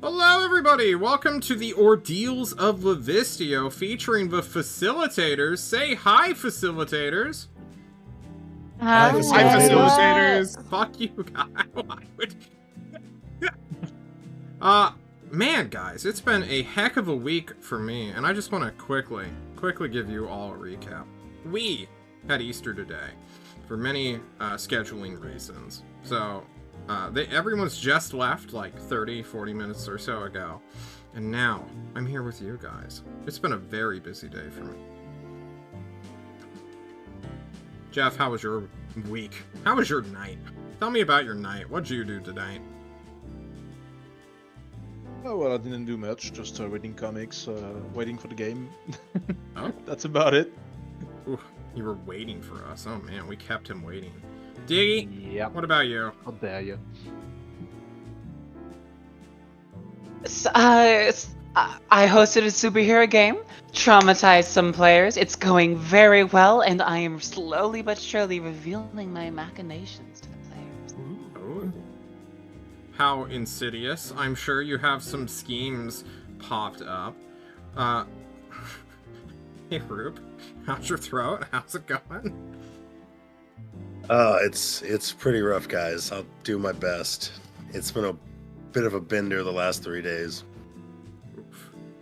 Hello everybody, welcome to the Ordeals of Livistio featuring the Facilitators. Say hi, Facilitators. Hi, Facilitators. Fuck you guys. Man guys, it's been a heck of a week for me, and I just want to quickly give you all a recap. We had Easter today for many scheduling reasons. So, everyone's just left like 30-40 minutes or so ago, and now I'm here with you guys. It's been a very busy day for me. Jeff, how was your week? How was your night? Tell me about your night. What'd you do tonight? Oh, well, I didn't do much, just reading comics, waiting for the game. Oh? That's about it. Ooh, you were waiting for us. Oh man, we kept him waiting. Diggy, Yep. what about you? How dare you? I hosted a superhero game, traumatized some players. It's going very well, and I am slowly but surely revealing my machinations to the players. Ooh. How insidious. I'm sure you have some schemes popped up. Hey Rube, how's your throat? How's it going? It's pretty rough, guys. I'll do my best. It's been a bit of a bender the last 3 days.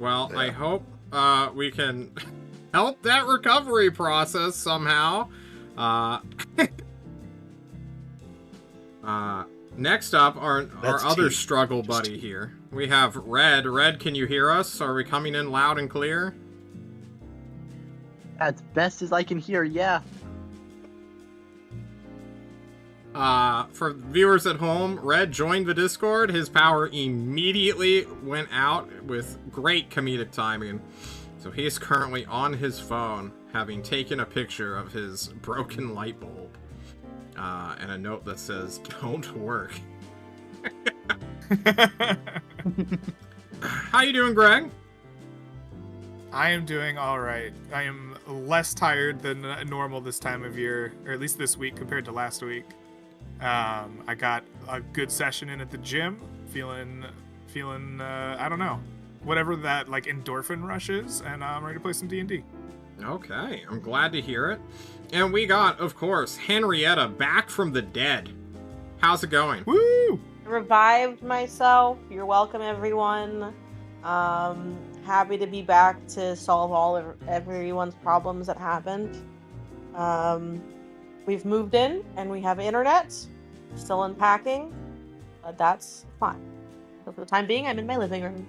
Well, Yeah. I hope we can help that recovery process somehow. Next up, our other tea. struggle buddy here. We have Red. Red, can you hear us? Are we coming in loud and clear? As best as I can hear, yeah. For viewers at home, Red joined the Discord. His power immediately went out with great comedic timing. So he is currently on his phone, having taken a picture of his broken light bulb. And a note that says, "Don't work." How you doing, Greg? I am doing all right. I am less tired than normal this time of year, or at least this week compared to last week. I got a good session in at the gym, feeling I don't know, whatever that like endorphin rush is, and I'm ready to play some D&D. Okay, I'm glad to hear it. And we got, of course, Henrietta back from the dead. How's it going? Woo! Revived myself. You're welcome, everyone. Happy to be back to solve all of everyone's problems that happened. We've moved in and we have internet. Still unpacking, but that's fine. So for the time being, I'm in my living room.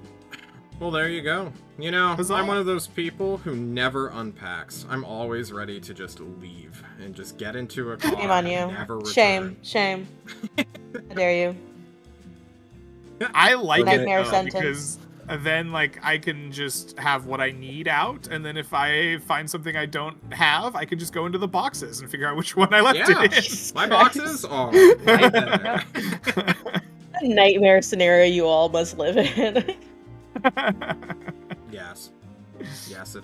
Well, there you go. You know, Huzzah. I'm one of those people who never unpacks. I'm always ready to just leave and just get into a car Shame on and you. never return. Shame. How dare you? I like it Nightmare though, sentence. because then like I can just have what I need out, and then if I find something I don't have, I can just go into the boxes and figure out which one I left Yeah, it in. my boxes are right there. A nightmare scenario you all must live in. Yes, it is.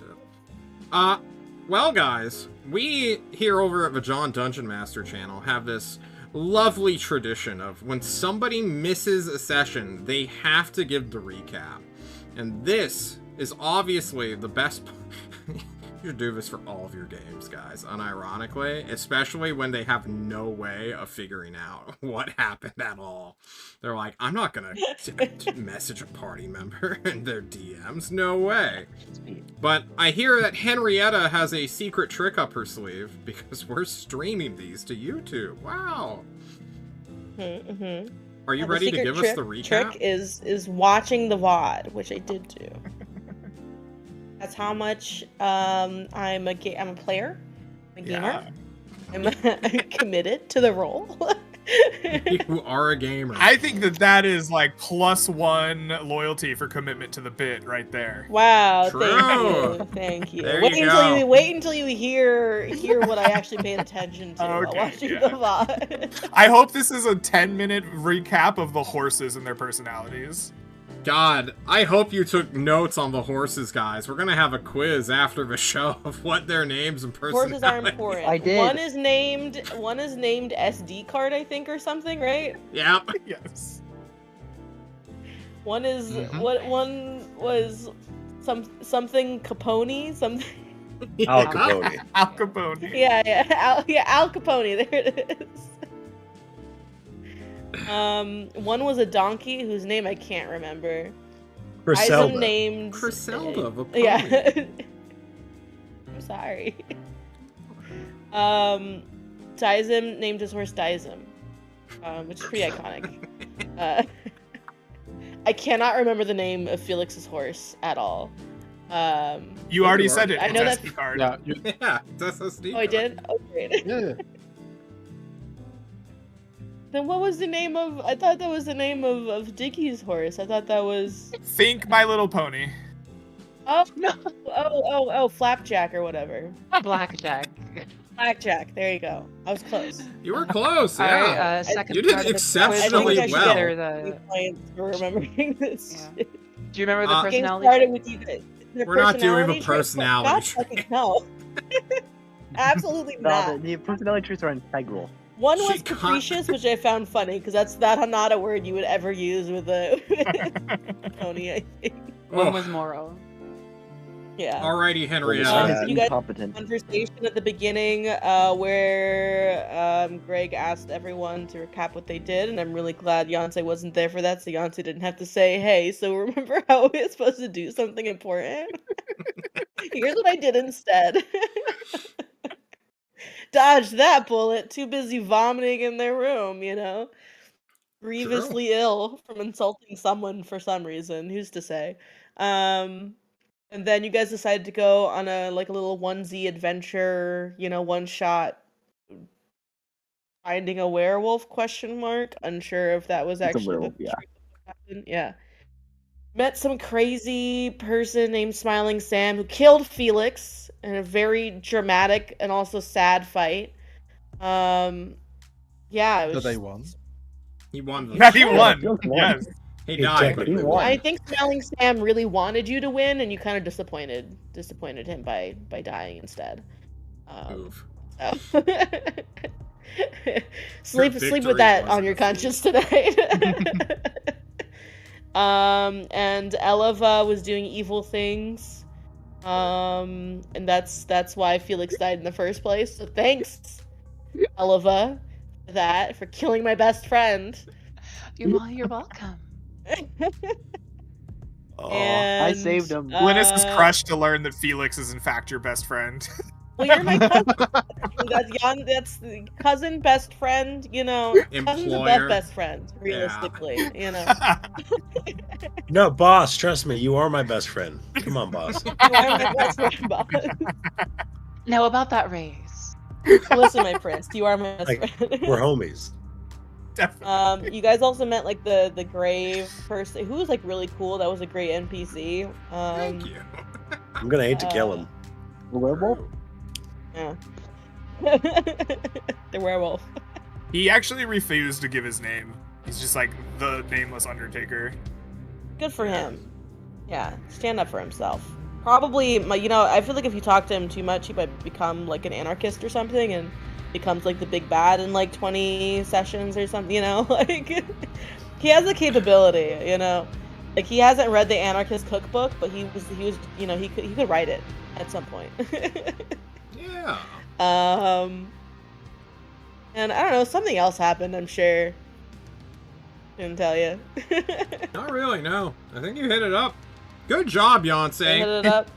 Well, guys, we here over at the John Dungeon Master channel have this lovely tradition of when somebody misses a session, they have to give the recap. And this is obviously the best. You should do this for all of your games, guys, unironically, especially when they have no way of figuring out what happened at all. They're like, I'm not gonna message a party member in their DMs, no way. But I hear that Henrietta has a secret trick up her sleeve because we're streaming these to YouTube. Wow. Mm-hmm. Are you The ready to secret give us the recap? trick is watching the VOD, which I did do. That's how much I'm a player, I'm a gamer. Yeah. I'm committed to the role. You are a gamer. I think that is like +1 loyalty for commitment to the bit right there. Wow, True. thank you. There Wait you until go. you wait until you hear what I actually paid attention to while Okay, watching yeah. the VOD. I hope this is a 10-minute recap of the horses and their personalities. God, I hope you took notes on the horses, guys. We're gonna have a quiz after the show of what their names and personalities. Horses are important. I did. One is named SD card, I think, or something, right? Yep. Yes. One is Mhm. what? One was something Capone. Something. Al Capone. Al Capone. Yeah, Al Capone. There it is. One was a donkey whose name I can't remember. Griselda. Isam named Griselda, the pony. Yeah. I'm sorry. Dizem named his horse Dizem, which is pretty iconic. I cannot remember the name of Felix's horse at all. You already said it. I know It's that- SD card. Yeah, Yeah, it's SSD. Oh, I did? Oh, great. yeah. Then what was the name of... I thought that was the name of Dickie's horse. I thought that was... Think My Little Pony. Oh, no. Oh, Flapjack or whatever. Blackjack. Blackjack. There you go. I was close. You were close, All yeah. right, second You did part of the exceptionally quiz. well. Consider The the- clients for remembering this. Yeah. Do you remember the Game personality? started with you guys. Their We're not doing the trait? personality God trait. fucking no. Absolutely No, not. the personality traits are integral. One She was capricious, which I found funny because that's not a word you would ever use with a pony. I think. One Oh, was moral. Yeah. alrighty, Mine Henrietta. is You guys- incompetent. Conversation at the beginning where Greg asked everyone to recap what they did, and I'm really glad Yonsei wasn't there for that, so Yonsei didn't have to say, hey, so remember how we were supposed to do something important? Here's what I did instead. Dodged that bullet, too busy vomiting in their room, you know? Grievously ill from insulting someone for some reason, who's to say? And then you guys decided to go on a little onesie adventure, one shot finding a werewolf ? Unsure if that was It's a actually werewolf, the yeah. truth that happened. Yeah. Met some crazy person named Smiling Sam who killed Felix in a very dramatic and also sad fight. Yeah, it was That they won. He won Yeah, the he won. Just won. Yes. He He died. technically He won. I think Smiling Sam really wanted you to win, and you kind of disappointed him by dying instead. Oof. So. sleep victory with that was on your defeat. conscience tonight. And Eleva was doing evil things. And that's why Felix died in the first place. So thanks, Eleva, for that, for killing my best friend. You're welcome. Oh, And, I saved him. Linus is crushed to learn that Felix is in fact your best friend. Well, you're my cousin. That's the cousin, best friend. Cousin's the Employer. best friend, realistically. No, boss, trust me, you are my best friend. Come on, boss. You are my best friend, boss. Now about that race. Listen, my prince, you are my best Like, friend. We're homies. Definitely. You guys also met the grave person who was really cool. That was a great NPC. Thank you. I'm gonna hate to kill him. The werewolf? Yeah. The werewolf. He actually refused to give his name. He's just like the nameless Undertaker. Good for him. Yeah, stand up for himself. Probably, I feel like if you talk to him too much, he might become an anarchist or something, and becomes the big bad in 20 sessions or something. He has the capability. He hasn't read the anarchist cookbook, but he could write it at some point. Yeah. And I don't know, something else happened, I'm sure. Didn't tell you. Not really, no. I think you hit it up. Good job, Hit Yonsei. it up.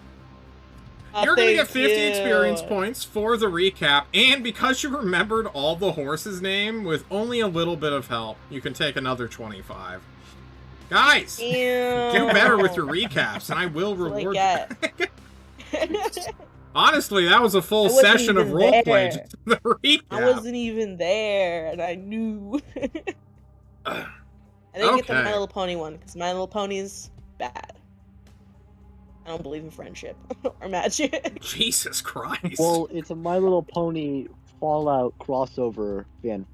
You're gonna get Thank 50 you. experience points for the recap, and because you remembered all the horses' name with only a little bit of help, you can take another 25. Guys, Ew. do better with your recaps, and I will That's what reward I you. get. Honestly, that was a full I wasn't session of even roleplay. there. Just the recap. I wasn't even there, and I knew. I didn't get the Okay. My Little Pony one, because My Little Pony's bad. I don't believe in friendship or magic. Jesus Christ. Well, it's a My Little Pony Fallout crossover fanfic.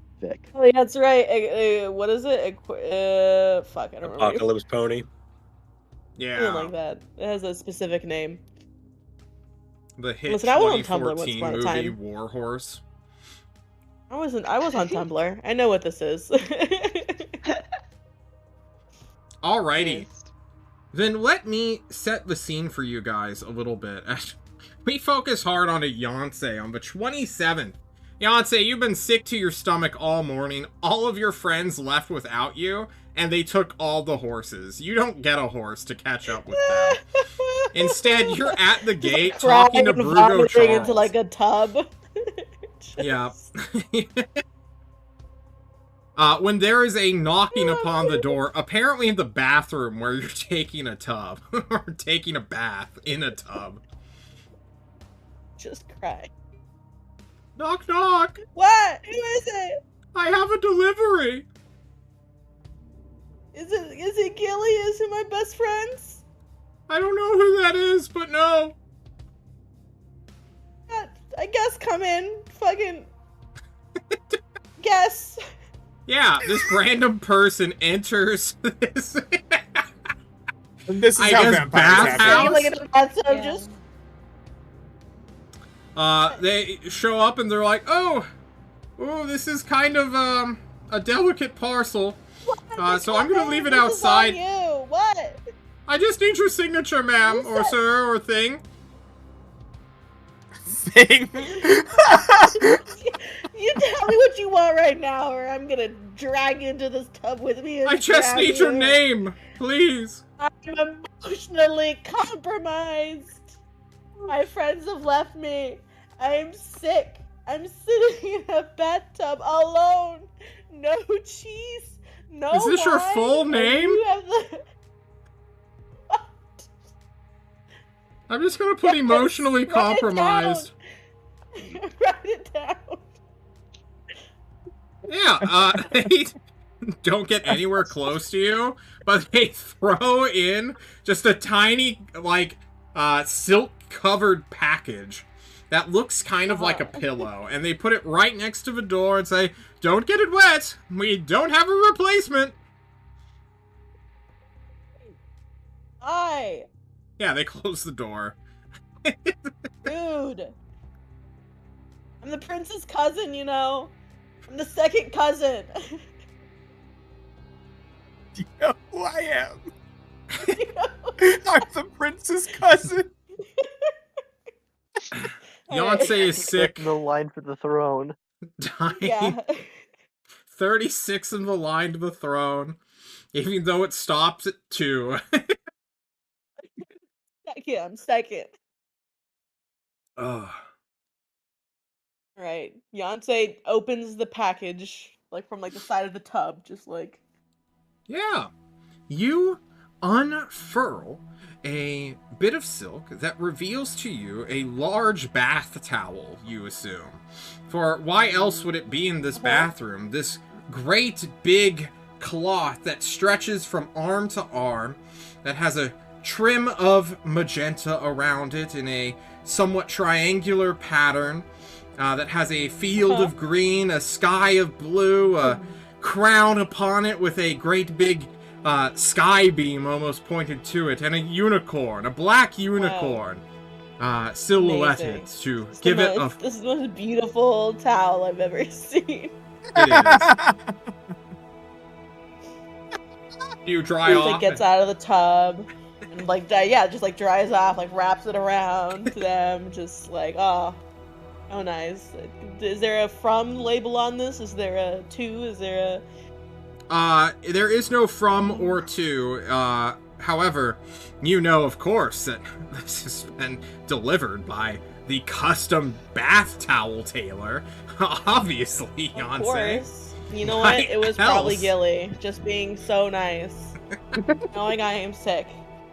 Oh, yeah, that's right. What is it? Fuck, I don't remember. Apocalypse Pony. yeah. Something like that. It has a specific name. The hit Listen, I was on Tumblr once 2014 upon a movie time. Warhorse. I was on Tumblr. I know what this is. Alrighty. Pissed. Then let me set the scene for you guys a little bit. We focus hard on a Yonsei on the 27th. Yonsei, you've been sick to your stomach all morning. All of your friends left without you, and they took all the horses. You don't get a horse to catch up with them. Instead, you're at the gate talking to Crying and Brugo vomiting Charles. into like a tub. Yeah. When there is a knocking upon the door, apparently in the bathroom where you're taking a tub, or taking a bath in a tub. Just cry. Knock, knock! What? Who is it? I have a delivery! Is it Gilly? Is it my best friends? I don't know who that is, but no. I guess come in. Fucking guess. Yeah, this random person enters this. This is I how guess vampires bathhouse? happen. Like in a bathtub, Yeah. just They show up and they're like, oh, this is kind of a delicate parcel. So I'm gonna leave it This is on outside. you. What? I just need your signature, ma'am, or sir, or thing. Thing. You tell me what you want right now, or I'm gonna drag you into this tub with me. And I just grab need your you. name, please. I'm emotionally compromised. My friends have left me. I'm sick. I'm sitting in a bathtub alone. No cheese. No Is this your wine, full and name? You have the... I'm just gonna put Yes, emotionally write it compromised. Write it down. Yeah, they don't get anywhere close to you, but they throw in just a tiny, like, silk-covered package that looks kind of like a pillow, and they put it right next to the door and say, don't get it wet, we don't have a replacement. Yeah, they close the door. Dude. I'm the prince's cousin, you know. I'm the second cousin. You know who I am. I'm the prince's cousin. Yonsei is sick, The line for the throne. dying. Yeah. 36 in the line to the throne, even though it stops at 2. Yeah, I'm second. Ugh. Right. Yonsei opens the package, like from like the side of the tub, just like. Yeah. You unfurl a bit of silk that reveals to you a large bath towel, you assume. For why else would it be in this bathroom? This great big cloth that stretches from arm to arm, that has a trim of magenta around it in a somewhat triangular pattern, that has a field of green, a sky of blue, a crown upon it with a great big sky beam almost pointed to it, and a unicorn, a black unicorn, silhouetted Amazing. to It's give it a... This is the most beautiful towel I've ever seen. It is. You dry He off. like gets out of the tub and like just like dries off, like wraps it around them, just like oh nice. Is there a from label on this? Is there a to? Is there a there is no from or to. However, you know, of course, that this has been delivered by the custom bath towel tailor. Obviously, Of Yonsei. course. You know Why what? It was probably else? Gilly, just being so nice. Knowing I am sick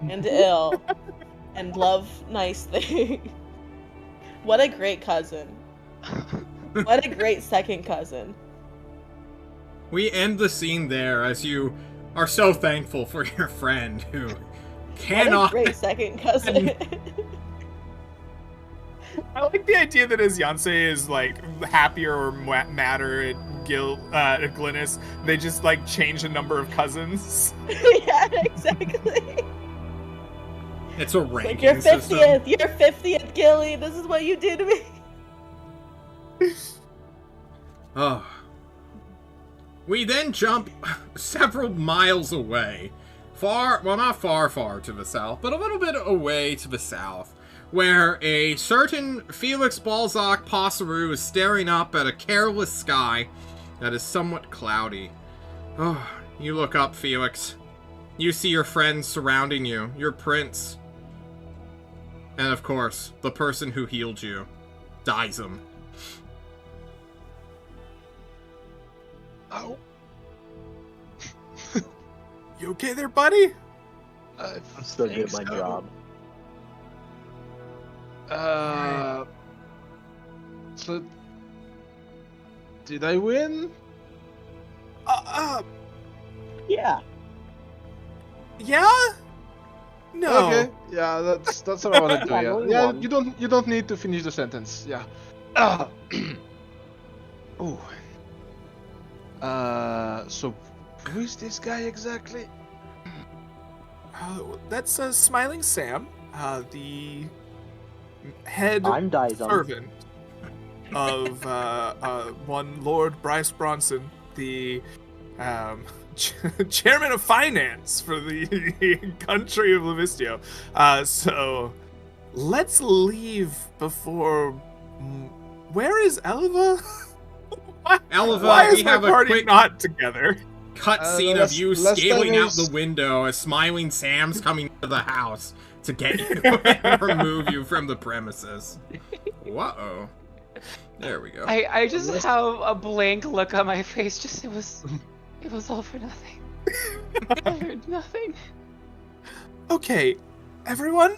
and ill and love nice things. What a great cousin. What a great second cousin. We end the scene there as you are so thankful for your friend who What a cannot... great second cousin. I like the idea that as Yonsei is like happier or madder at Glynis, they just like change the number of cousins. Yeah, exactly. It's a ranking Like you're system. 50th, you're 50th, Gilly. This is what you did to me. Oh. We then jump several miles away not far to the south, but a little bit away to the south, where a certain Felix Balzac Passeru is staring up at a careless sky that is somewhat cloudy. Oh, you look up, Felix. You see your friends surrounding you, your prince. And of course, the person who healed you, Dizem. Oh. You okay there, buddy? I I'm still good at my think so. job. So, did I win? Yeah. Yeah? No. Okay. Yeah, that's what I want to do. Yeah, Yeah, no, yeah. one. You don't need to finish the sentence. Yeah. Ooh. So, who is this guy exactly? That's Smiling Sam, the head I'm Dizem. servant of one Lord Bryce Bronson, the chairman of finance for the country of Livistio. So let's leave before. Where is Elva? Elva, Why we is my have a party quick not together? cutscene of you scaling out the window as Smiling Sam's coming to the house to get you and remove you from the premises. Whoa. There we go. I just have a blank look on my face. It was all for nothing. I heard nothing. Okay, everyone.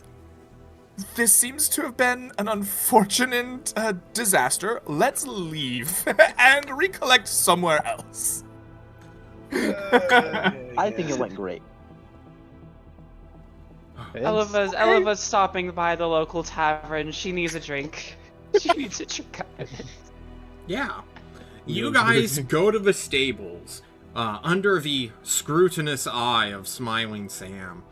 This seems to have been an unfortunate disaster. Let's leave and recollect somewhere else. I think it went great. Eleva's stopping by the local tavern. She needs a drink. She needs a drink. Yeah. You guys go to the stables, under the scrutinous eye of Smiling Sam,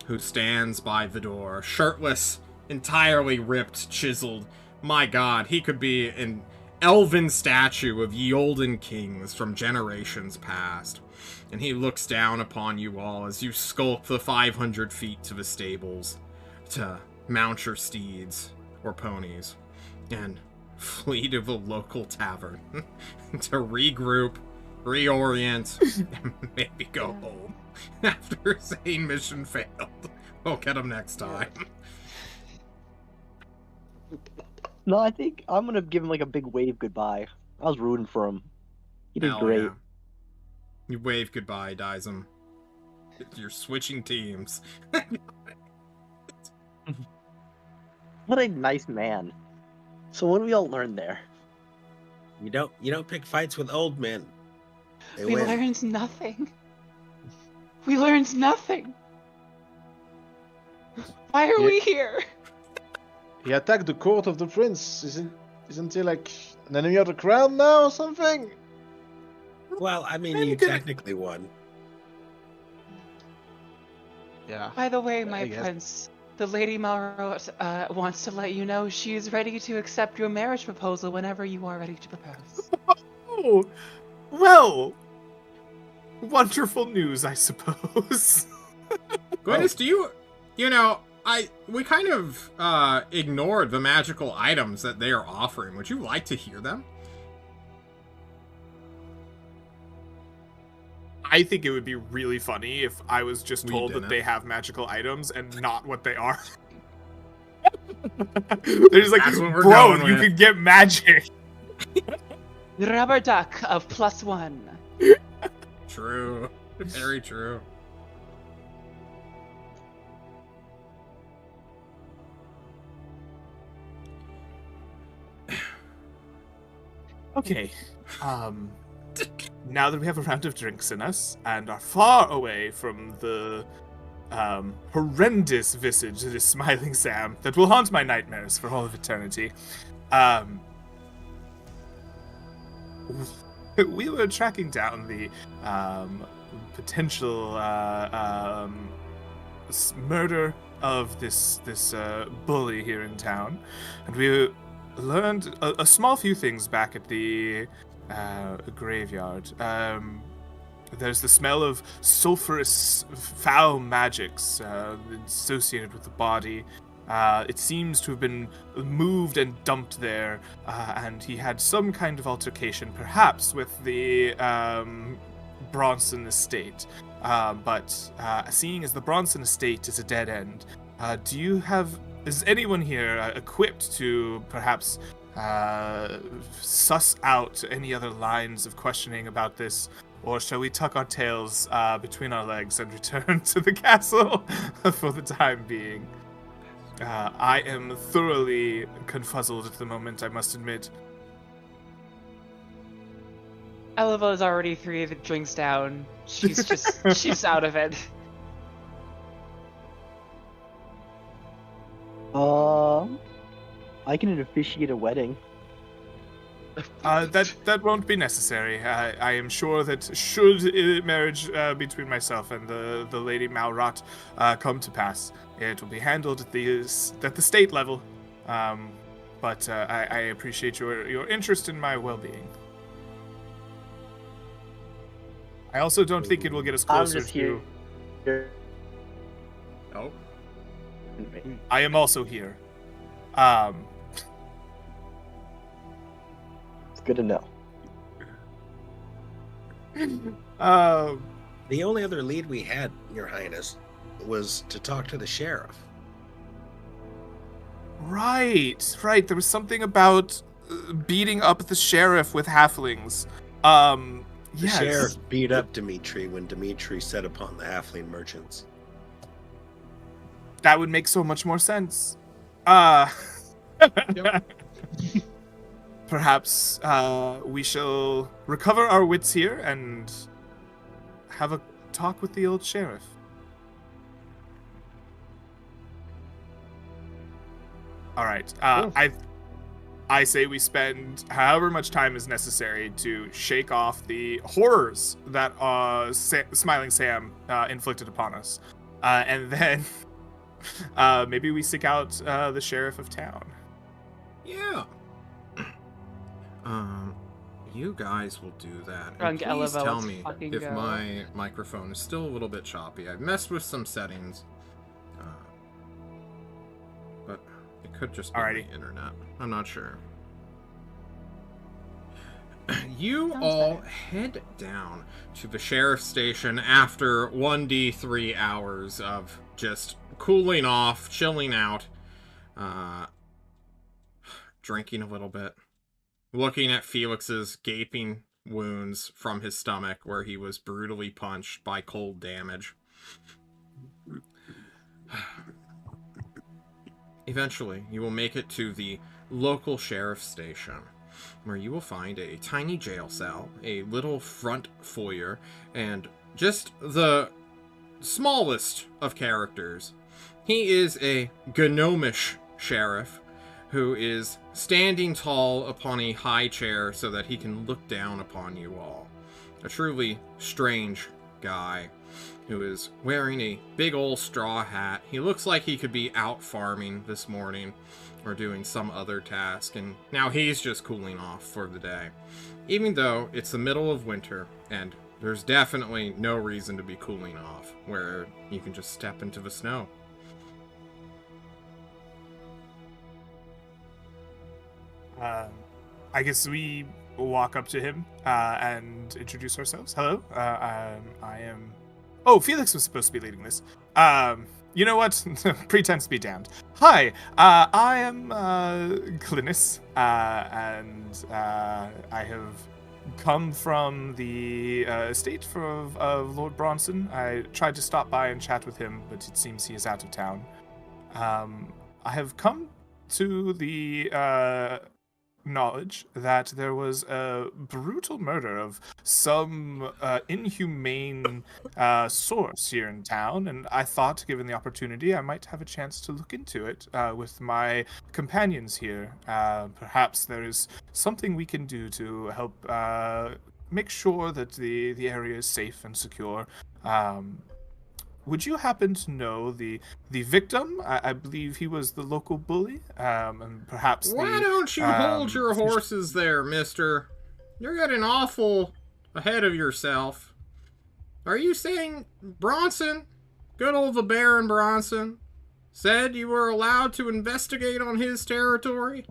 who stands by the door, shirtless, entirely ripped, chiseled. My god, he could be an elven statue of ye olden kings from generations past. And he looks down upon you all as you skulk the 500 feet to the stables to mount your steeds or ponies and flee to the local tavern to regroup, reorient, and maybe go home after saying mission failed. We'll get him next time. No, I think I'm gonna give him like a big wave goodbye. I was rooting for him. He did Hell great. yeah. You wave goodbye, Dizem. You're switching teams. What a nice man. So what do we all learn there? You don't pick fights with old men. They We win. learned nothing. We learned nothing. Why are we here? He attacked the court of the prince. Isn't he like an enemy of the crown now or something? Well, I mean, I'm you gonna- technically won. Yeah. By the way, my I guess. prince, the Lady Melrose wants to let you know she is ready to accept your marriage proposal whenever you are ready to propose. Oh, well, wonderful news, I suppose. Gwyneth, do we kind of ignored the magical items that they are offering. Would you like to hear them? I think it would be really funny if I was just We told that didn't. they have magical items and not what they are. They're just like, That's what we're bro, going you with." could get magic. Rubber duck of +1. True. Very true. Okay. Now that we have a round of drinks in us and are far away from the horrendous visage that is Smiling Sam that will haunt my nightmares for all of eternity, we were tracking down the potential murder of this bully here in town, and we learned a small few things back at the graveyard. there's the smell of sulfurous, foul magics associated with the body. It seems to have been moved and dumped there, and he had some kind of altercation, perhaps with the Bronson estate. But seeing as the Bronson estate is a dead end, is anyone here equipped to perhaps suss out any other lines of questioning about this? Or shall we tuck our tails between our legs and return to the castle for the time being? I am thoroughly confuzzled at the moment, I must admit. Eleva is already 3 of the drinks down. She's just, she's out of it. I can officiate a wedding. That won't be necessary. I am sure that should marriage between myself and the Lady Malrot come to pass, it will be handled at the state level. But I appreciate your interest in my well-being. I also don't think it will get us closer I'm just here. Oh. I am also here. It's good to know. The only other lead we had, Your Highness, was to talk to the sheriff. Right. There was something about beating up the sheriff with halflings. The Yes. sheriff beat up Dimitri when Dimitri set upon the halfling merchants. That would make so much more sense. Perhaps we shall recover our wits here and have a talk with the old sheriff. All right. I say we spend however much time is necessary to shake off the horrors that Smiling Sam inflicted upon us, and then maybe we seek out the sheriff of town. Yeah. You guys will do that. And Drunk please Eleva, tell let's me fucking if go. my microphone is still a little bit choppy. I've messed with some settings, but it could just be Alrighty. the internet. I'm not sure. You Sounds all better. head down to the sheriff's station after 1d3 hours of just cooling off, chilling out, drinking a little bit, looking at Felix's gaping wounds from his stomach where he was brutally punched by cold damage. Eventually, you will make it to the local sheriff's station, where you will find a tiny jail cell, a little front foyer, and just the smallest of characters. He is a gnomish sheriff who is standing tall upon a high chair so that he can look down upon you all. A truly strange guy who is wearing a big old straw hat. He looks like he could be out farming this morning or doing some other task, and now he's just cooling off for the day. Even though it's the middle of winter, and there's definitely no reason to be cooling off, where you can just step into the snow. I guess we walk up to him and introduce ourselves. Hello, I am... Oh, Felix was supposed to be leading this. You know what? Pretense be damned. Hi, I am Glynis, and I have come from the estate of Lord Bronson. I tried to stop by and chat with him, but it seems he is out of town. I have come to the knowledge that there was a brutal murder of some inhumane source here in town, and I thought, given the opportunity, I might have a chance to look into it with my companions here. Perhaps there is something we can do to help make sure that the area is safe and secure. Would you happen to know the victim? I believe he was the local bully, and perhaps. Why don't you hold your horses there, mister? You're getting awful ahead of yourself. Are you saying Bronson, good old the Baron Bronson, said you were allowed to investigate on his territory?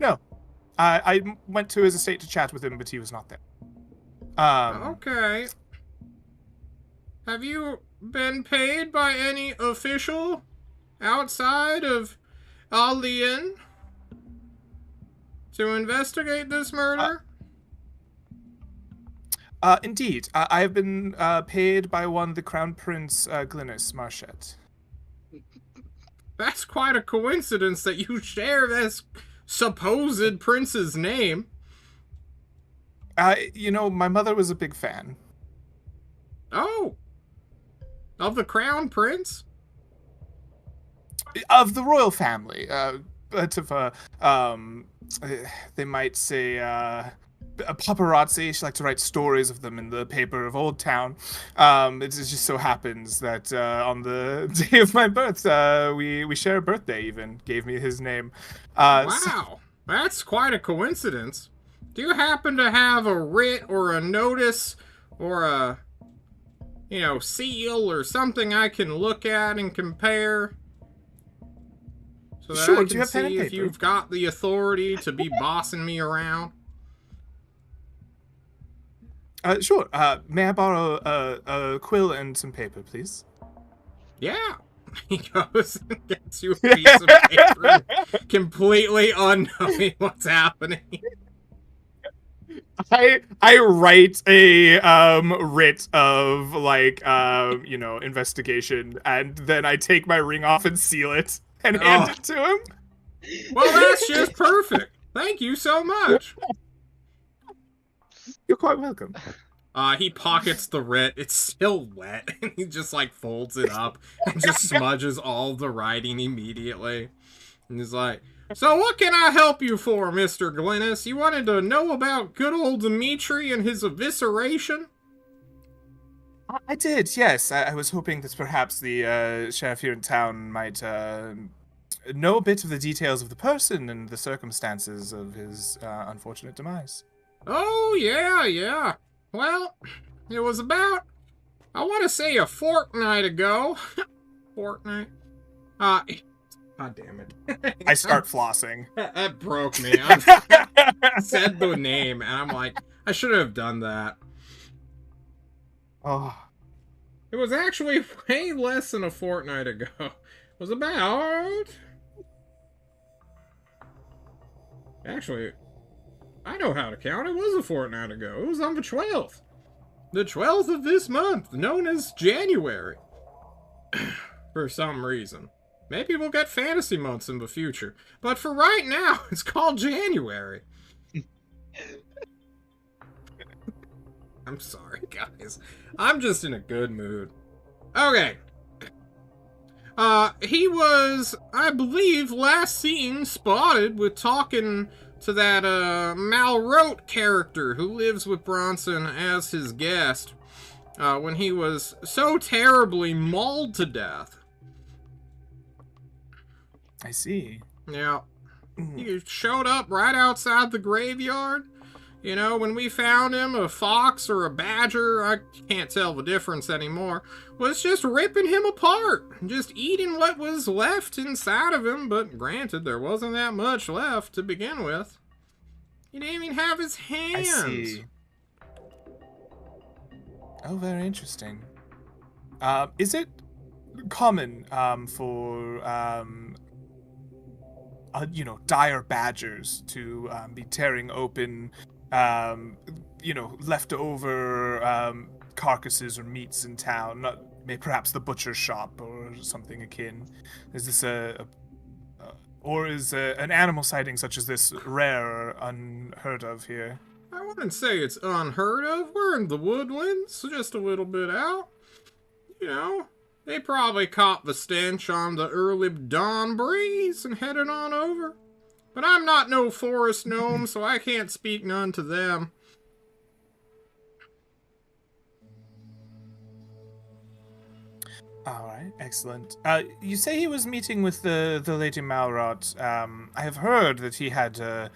No. I went to his estate to chat with him, but he was not there. Okay. Have you been paid by any official outside of Alien to investigate this murder? Indeed. I have been paid by one the Crown Prince Glynis Marchette. That's quite a coincidence that you share this supposed prince's name. My mother was a big fan. Oh. Of the Crown Prince? Of the royal family. But of they might say, a paparazzi. She liked to write stories of them in the paper of Old Town. It just so happens that on the day of my birth, we share a birthday even. Gave me his name. Wow. That's quite a coincidence. Do you happen to have a writ or a notice or a, seal or something I can look at and compare? So that Sure, I do you can have pen and see if paper? you've got the authority to be bossing me around? Sure. May I borrow a quill and some paper, please? Yeah. He goes and gets you a piece of paper, completely unknowing what's happening. I write a writ of investigation, and then I take my ring off and seal it and hand it to him. Well, that's just perfect. Thank you so much. You're quite welcome. He pockets the writ. It's still wet, and he just folds it up and just smudges all the writing immediately. And he's like, "So what can I help you for, Mr. Glynis? You wanted to know about good old Dimitri and his evisceration?" I did, yes. I was hoping that perhaps the sheriff here in town might know a bit of the details of the person and the circumstances of his unfortunate demise. Oh, yeah. Well, it was about, I want to say a fortnight ago. Fortnight? God damn it. I start flossing. That broke me. I said the name, and I'm like, I should have done that. Oh. It was actually way less than a fortnight ago. It was about... Actually, I know how to count. It was a fortnight ago. It was on the 12th. The 12th of this month, known as January. For some reason. Maybe we'll get fantasy months in the future. But for right now, it's called January. I'm sorry, guys. I'm just in a good mood. Okay. He was, I believe, last seen spotted with talking to that, Malrote character who lives with Bronson as his guest, when he was so terribly mauled to death. I see. Yeah. He showed up right outside the graveyard. You know, when we found him, a fox or a badger, I can't tell the difference anymore, was just ripping him apart, just eating what was left inside of him, but granted, there wasn't that much left to begin with. He didn't even have his hands. I see. Oh, very interesting. Is it common for dire badgers to be tearing open leftover carcasses or meats in town, perhaps the butcher's shop or something akin? Is this or is an animal sighting such as this rare or unheard of here? I wouldn't say it's unheard of. We're in the woodlands, just a little bit out. You know, they probably caught the stench on the early dawn breeze and headed on over. But I'm not no forest gnome, so I can't speak none to them. All right, excellent. You say he was meeting with the Lady Malrot. I have heard that he had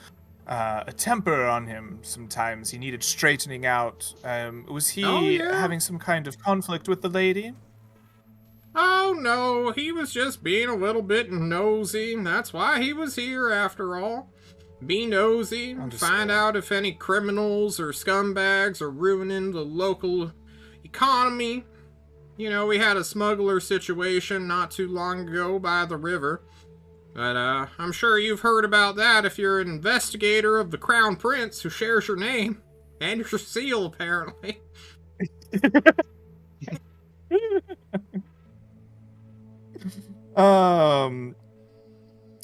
a temper on him sometimes. He needed straightening out. Was he Oh, yeah? having some kind of conflict with the lady? Oh, no, he was just being a little bit nosy. That's why he was here, after all. Be nosy, Understood. find out if any criminals or scumbags are ruining the local economy. You know, we had a smuggler situation not too long ago by the river. But, I'm sure you've heard about that if you're an investigator of the Crown Prince who shares your name. And your seal, apparently.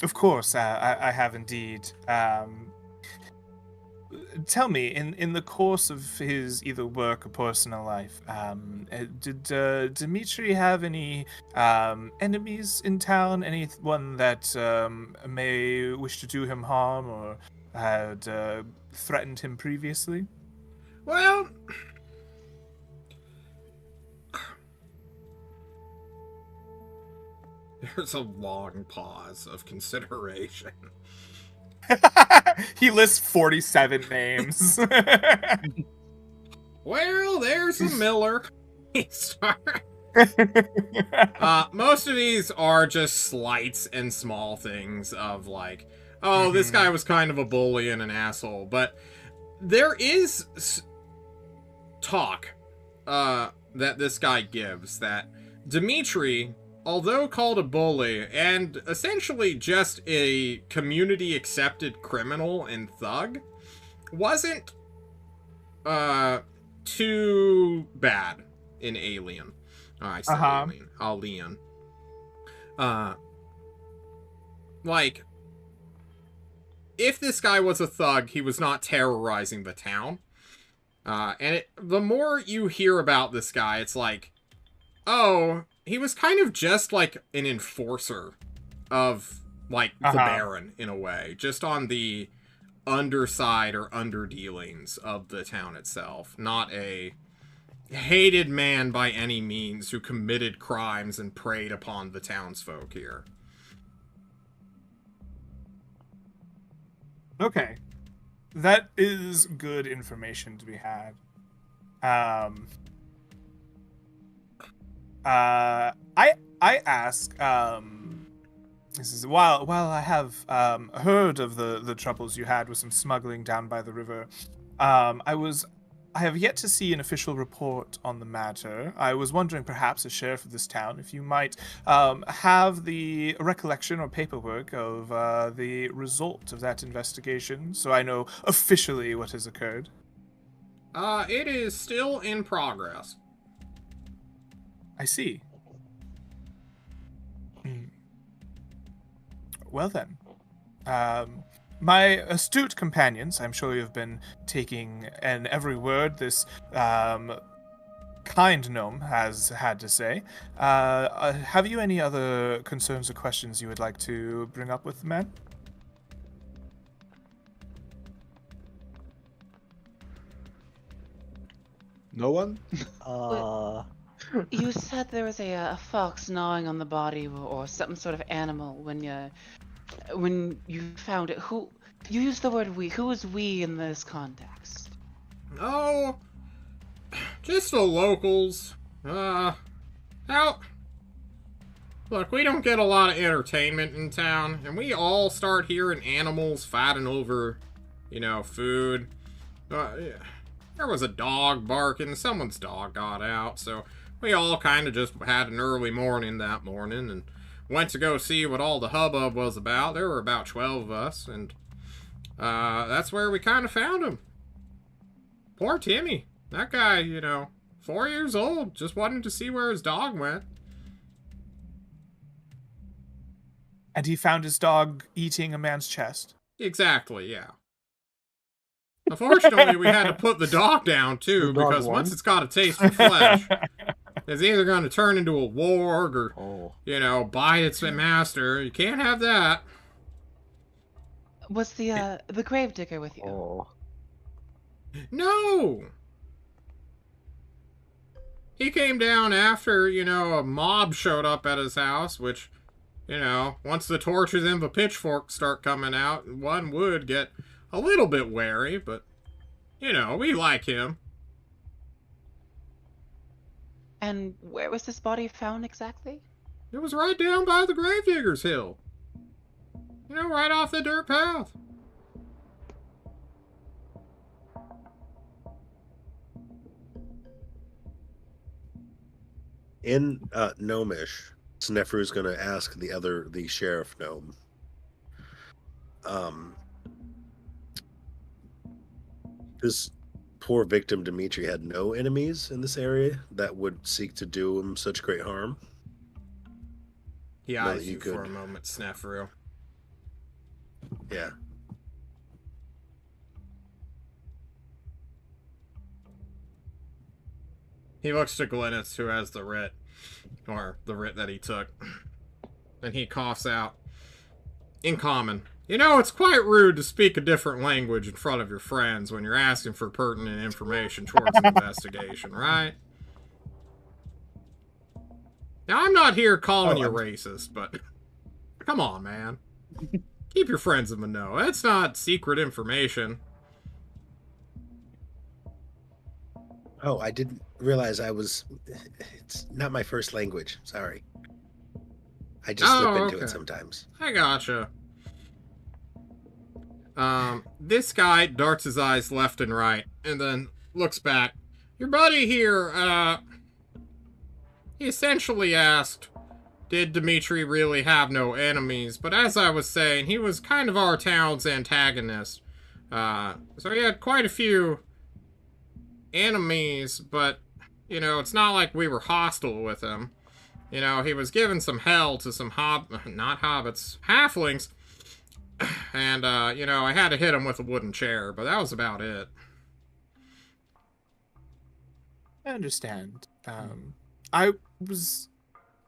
Of course, I have indeed. Tell me, in the course of his either work or personal life, did Dimitri have any enemies in town? Anyone that may wish to do him harm or had threatened him previously? Well, there's a long pause of consideration. He lists 47 names. Well, there's a Miller. Most of these are just slights and small things of like, oh, this guy was kind of a bully and an asshole. But there is talk that this guy gives that Dimitri, although called a bully and essentially just a community-accepted criminal and thug, wasn't too bad in Alien. Oh, I said Alien. Like, if this guy was a thug, he was not terrorizing the town. The more you hear about this guy, it's like, oh, he was kind of just like an enforcer of like the Baron in a way, just on the underside or underdealings of the town itself, not a hated man by any means who committed crimes and preyed upon the townsfolk here. Okay. That is good information to be had. I ask, this is while I have heard of the troubles you had with some smuggling down by the river, I have yet to see an official report on the matter. I was wondering, perhaps, as sheriff of this town, if you might have the recollection or paperwork of the result of that investigation, so I know officially what has occurred. It is still in progress. I see. Well then, my astute companions, I'm sure you've been taking in every word this kind gnome has had to say. Have you any other concerns or questions you would like to bring up with the man? No one? You said there was a fox gnawing on the body or some sort of animal when you found it. Who you used the word we? Who is we in this context? Oh, just the locals. Look, we don't get a lot of entertainment in town, and we all start hearing animals fighting over, food. There was a dog barking. Someone's dog got out, so we all kind of just had an early morning that morning and went to go see what all the hubbub was about. There were about 12 of us, and that's where we kind of found him. Poor Timmy. That guy, 4 years old, just wanted to see where his dog went. And he found his dog eating a man's chest? Exactly, yeah. Unfortunately, we had to put the dog down, too, because once it's got a taste for flesh, it's either going to turn into a warg or, bite its master. You can't have that. Was the gravedigger with you? Oh. No! He came down after, a mob showed up at his house, which, once the torches and the pitchforks start coming out, one would get a little bit wary, but, you know, we like him. And where was this body found exactly? It was right down by the Gravediggers Hill. You know, right off the dirt path. In Gnomish, Snefru's going to ask the sheriff gnome. This poor victim Dimitri had no enemies in this area that would seek to do him such great harm. He eyes you for a moment, Snefru. Yeah. He looks to Glennis, who has the writ, or the writ that he took, and he coughs out, in common. You know, it's quite rude to speak a different language in front of your friends when you're asking for pertinent information towards an investigation, right? Now, I'm not here calling you racist, but come on, man. Keep your friends in the know. That's not secret information. Oh, I didn't realize it's not my first language. Sorry. I just slip into it sometimes. I gotcha. This guy darts his eyes left and right, and then looks back. Your buddy here, he essentially asked, did Dimitri really have no enemies? But as I was saying, he was kind of our town's antagonist. So he had quite a few enemies, but, you know, it's not like we were hostile with him. You know, he was giving some hell to some halflings. And, you know, I had to hit him with a wooden chair, but that was about it. I understand. I was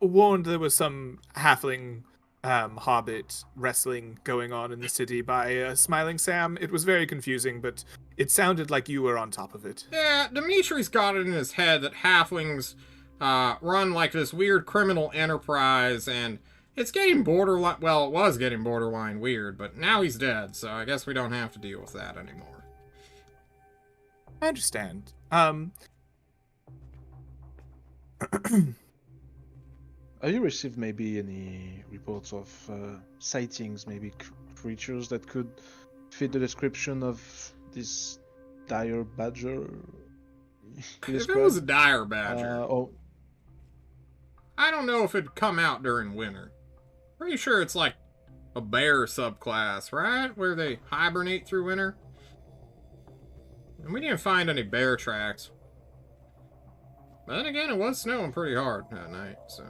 warned there was some halfling hobbit wrestling going on in the city by Smiling Sam. It was very confusing, but it sounded like you were on top of it. Yeah, Dimitri's got it in his head that halflings run like this weird criminal enterprise, and it's getting borderline, well, it was getting borderline weird, but now he's dead, so I guess we don't have to deal with that anymore. I understand. Have you received maybe any reports of sightings, maybe creatures that could fit the description of this dire badger? If it was a dire badger, oh, I don't know if it'd come out during winter. Pretty sure it's like a bear subclass, right? Where they hibernate through winter. And we didn't find any bear tracks. But then again, it was snowing pretty hard that night, so.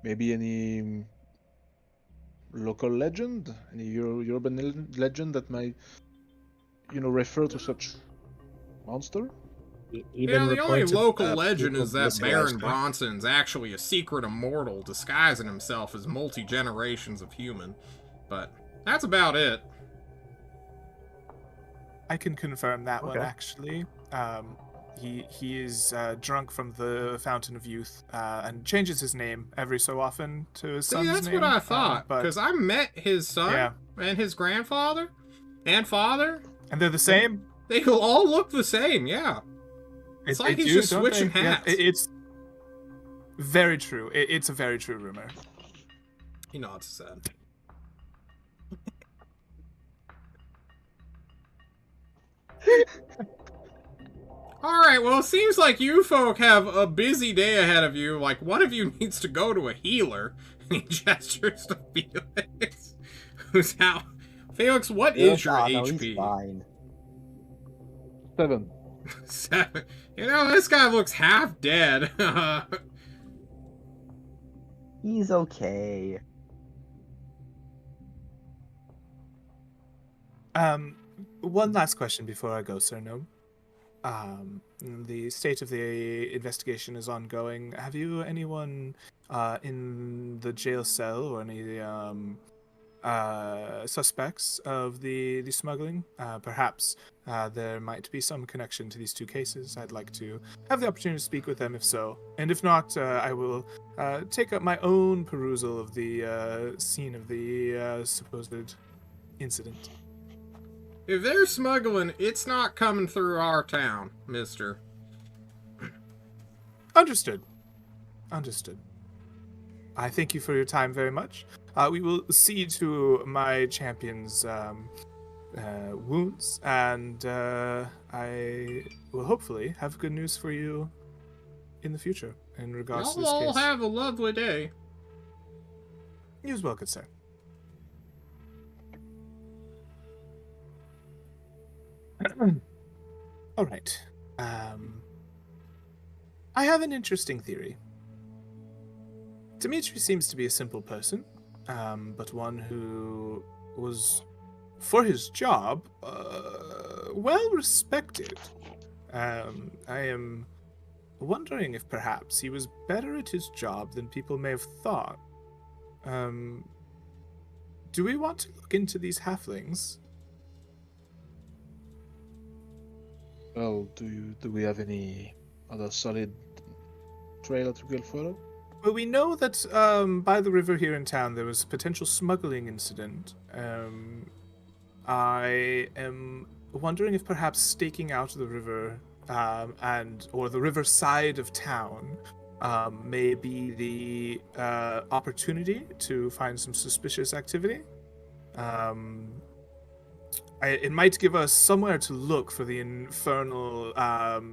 maybe any local legend, any urban legend that might, you know, refer to such monster? Yeah, the only local legend is that Baron Bronson's actually a secret immortal disguising himself as multi-generations of human. But that's about it. I can confirm that one, actually. He is drunk from the Fountain of Youth and changes his name every so often to his son's name. That's what I thought, because I met his son and his grandfather and father. And they're the same? They all look the same, yeah. It's like he's just switching hats. Yeah, it's very true. It's a very true rumor. He nods his head. Alright, well, it seems like you folk have a busy day ahead of you. Like, one of you needs to go to a healer. And he gestures to Felix. Who's out. Felix, what is your HP? He's fine. 7. 7. You know, this guy looks half dead. He's okay. One last question before I go, Sir Gnome. The state of the investigation is ongoing. Have you anyone in the jail cell or any suspects of the smuggling. Perhaps there might be some connection to these two cases. I'd like to have the opportunity to speak with them if so. And if not, I will take up my own perusal of the scene of the supposed incident. If they're smuggling, it's not coming through our town, mister. Understood. Understood. I thank you for your time very much. We will see to my champion's wounds, and I will hopefully have good news for you in the future in regards to this Y'all all case. have a lovely day. You as well, good sir. All right. I have an interesting theory. Dimitri seems to be a simple person, but one who was, for his job, well respected. I am wondering if perhaps he was better at his job than people may have thought. Do we want to look into these halflings? Well, do we have any other solid trail to go follow? Well, we know that by the river here in town there was a potential smuggling incident. I am wondering if perhaps staking out the river or the river side of town may be the opportunity to find some suspicious activity. It might give us somewhere to look for the infernal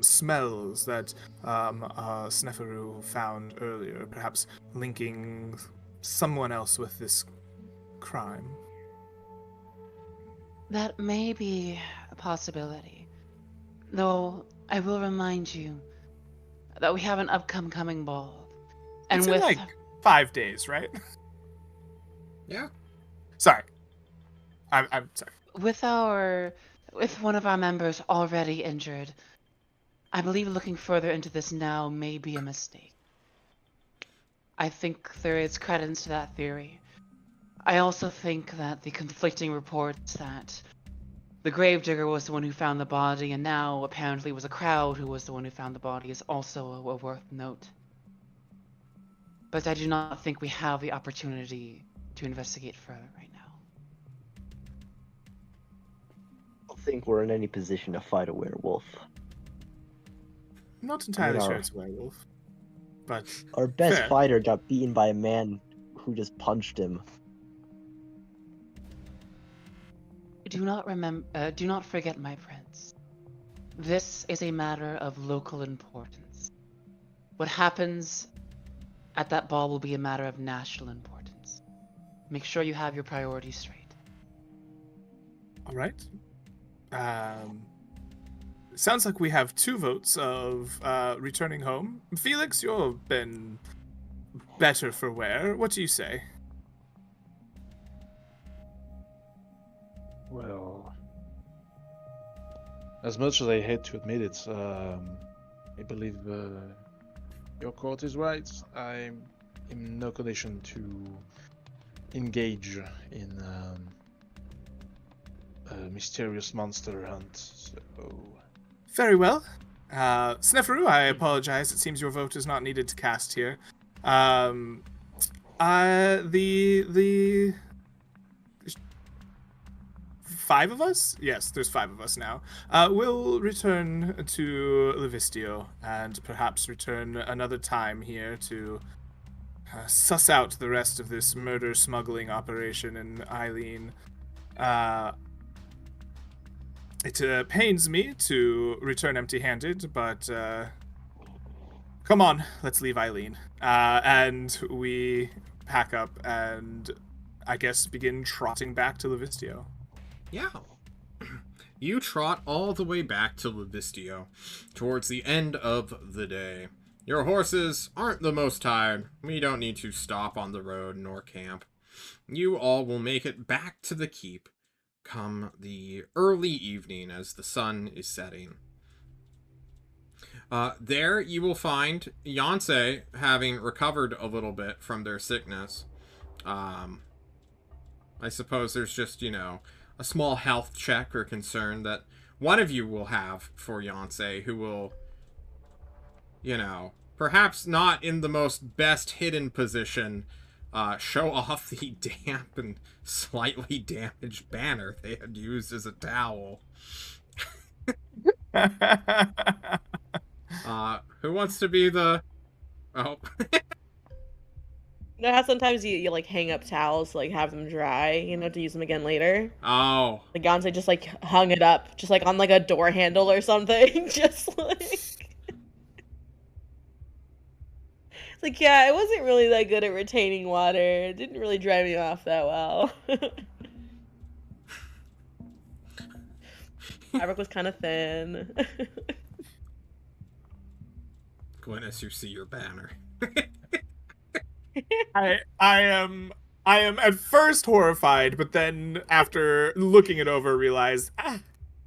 smells that Sneferu found earlier, perhaps linking someone else with this crime. That may be a possibility. Though, I will remind you that we have an upcoming ball. And It's with in like 5 days, right? Yeah. Sorry. I'm sorry. with one of our members already injured, I believe looking further into this now may be a mistake. I think there is credence to that theory. I also think that the conflicting reports that the gravedigger was the one who found the body and now apparently was a crowd who was the one who found the body is also a worth note. But I do not think we have the opportunity to investigate further right now. I don't think we're in any position to fight a werewolf. I'm not entirely No. sure it's a werewolf. But Our best fair. fighter got beaten by a man who just punched him. Do not forget, my prince. This is a matter of local importance. What happens at that ball will be a matter of national importance. Make sure you have your priorities straight. All right. Sounds like we have 2 votes of returning home. Felix, you've been better for wear. What do you say? Well, as much as I hate to admit it, I believe your court is right. I'm in no condition to engage in a mysterious monster hunt. So, Very well. Sneferu, I apologize. It seems your vote is not needed to cast here. The 5 of us? Yes, there's 5 of us now. We'll return to Livistio and perhaps return another time here to suss out the rest of this murder smuggling operation in Eileen. It pains me to return empty-handed, but come on, let's leave Eileen. And we pack up and, I guess, begin trotting back to Livistio. Yeah. You trot all the way back to Livistio towards the end of the day. Your horses aren't the most tired. We don't need to stop on the road nor camp. You all will make it back to the keep come the early evening as the sun is setting. There you will find Yonsei having recovered a little bit from their sickness. I suppose there's just, a small health check or concern that one of you will have for Yonsei, who will, perhaps not in the most best hidden position, show off the damp and slightly damaged banner they had used as a towel. Who wants to be the... Oh. You know how sometimes you like hang up towels to like have them dry, to use them again later? Oh. Like Gonze just like hung it up, just like on like a door handle or something. Just like it's like, yeah, I wasn't really that good at retaining water. It didn't really dry me off that well. Fabric was kind of thin. Glynis, you see your banner. I am at first horrified, but then after looking it over, realized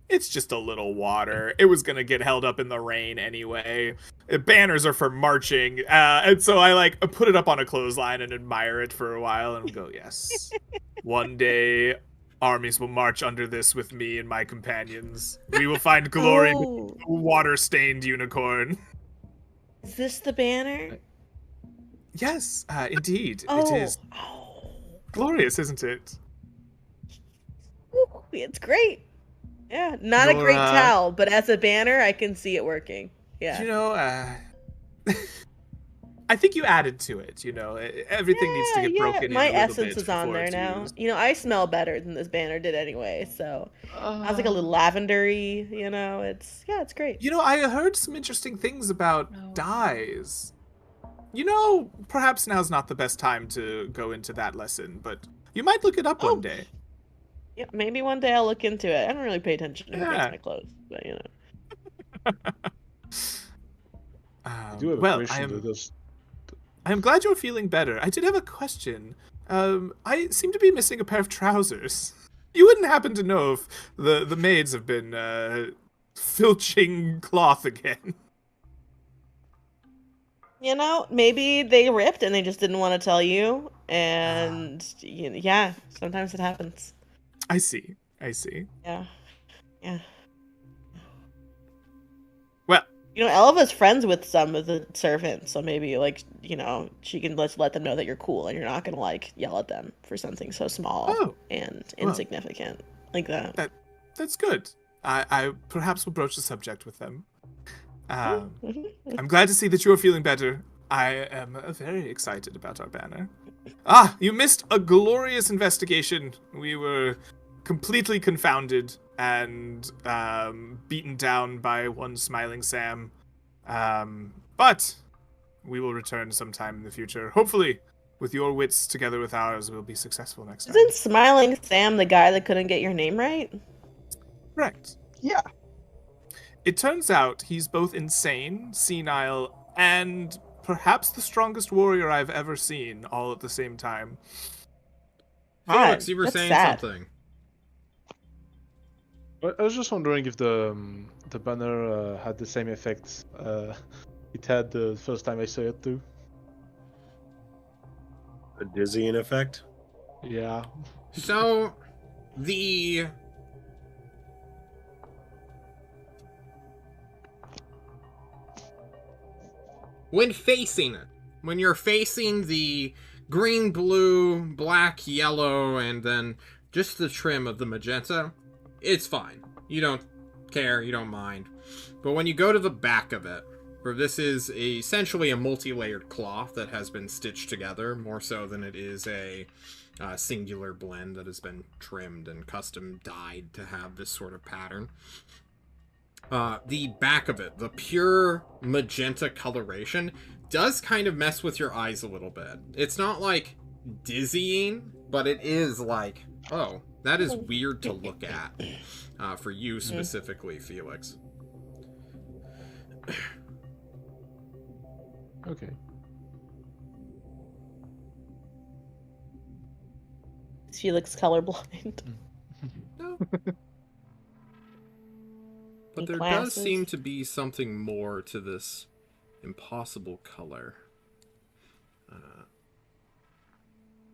it's just a little water. It was gonna get held up in the rain anyway. Banners are for marching, and so I like put it up on a clothesline and admire it for a while, and go, yes, one day armies will march under this with me and my companions. We will find glory, Oh. water-stained unicorn. Is this the banner? Yes, indeed, Oh. it is glorious, isn't it? Ooh, it's great. Yeah, not a great towel, but as a banner, I can see it working. Yeah. I think you added to it. Everything needs to get broken in My a little essence bit is on before there it's now. used. I smell better than this banner did anyway. So I was like a little lavendery. It's great. I heard some interesting things about dyes. Perhaps now's not the best time to go into that lesson, but you might look it up one day. Yeah, maybe one day I'll look into it. I don't really pay attention to who makes my clothes, but I do have a question. I am glad you're feeling better. I did have a question. I seem to be missing a pair of trousers. You wouldn't happen to know if the maids have been filching cloth again? Maybe they ripped and they just didn't want to tell you. And yeah, sometimes it happens. I see. Yeah. Well, Elva's friends with some of the servants, so maybe she can let them know that you're cool and you're not gonna yell at them for something so small and insignificant like that. That's good. I perhaps will broach the subject with them. I'm glad to see that you are feeling better. I am very excited about our banner. You missed a glorious investigation. We were completely confounded and beaten down by one smiling Sam. But we will return sometime in the future. Hopefully, with your wits together with ours, we'll be successful next time. Isn't Smiling Sam the guy that couldn't get your name right? Correct. Yeah. It turns out he's both insane, senile, and perhaps the strongest warrior I've ever seen, all at the same time. Felix, you were saying something. I was just wondering if the banner had the same effect it had the first time I saw it too. A dizzying effect? Yeah. So, when you're facing the green, blue, black, yellow, and then just the trim of the magenta, it's fine. You don't care, you don't mind. But when you go to the back of it, where this is essentially a multi-layered cloth that has been stitched together, more so than it is a singular blend that has been trimmed and custom dyed to have this sort of pattern. The back of it, the pure magenta coloration, does kind of mess with your eyes a little bit. It's not dizzying, but it is oh, that is weird to look at, for you specifically, Felix. Okay. Is Felix colorblind? No. But there does seem to be something more to this impossible color.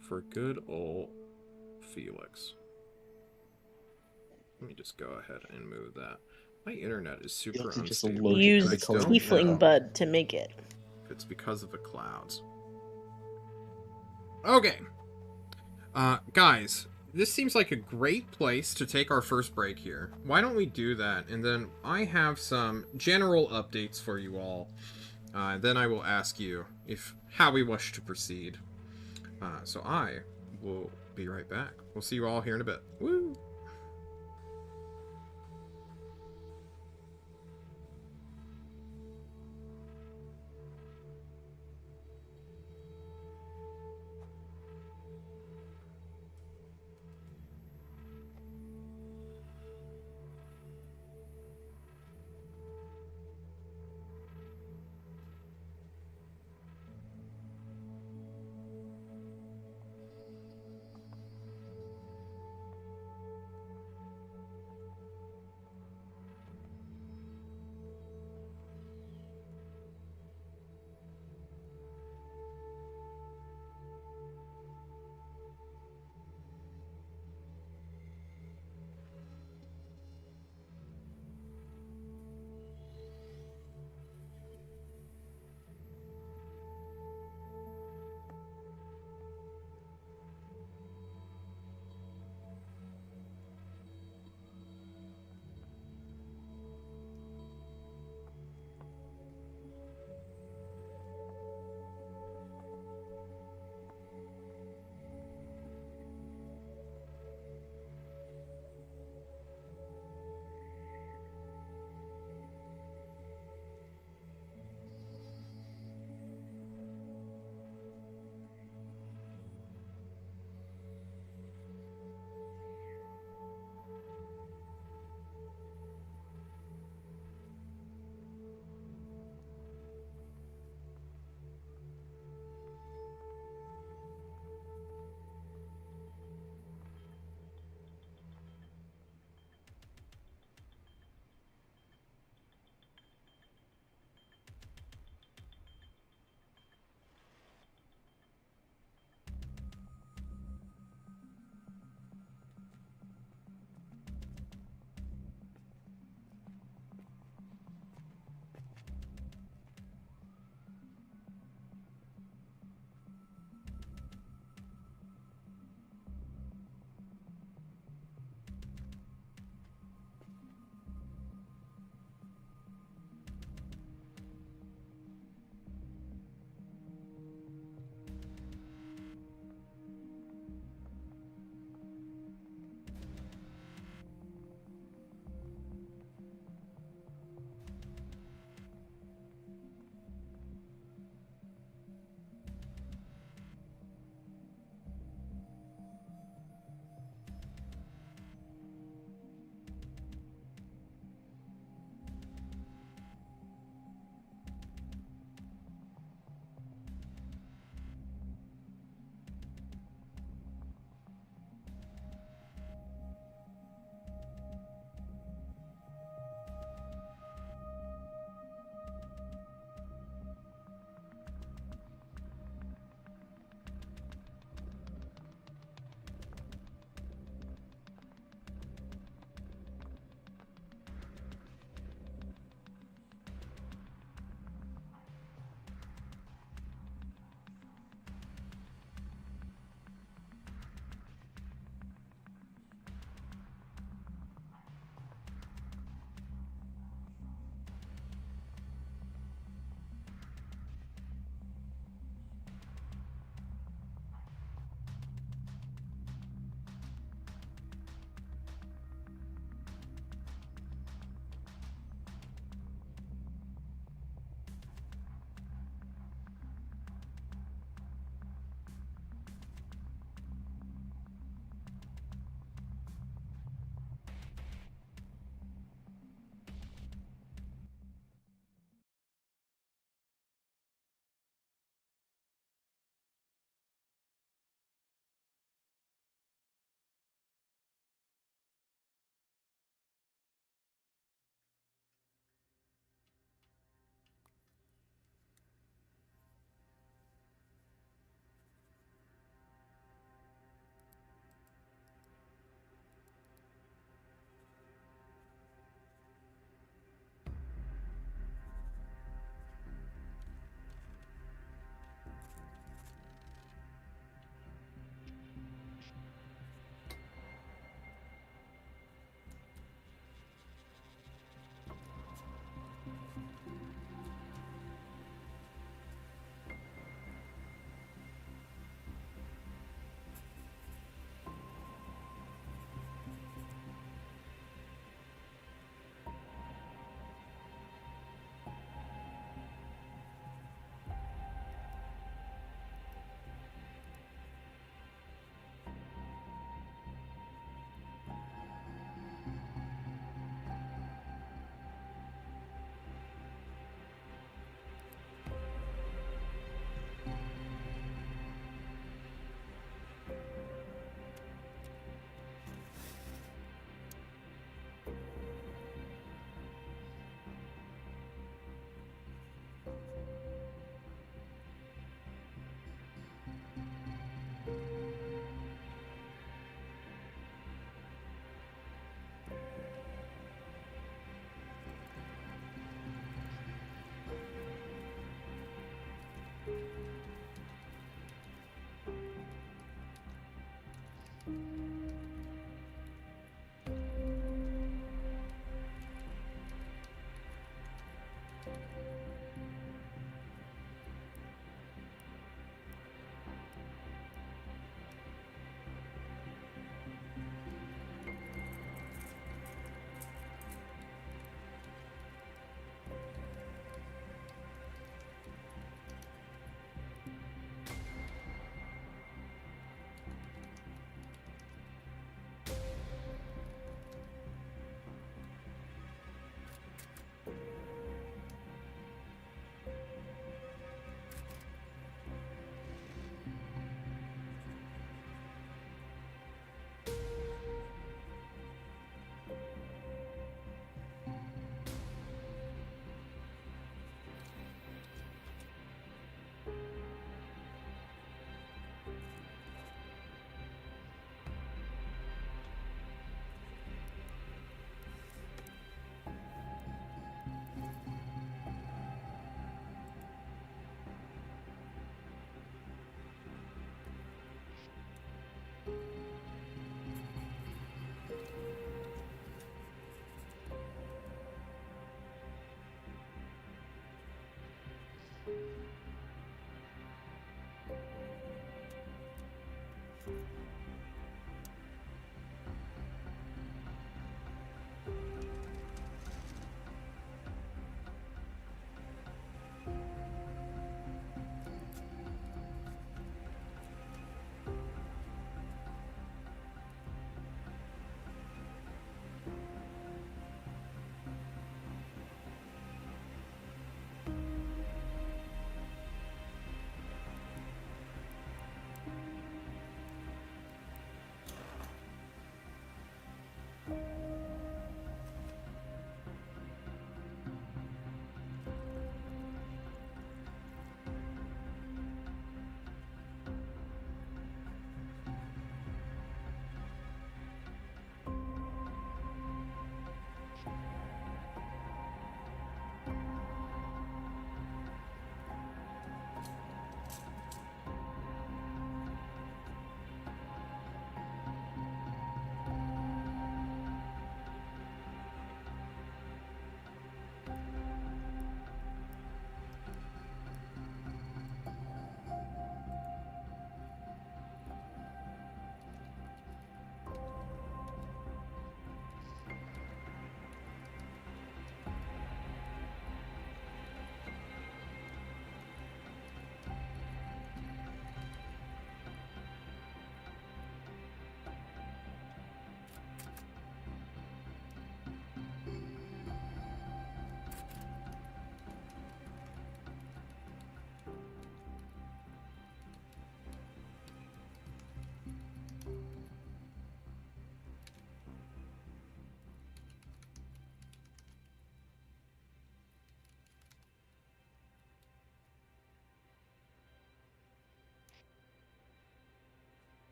For good old Felix. Let me just go ahead and move that. My internet is super Felix is just unstable. allergic Use to the color of the tiefling cloud. bud to make it. If it's because of the clouds. Okay. Guys, this seems like a great place to take our first break here. Why don't we do that? And then I have some general updates for you all. Then I will ask you how we wish to proceed. So I will be right back. We'll see you all here in a bit. Woo!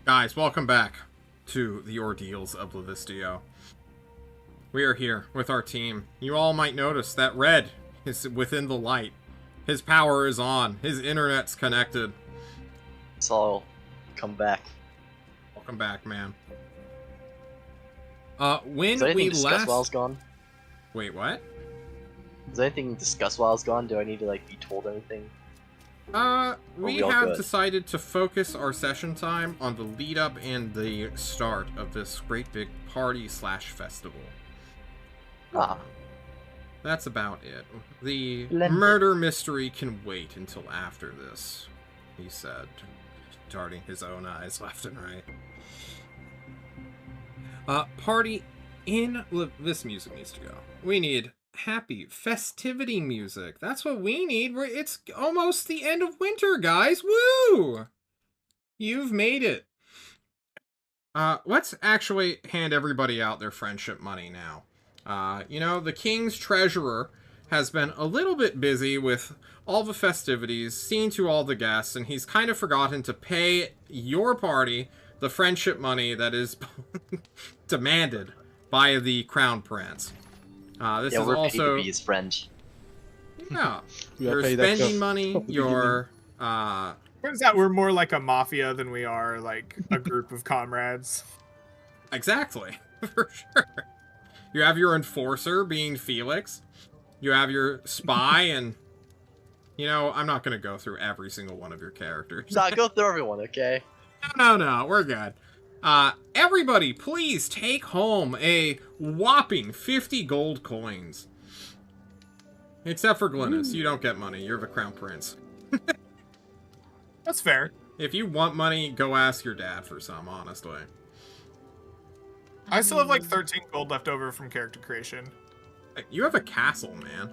Guys, welcome back to the Ordeals of Livistio. We are here with our team. You all might notice that Red is within the light. His power is on. His internet's connected. So I'll come back. Welcome back, man. Is When there anything we to discuss last... while I was gone? Wait, what? Is there anything to discuss while I was gone? Do I need to like be told anything? We all have good? decided to focus our session time on the lead up and the start of this great big party / festival. Ah, That's about it. The Splendid. murder mystery can wait until after this, he said, darting his own eyes left and right. Party in... This music needs to go. We need happy festivity music. That's what we need. It's almost the end of winter, guys. Woo! You've made it. Let's actually hand everybody out their friendship money now. You know, the king's treasurer has been a little bit busy with all the festivities, seeing to all the guests, and he's kind of forgotten to pay your party the friendship money that is demanded by the crown prince. This is we're also... paid to be his friend. Yeah. We are You're paid spending extra. money, you're... Turns out we're more like a mafia than we are like a group of comrades. Exactly. For sure. You have your enforcer being Felix. You have your spy and... You know, I'm not going to go through every single one of your characters. Nah, go through everyone, okay? No, we're good. Everybody, please take home a whopping 50 gold coins. Except for Glynis, you don't get money. You're the crown prince. That's fair. If you want money, go ask your dad for some, honestly. I still have like 13 gold left over from character creation. You have a castle, man.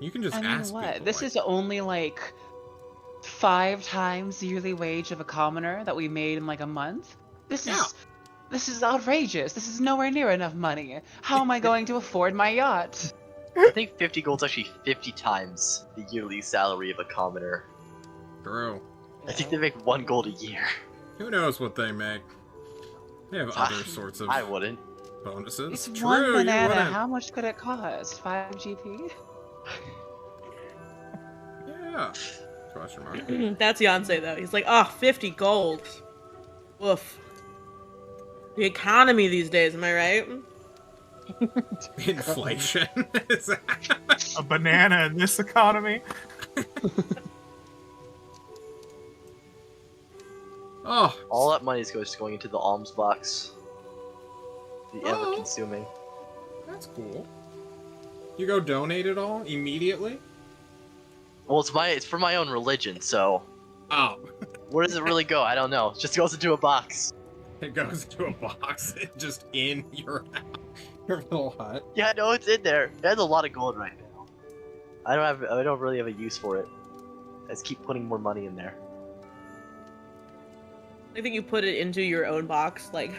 You can just I mean, ask what? people, This like- is only like 5 times the yearly wage of a commoner that we made in like a month. This is outrageous. This is nowhere near enough money. How am I going to afford my yacht? I think 50 gold's actually 50 times the yearly salary of a commoner. True. I think they make 1 gold a year. Who knows what they make? They have other sorts of I wouldn't. bonuses. It's True, one you banana. wouldn't. How much could it cost? 5 GP? Yeah. Question mark. That's Yonsei though. He's like, oh, 50 gold. Woof. The economy these days, am I right? Inflation. A banana in this economy. Oh, All that money is just going into the alms box. The Oh. ever-consuming. that's cool. You go donate it all immediately? Well, it's for my own religion, so Oh. where does it really go? I don't know. It just goes into a box. It goes to a box just in your little hut. Yeah, no, it's in there. It has a lot of gold right now. I don't really have a use for it. I just keep putting more money in there. I think you put it into your own box, like.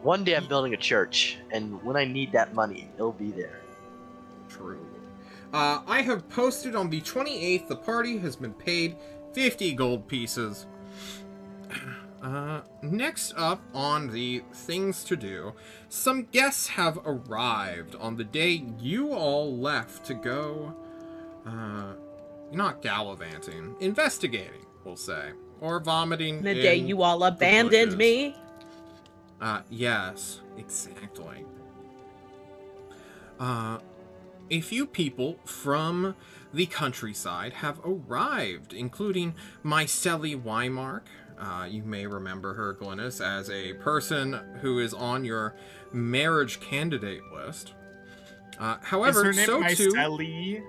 One day I'm building a church, and when I need that money, it'll be there. True. I have posted on the 28th, the party has been paid 50 gold pieces. Next up on the things to do, some guests have arrived on the day you all left to go, not gallivanting, investigating, we'll say, or vomiting The day in you all the abandoned bushes. me. Yes, exactly. A few people from the countryside have arrived, including Myceli Weimark. You may remember her, Glynis, as a person who is on your marriage candidate list. However, Is her so name too... Myceli?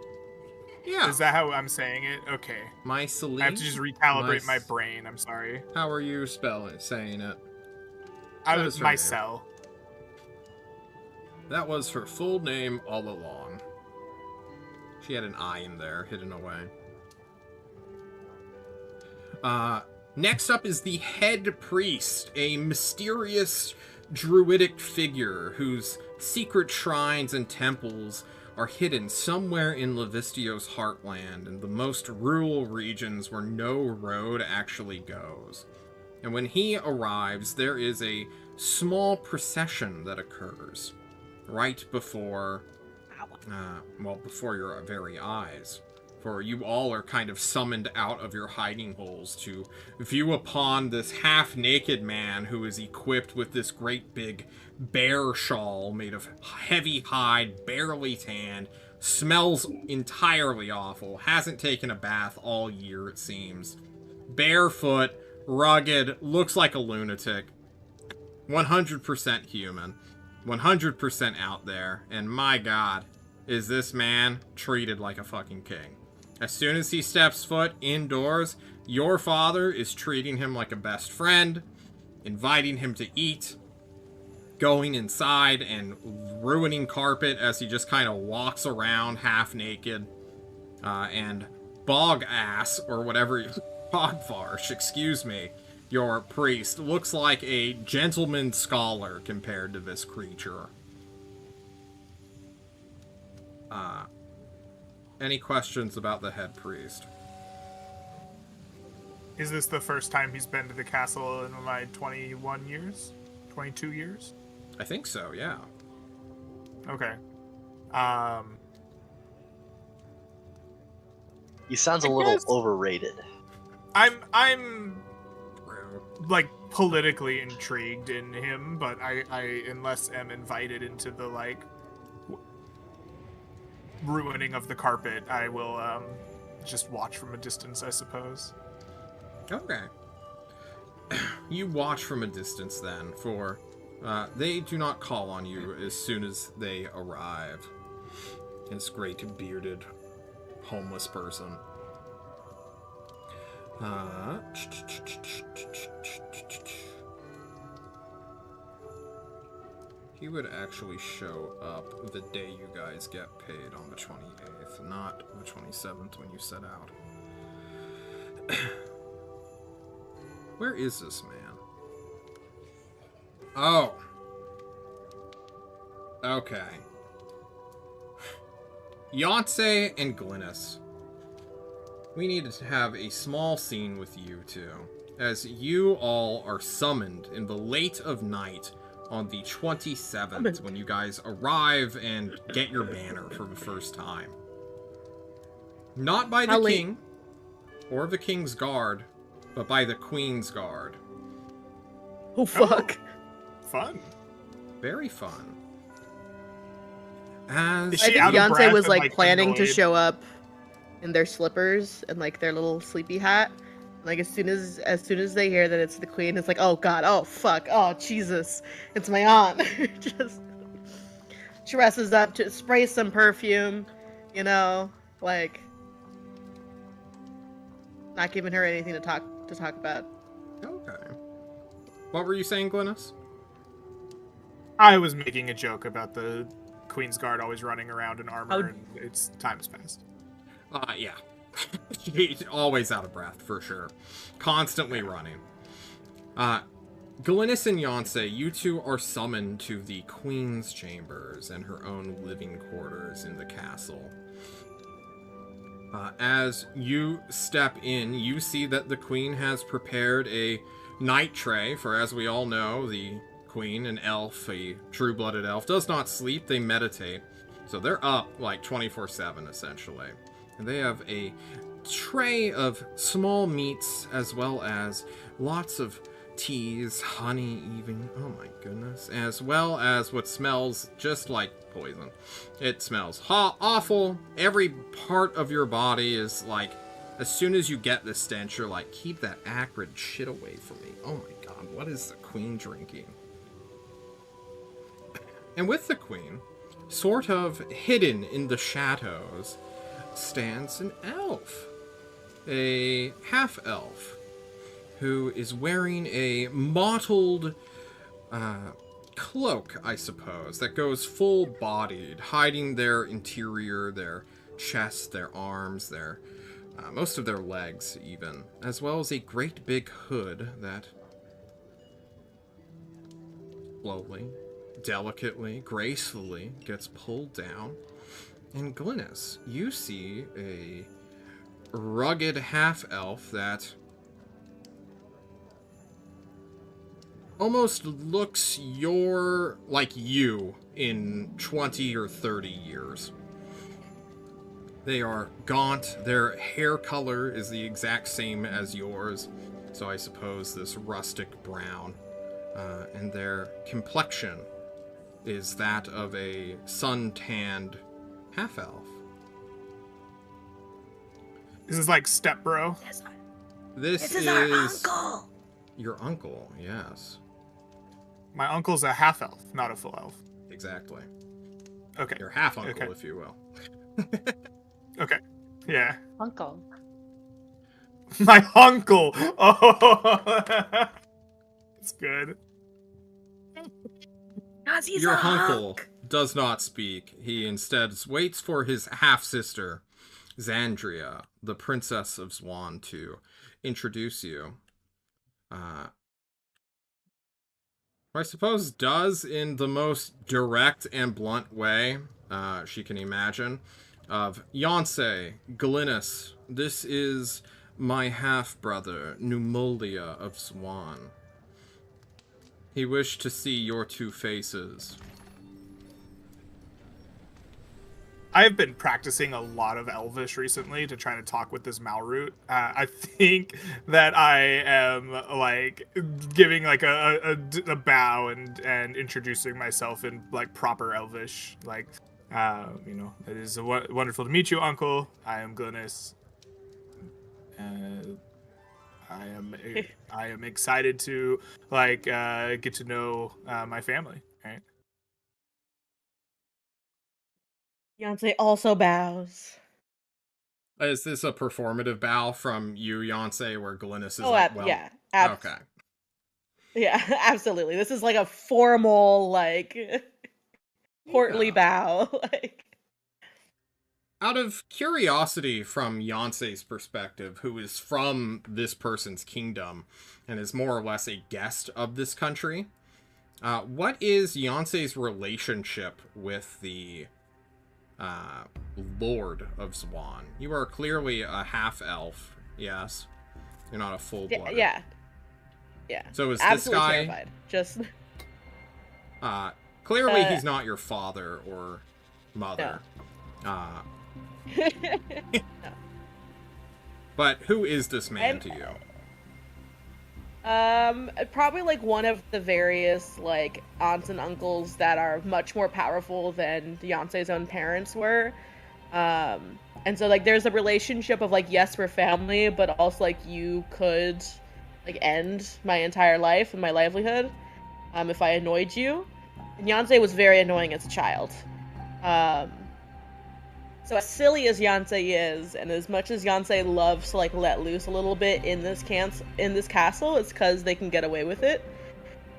Yeah, Is that how I'm saying it? Okay. Myceli. I have to just recalibrate my brain. I'm sorry. How are you saying it? I That was is her name. Mycel. That was her full name all along. She had an I in there, hidden away. Next up is the head priest, a mysterious druidic figure whose secret shrines and temples are hidden somewhere in Livistio's heartland, in the most rural regions where no road actually goes. And when he arrives, there is a small procession that occurs right before, before your very eyes. For you all are kind of summoned out of your hiding holes to view upon this half-naked man who is equipped with this great big bear shawl made of heavy hide, barely tanned, smells entirely awful, hasn't taken a bath all year, it seems. Barefoot, rugged, looks like a lunatic. 100% human. 100% out there. And my god, is this man treated like a fucking king. As soon as he steps foot indoors, your father is treating him like a best friend, inviting him to eat, going inside and ruining carpet as he just kind of walks around half naked. And Bog Ass, or whatever, Bogvarsh, excuse me, your priest, looks like a gentleman scholar compared to this creature. Any questions about the head priest? Is this the first time he's been to the castle in my 21 years? 22 years? I think so, yeah. Okay. He sounds a I little guess- overrated. I'm like politically intrigued in him, but I unless am invited into the like ruining of the carpet, I will just watch from a distance, I suppose. Okay. You watch from a distance then, for they do not call on you as soon as they arrive. This great bearded homeless person. He would actually show up the day you guys get paid on the 28th, not the 27th when you set out. Where is this man? Oh. Okay. Yonsei and Glynis. We need to have a small scene with you two, as you all are summoned in the late of night on the 27th when you guys arrive and get your banner for the first time. Not by the king or the king's guard, but by the queen's guard. Oh, fuck. Oh, fun. Very fun. I think Beyonce was like planning to show up in their slippers and like their little sleepy hat. Like as soon as they hear that it's the queen, it's like, oh god, oh fuck, oh Jesus, it's my aunt. Just dresses up, to spray some perfume, you know, like not giving her anything to talk about. Okay. What were you saying, Glynis? I was making a joke about the Queen's Guard always running around in armor, and it's time has passed. Yeah. She's always out of breath, for sure. Constantly running. Glynis and Yonsei, you two are summoned to the Queen's chambers and her own living quarters in the castle. As you step in, you see that the Queen has prepared a night tray, for as we all know, the Queen, an elf, a true-blooded elf, does not sleep, they meditate. So they're up like 24/7, essentially. And they have a tray of small meats, as well as lots of teas, honey even, oh my goodness, as well as what smells just like poison. It smells awful. Every part of your body is like, as soon as you get the stench, you're like, keep that acrid shit away from me. Oh my god, what is the Queen drinking? And with the Queen, sort of hidden in the shadows, stands an elf. A half-elf who is wearing a mottled cloak, I suppose, that goes full-bodied, hiding their interior, their chest, their arms, their most of their legs, even, as well as a great big hood that slowly, delicately, gracefully gets pulled down. And Glynis, you see a rugged half-elf that almost looks like you in 20 or 30 years. They are gaunt, their hair color is the exact same as yours, so I suppose this rustic brown, and their complexion is that of a sun-tanned half-elf. This is like step bro. This is our uncle. Your uncle, yes. My uncle's a half elf, not a full elf. Exactly. Okay. Your half-uncle, Okay. if you will. Okay. Yeah. Uncle. My uncle. Oh, it's good. Your uncle does not speak. He instead waits for his half-sister, Xandria, the Princess of Zwan, to introduce you. I suppose does in the most direct and blunt way she can imagine, of Yonsei, Glynis, this is my half-brother, Numolia of Zwan. He wished to see your two faces. I've been practicing a lot of Elvish recently to try to talk with this Malroot. I think that I am like giving like a bow and introducing myself in like proper Elvish. Like, you know, it is wonderful to meet you, Uncle. I am Glynis. I am excited to like get to know my family. Right. Beyonce also bows. Is this a performative bow from you, Yonsei, where Glynis is Oh, like, well, yeah. okay. Yeah, absolutely. This is like a formal, like, portly Yeah. bow. Like, Out of curiosity from Yonsei's perspective, who is from this person's kingdom and is more or less a guest of this country, what is Yonsei's relationship with the Lord of Zwan? You are clearly a half-elf, yes? You're not a full-blooded. yeah. So is Absolutely this guy... terrified. Just... clearly he's not your father or mother. No. But who is this man to you? Probably like one of the various like aunts and uncles that are much more powerful than Beyonce's own parents were. And so like there's a relationship of like, yes, we're family, but also like you could like end my entire life and my livelihood if I annoyed you. And Yonsei was very annoying as a child. So as silly as Yonsei is, and as much as Yonsei loves to like let loose a little bit in this castle, it's because they can get away with it,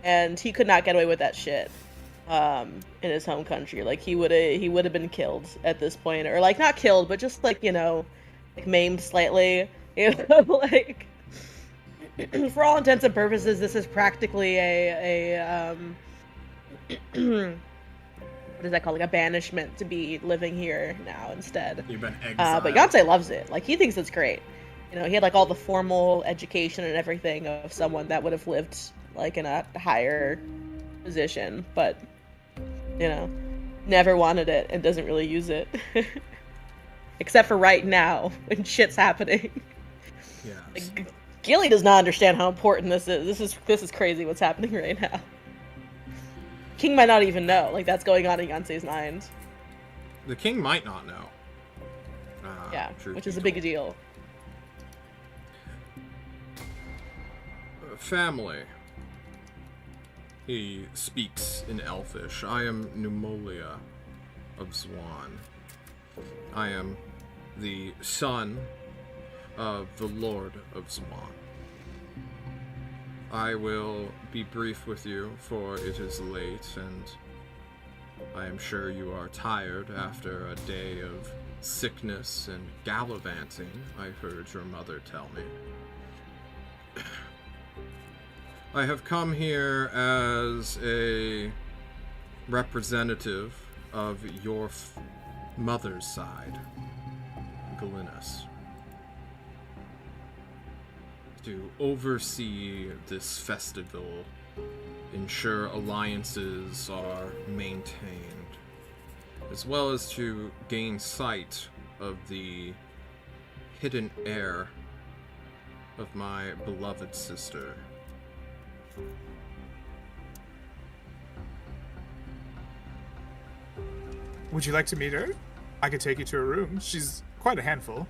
and he could not get away with that shit in his home country. Like he would have been killed at this point, or like not killed, but just like like maimed slightly. Like for all intents and purposes, this is practically a what is that called? Like a banishment to be living here now instead. You've been exiled. But Yonsei loves it. Like he thinks it's great. He had like all the formal education and everything of someone that would have lived like in a higher position, but never wanted it and doesn't really use it. Except for right now when shit's happening. Yes. Like, Gilly does not understand how important this is. This is crazy what's happening right now. King might not even know, like, that's going on in Yonsei's mind. The king might not know. Yeah, which is a big deal. Family. He speaks in Elfish. I am Pneumolia of Zwan. I am the son of the Lord of Zwan. I will be brief with you, for it is late, and I am sure you are tired after a day of sickness and gallivanting, I heard your mother tell me. I have come here as a representative of your mother's side, Glynis, to oversee this festival, ensure alliances are maintained, as well as to gain sight of the hidden heir of my beloved sister. Would you like to meet her? I could take you to her room. She's quite a handful.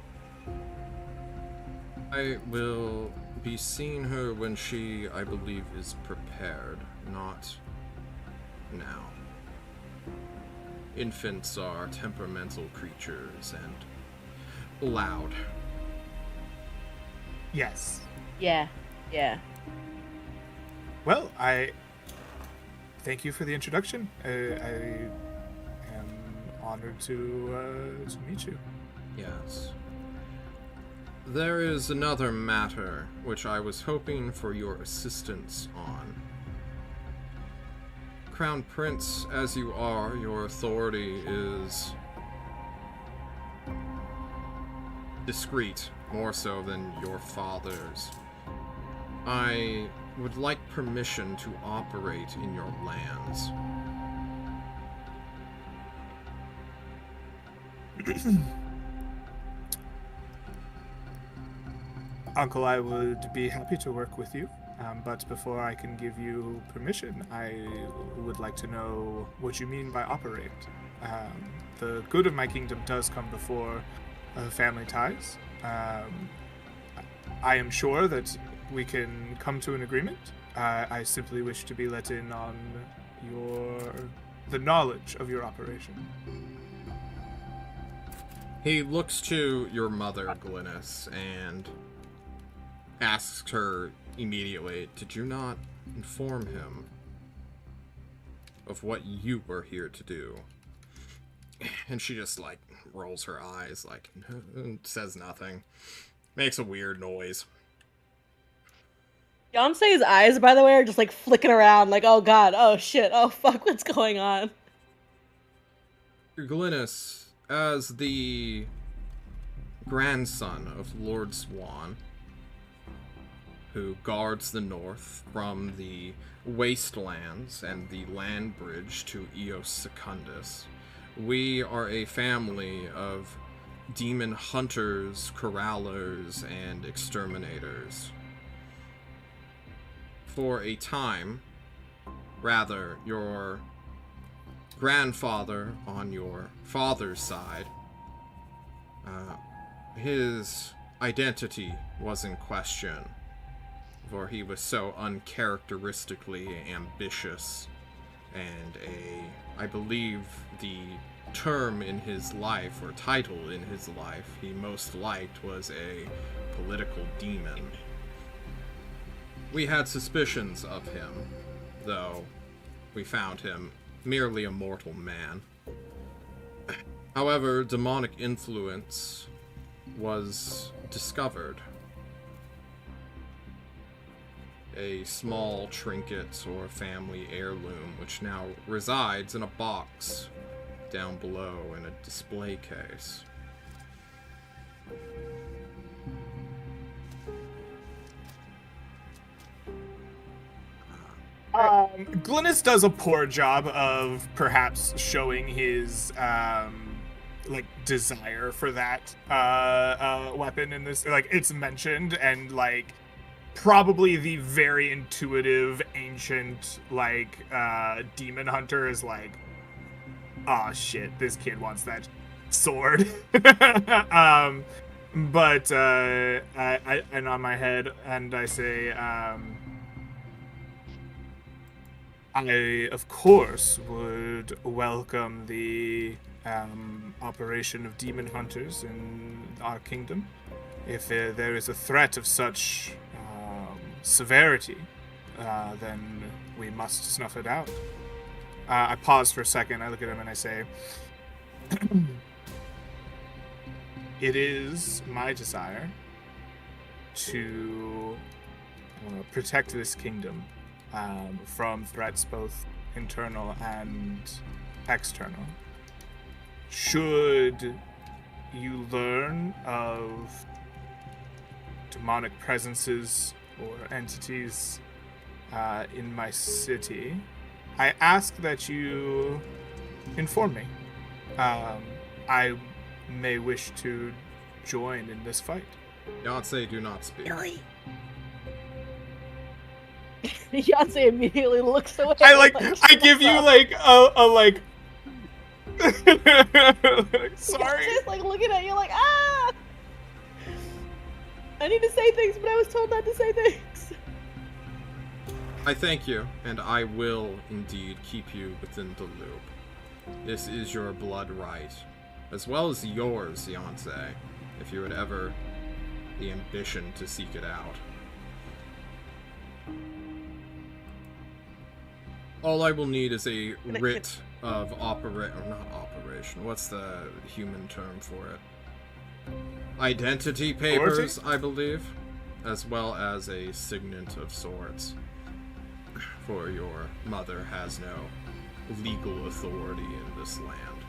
I will be seeing her when she, I believe, is prepared, not now. Infants are temperamental creatures and loud. Yes. Yeah. Well, I thank you for the introduction. I am honored to meet you. Yes. There is another matter which I was hoping for your assistance on. Crown Prince, as you are, your authority is discreet, more so than your father's. I would like permission to operate in your lands. Uncle, I would be happy to work with you, but before I can give you permission, I would like to know what you mean by operate. The good of my kingdom does come before family ties. I am sure that we can come to an agreement. I simply wish to be let in on the knowledge of your operation. He looks to your mother, Glynis, and asks her immediately, "Did you not inform him of what you were here to do?" And she just, like, rolls her eyes, like, says nothing. Makes a weird noise. Beyonce's eyes, by the way, are just, like, flicking around, like, oh god, oh shit, oh fuck, what's going on? Glynis, as the grandson of Lord Swan, who guards the north from the wastelands and the land bridge to Eos Secundus, we are a family of demon hunters, corrallers, and exterminators. For a time, rather, your grandfather on your father's side, his identity was in question, for he was so uncharacteristically ambitious, and I believe the term in his life, or title in his life, he most liked was a political demon. We had suspicions of him, though we found him merely a mortal man. However, demonic influence was discovered. A small trinket or family heirloom which now resides in a box down below in a display case. Glynis does a poor job of perhaps showing his like desire for that weapon in this. Like, it's mentioned, and like probably the very intuitive ancient like demon hunter is like, oh shit, this kid wants that sword. But I nod my head and I say, I, of course, would welcome the operation of demon hunters in our kingdom. If there is a threat of such severity, then we must snuff it out. I pause for a second, I look at him and I say, it is my desire to protect this kingdom from threats both internal and external. Should you learn of demonic presences or entities in my city, I ask that you inform me. I may wish to join in this fight. Yonsei, do not speak. Really? Beyonce immediately looks away. I give you like a like. Sorry. Just like looking at you like, ah! I need to say things, but I was told not to say things. I thank you, and I will indeed keep you within the loop. This is your blood right, as well as yours, Yonsei, if you had ever the ambition to seek it out. All I will need is a writ of operation. What's the human term for it? Identity papers, I believe, as well as a signet of sorts. For your mother has no legal authority in this land.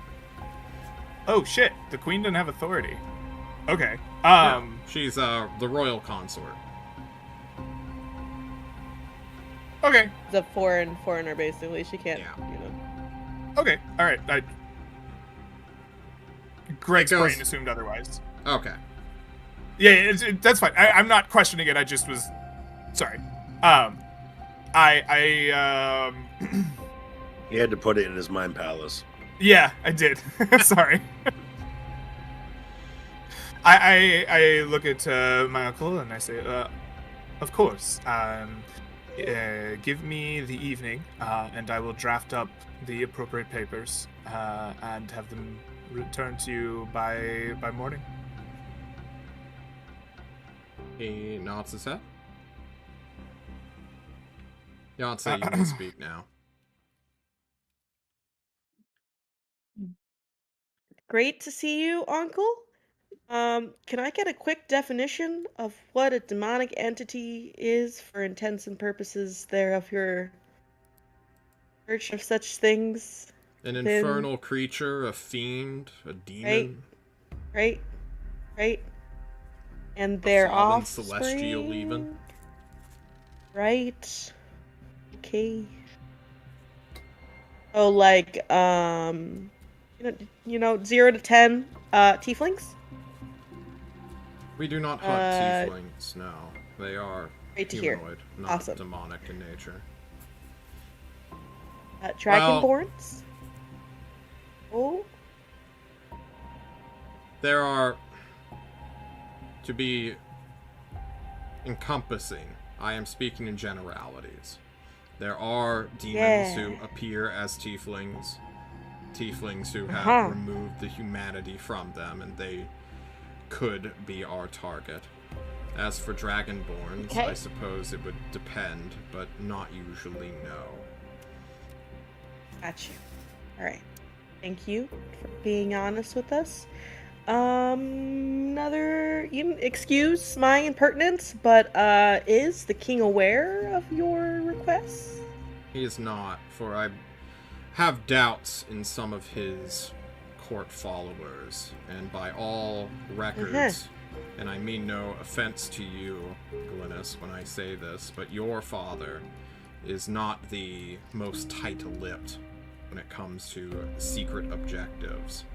Oh shit! The queen doesn't have authority. Okay. Yeah, she's the royal consort. Okay. She's a foreigner, basically. She can't, you know. Okay. All right. Greg's brain assumed otherwise. Okay. Yeah, that's fine. I'm not questioning it. I just was sorry. He had to put it in his mind palace. Yeah, I did. Sorry. I look at my uncle and I say, of course. Give me the evening, and I will draft up the appropriate papers and have them return to you by morning. He nods his head. Yonsei, you may speak now. Great to see you, Uncle. Can I get a quick definition of what a demonic entity is for intents and purposes there of your search of such things? An Then- infernal creature, a fiend, a demon. Right? And A their fallen offspring? celestial even. Right. Okay. Oh, like, 0 to 10, tieflings? We do not hunt tieflings, no. They are Great to hear. humanoid, not Awesome. demonic in nature. Dragonborns? Oh? There are, to be encompassing, I am speaking in generalities. There are demons who appear as tieflings who have removed the humanity from them, and they could be our target. As for dragonborns, I suppose it would depend, but not usually, no. Got you. Alright. Thank you for being honest with us. Excuse my impertinence, but, is the king aware of your requests? He is not, for I have doubts in some of his court followers, and by all records, and I mean no offense to you, Glynis, when I say this, but your father is not the most tight-lipped when it comes to secret objectives.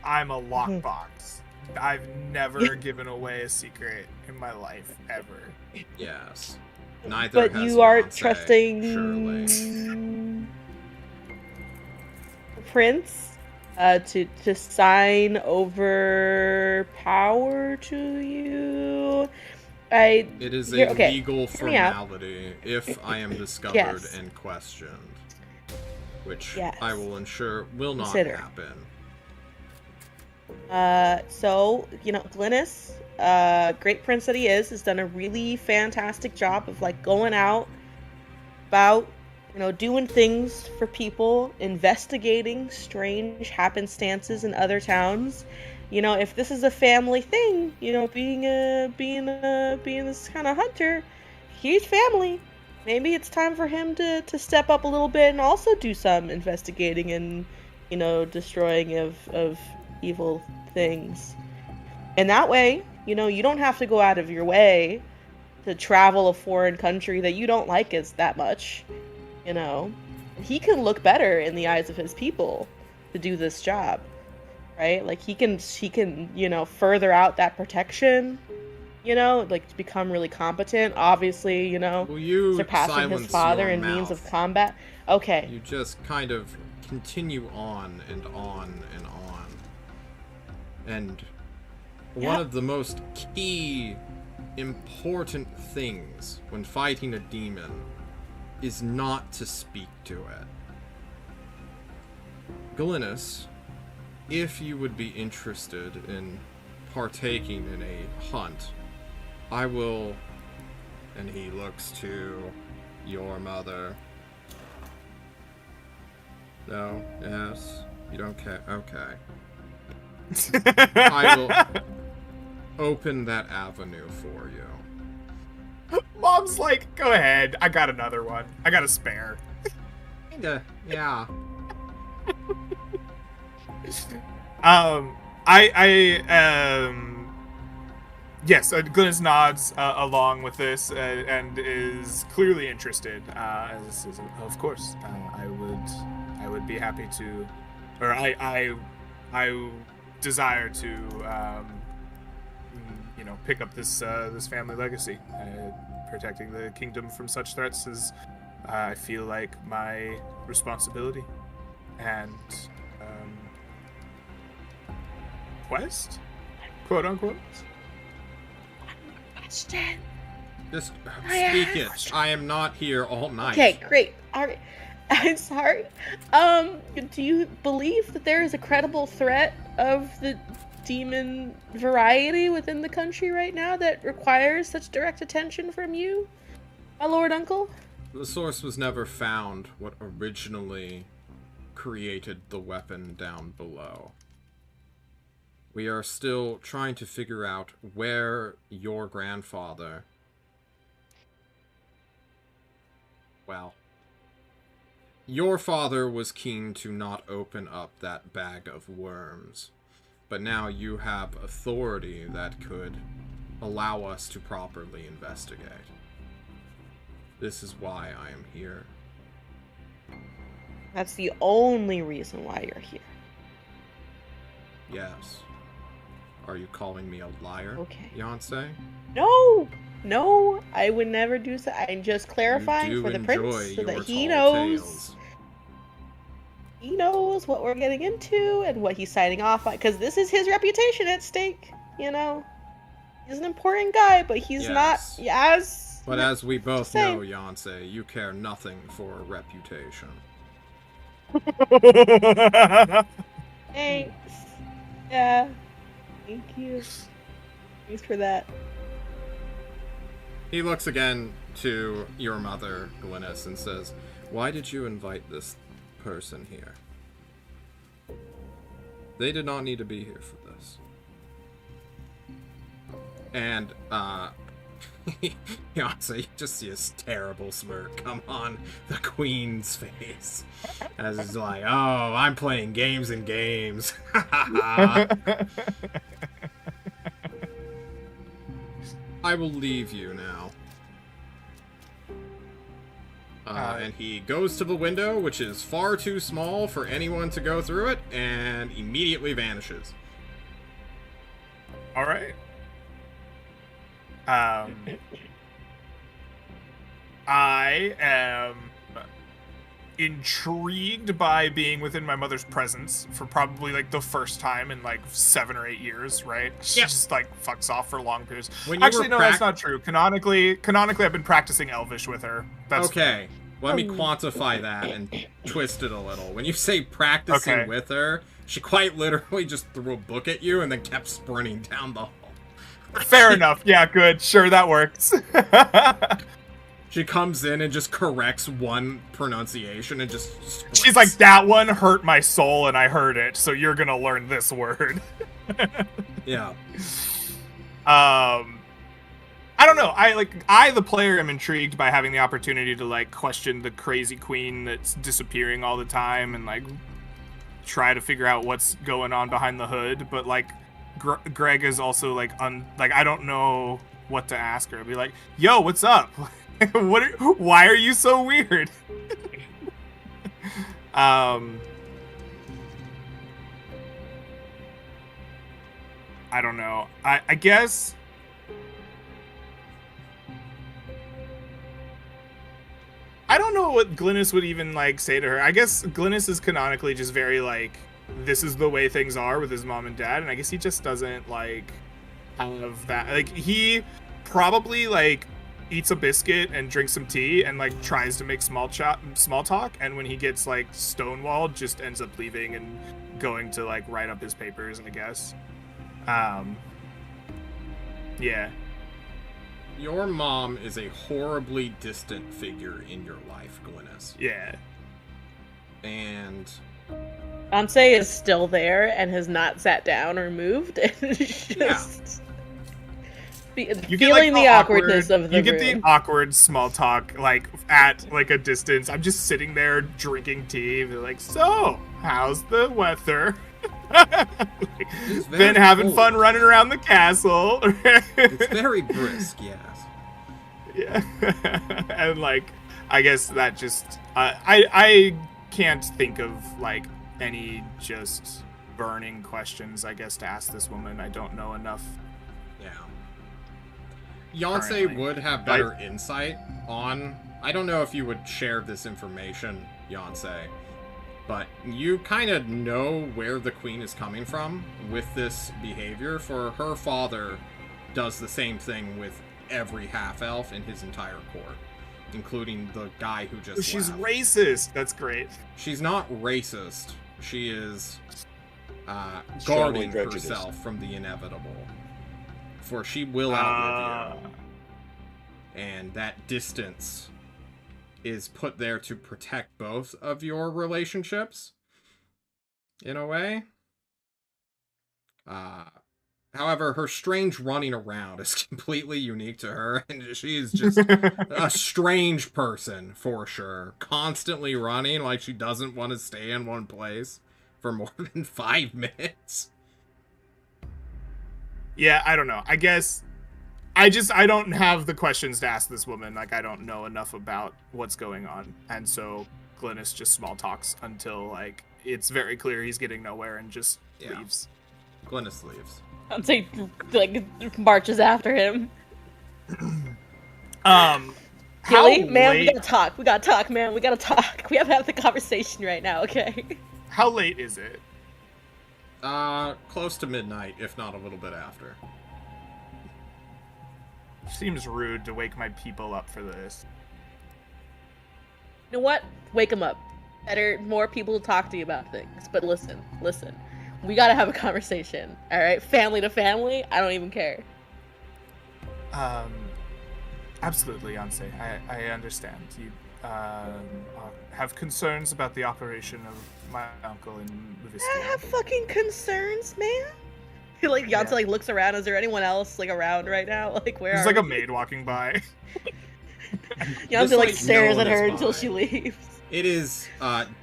I'm a lockbox. I've never given away a secret in my life, ever. Yes. Neither But has you are Beyonce, trusting surely. the prince to sign over power to you. It is a legal Hear me out. formality if I am discovered Yes. and questioned, which Yes. I will ensure will not Consider. happen. So, Glynis, great prince that he is, has done a really fantastic job of, going out about, doing things for people, investigating strange happenstances in other towns. If this is a family thing, being this kind of hunter, he's family. Maybe it's time for him to step up a little bit and also do some investigating and, destroying of evil things. And that way, you don't have to go out of your way to travel a foreign country that you don't like as that much, He can look better in the eyes of his people to do this job, right? Like he can, further out that protection, to become really competent, obviously, Will you surpassing his silence father your in means of mouth? combat. Okay. You just kind of continue on and on and on. And one of the most key, important things when fighting a demon is not to speak to it. Glynis, if you would be interested in partaking in a hunt, I will... And he looks to your mother. No? Yes? You don't care? Okay. I will open that avenue for you. Mom's like, go ahead. I got another one. I got a spare. Kinda, yeah. Yes, Glynis nods along with this and is clearly interested. As is, of course, I would be happy to, or I desire to, pick up this family legacy. Protecting the kingdom from such threats is, I feel like, my responsibility and quest, quote unquote. Question. Just speak it. I am not here all night. Okay, great. All right. I'm sorry. Do you believe that there is a credible threat of the demon variety within the country right now that requires such direct attention from you, my lord uncle? The source was never found, what originally created the weapon down below. We are still trying to figure out where your grandfather... Well, your father was keen to not open up that bag of worms, but now you have authority that could allow us to properly investigate. This is why I am here. That's the only reason why you're here. Yes. Are you calling me a liar, Okay. Yancey? No, I would never do so. I'm just clarifying for the prince so that he knows. Tales. He knows what we're getting into and what he's signing off on, because this is his reputation at stake. You know, he's an important guy, but he's not as. But as we both know, Yancey, you care nothing for a reputation. Thanks. Yeah. Thank you. Thanks for that. He looks again to your mother, Glynis, and says, "Why did you invite this person here? They did not need to be here for this." And, Yancey, you just see a terrible smirk come on the Queen's face. As he's like, "Oh, I'm playing games and games." I will leave you now. And he goes to the window, which is far too small for anyone to go through it, and immediately vanishes. All right. I am intrigued by being within my mother's presence for probably like the first time in like 7 or 8 years, right? She just like fucks off for long periods. Actually, no, that's not true. Canonically, I've been practicing Elvish with her. That's okay. Let me quantify that and twist it a little. When you say practicing with her, she quite literally just threw a book at you and then kept sprinting down the hall. Fair enough. Yeah, good. Sure, that works. She comes in and just corrects one pronunciation and just sprints. She's like, "That one hurt my soul and I heard it, so you're gonna learn this word." Yeah. I don't know. I, the player, am intrigued by having the opportunity to, like, question the crazy queen that's disappearing all the time and, like, try to figure out what's going on behind the hood. But, like, Greg is also, like, I don't know what to ask her. I'd be like, "Yo, what's up? Why are you so weird?" I don't know. I guess... I don't know what Glynis would even, like, say to her. I guess Glynis is canonically just very, like, this is the way things are with his mom and dad, and I guess he just doesn't, like, have that. Like, he probably, like, eats a biscuit and drinks some tea and, like, tries to make small talk, and when he gets, like, stonewalled, just ends up leaving and going to, like, write up his papers, I guess. Yeah. Your mom is a horribly distant figure in your life, Glynis. Yeah. And... Ansei is still there and has not sat down or moved, and just feeling the awkwardness of the room. You get the awkward small talk, like, at, like, a distance. I'm just sitting there drinking tea. They're like, "So, how's the weather?" Been having fun running around the castle. It's very brisk, yes. Yeah. And, like, I guess that just... I can't think of, like, any just burning questions, I guess, to ask this woman. I don't know enough. Yeah. Yancey would have better insight on... I don't know if you would share this information, Yancey, but you kind of know where the queen is coming from with this behavior, for her father does the same thing with every half-elf in his entire court. including the guy who just She's left. racist. That's great. She's not racist. She is Strongly guarding prejudiced. herself from the inevitable. For she will outlive you. And that distance is put there to protect both of your relationships, in a way. However, her strange running around is completely unique to her, and she is just a strange person, for sure. Constantly running like she doesn't want to stay in one place for more than 5 minutes. Yeah, I don't know. I guess I don't have the questions to ask this woman. Like, I don't know enough about what's going on. And so Glynis just small talks until, like, it's very clear he's getting nowhere and just leaves. Glynis leaves. I'd say, like, marches after him. Gilly, man, we gotta talk, man. We gotta talk. We have to have the conversation right now, okay? How late is it? Close to midnight, if not a little bit after. Seems rude to wake my people up for this. You know what? Wake them up. Better, more people to talk to you about things. But listen. We gotta have a conversation, alright? Family to family, I don't even care. Absolutely, Yonsei. I understand. You have concerns about the operation of my uncle in Livistio. I have fucking concerns, man. Like, Yonsei, like, looks around. Is there anyone else, like, around right now? Like, where There's, are like, a we? maid walking by. Yonsei, like, This, stares no at one her is until by. she leaves. It is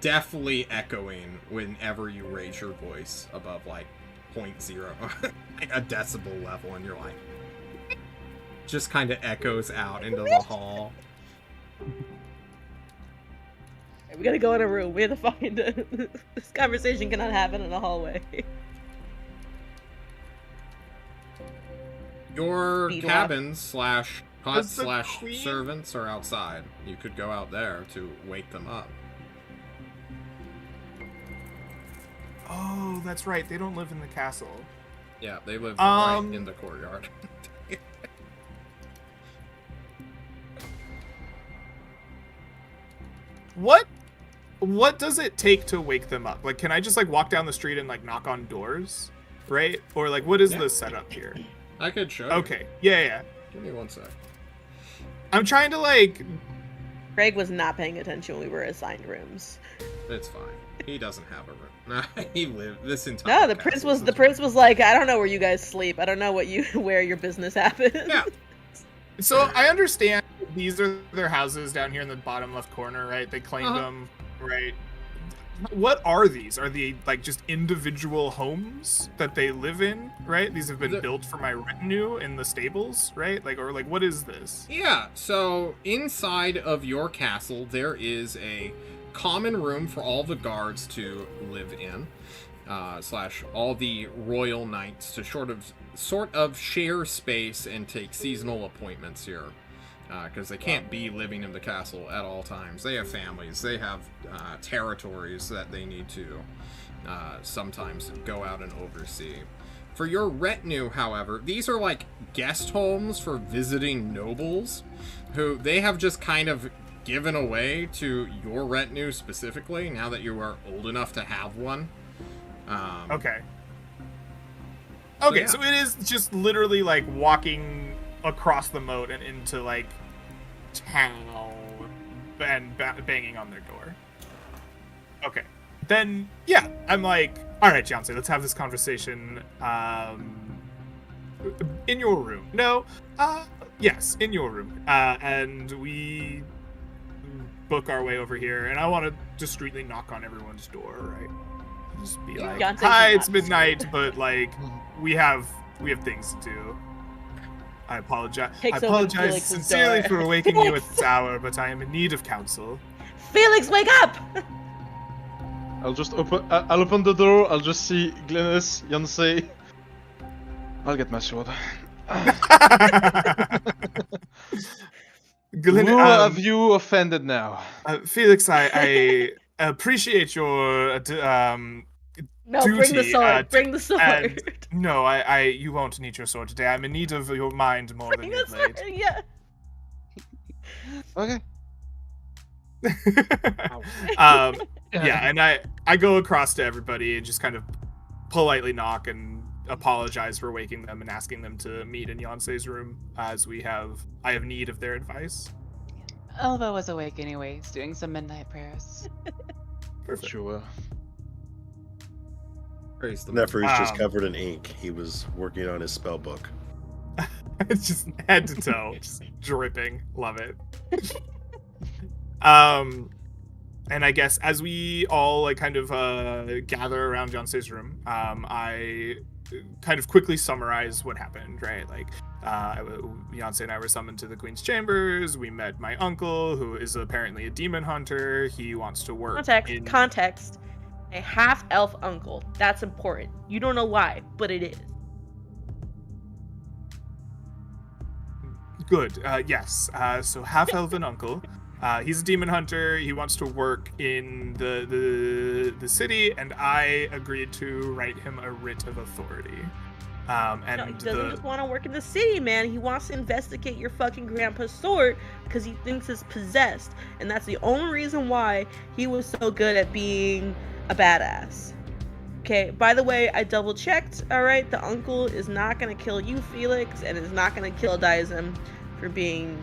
definitely echoing whenever you raise your voice above, like, 0.0, like a decibel level, and you're like, just kind of echoes out into the hall. We gotta go in a room. We have to find this conversation cannot happen in a hallway. Your Speed cabins slash hut Does the slash queen- servants are outside. You could go out there to wake them up. Oh, that's right. They don't live in the castle. Yeah, they live right Um, in the courtyard. What does it take to wake them up? Like, can I just, like, walk down the street and, like, knock on doors? Right? Or, like, what is Yeah. the setup here? I could show you. Okay. Yeah. Give me 1 sec. I'm trying to, like... Greg was not paying attention when we were assigned rooms. It's fine. He doesn't have a room. He lived this entire. No, the prince was like, I don't know where you guys sleep. I don't know where your business happens. Yeah. So, I understand these are their houses down here in the bottom left corner, right? They claimed them, right? What are these? Are they, like, just individual homes that they live in, right? These have been built for my retinue in the stables, right? Like, or, like, what is this? Yeah, so inside of your castle, there is a common room for all the guards to live in, slash all the royal knights to sort of share space and take seasonal appointments here. Because they can't be living in the castle at all times. They have families. They have territories that they need to sometimes go out and oversee. For your retinue, however, these are like guest homes for visiting nobles who they have just kind of given away to your retinue specifically now that you are old enough to have one. Okay. So, Okay, yeah. so it is just literally like walking across the moat and into like town and banging on their door. Okay. Then, yeah, I'm like, all right, Yonsei, let's have this conversation in your room. No, yes, in your room. And we book our way over here, and I want to discreetly knock on everyone's door, right? Just be like, Yonsei hi, did it's not midnight, but like, we have things to do. I apologize. Takes I open apologize Felix's sincerely door. for awakening you at this hour, but I am in need of counsel. Felix, wake up! I'll just I'll open the door. I'll just see Glynis, Yonsei. I'll get my sword. Glenn, Who have you offended now? Felix, I appreciate your No, bring the duty, sword. Bring the sword. and no, you won't need your sword today. I'm in need of your mind more than Bring your the blade. sword. Yeah. Okay. Yeah, and I go across to everybody and just kind of politely knock and apologize for waking them and asking them to meet in Yonsei's room, as I have need of their advice. Elva was awake anyways, doing some midnight prayers. Perfect. Sure. Praise the Neferu's just Um, covered in ink. He was working on his spell book. It's just head to toe, just dripping. Love it. And I guess as we all like kind of gather around Yonsei's room, I kind of quickly summarize what happened. Right, like Yonsei and I were summoned to the Queen's chambers. We met my uncle, who is apparently a demon hunter. He wants to work. Context. A half-elf uncle. That's important. You don't know why, but it is. Good. Yes. So half-elven uncle. He's a demon hunter. He wants to work in the city, and I agreed to write him a writ of authority. And No, he doesn't just want to work in the city, man. He wants to investigate your fucking grandpa's sword because he thinks it's possessed, and that's the only reason why he was so good at being a badass. Okay, by the way, I double checked, alright? The uncle is not gonna kill you, Felix, and is not gonna kill Daism for being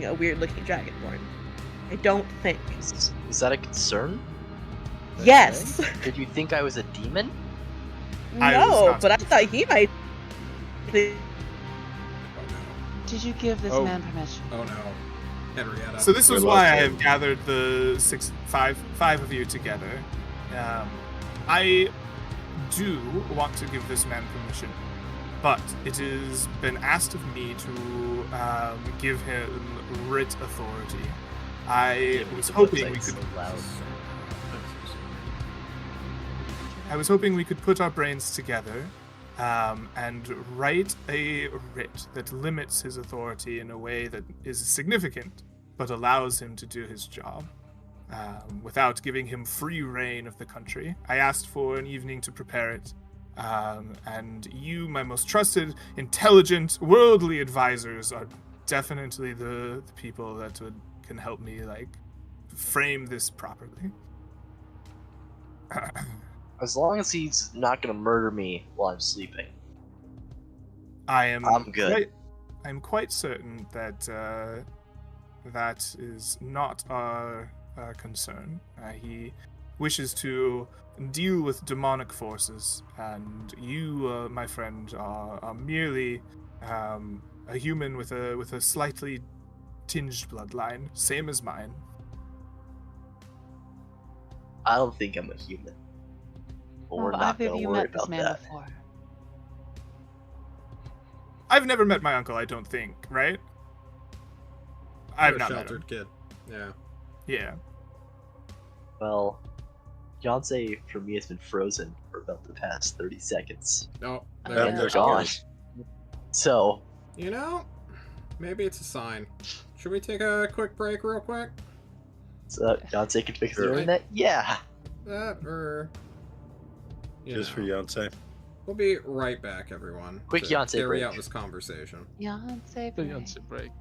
a weird looking dragonborn. I don't think. Is that a concern? Yes! Did you think I was a demon? No, but I thought he might think. Did you give this man permission? Oh no. Henrietta. So this We is lost why I him. have gathered the five of you together. I do want to give this man permission, but it has been asked of me to give him writ authority. I was hoping we could. I was hoping we could put our brains together and write a writ that limits his authority in a way that is significant, but allows him to do his job without giving him free reign of the country. I asked for an evening to prepare it, and you, my most trusted, intelligent, worldly advisors, are definitely the people that can help me frame this properly. As long as he's not gonna murder me while I'm sleeping. I'm good. I'm quite certain that that is not our concern. He wishes to deal with demonic forces, and you, my friend, are merely a human with a slightly tinged bloodline, same as mine. I don't think I'm a human. But we're not Either gonna of you worry met this about man that. before. I've never met my uncle, I don't think, right? I've You're a not met him. sheltered kid. Yeah. Yeah. Well, Yonsei for me has been frozen for about the past 30 seconds. No. Oh, There yeah. we They're go. gone. So, You know, maybe it's a sign. Should we take a quick break real quick? Yonsei can fix the Sure. internet? Yeah! That or Just for know. Yonsei. We'll be right back, everyone. Quick to Yonsei carry break. out this conversation. Yonsei The break. Yonsei break.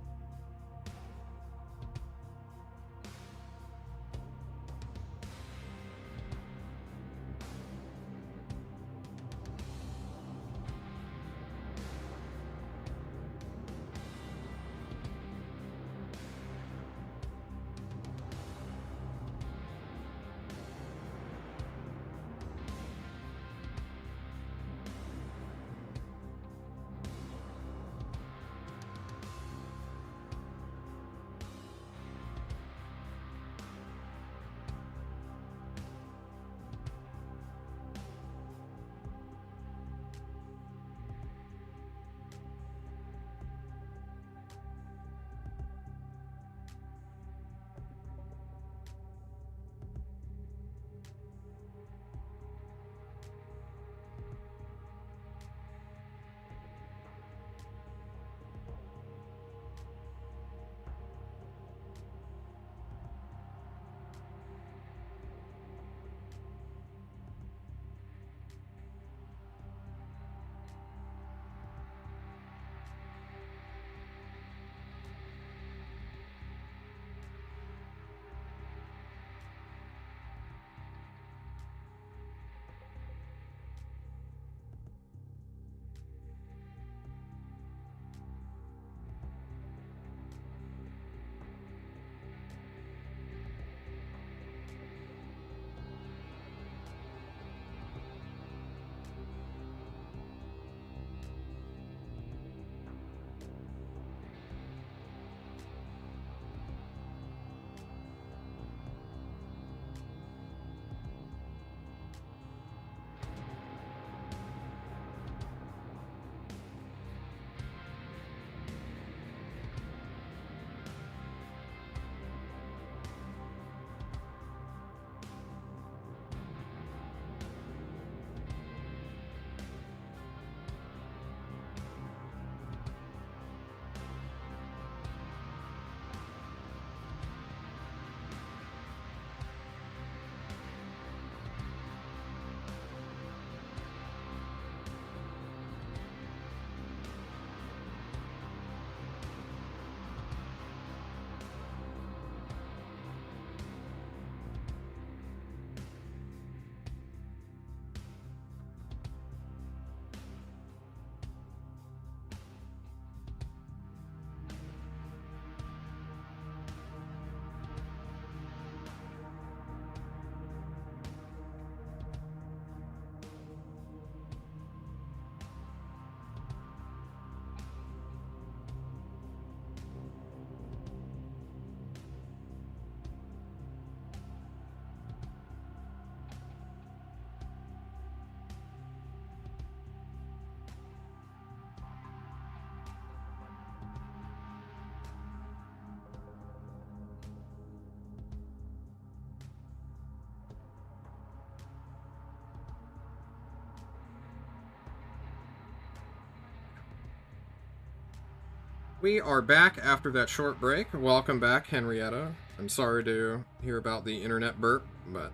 We are back after that short break. Welcome back, Henrietta. I'm sorry to hear about the internet burp, but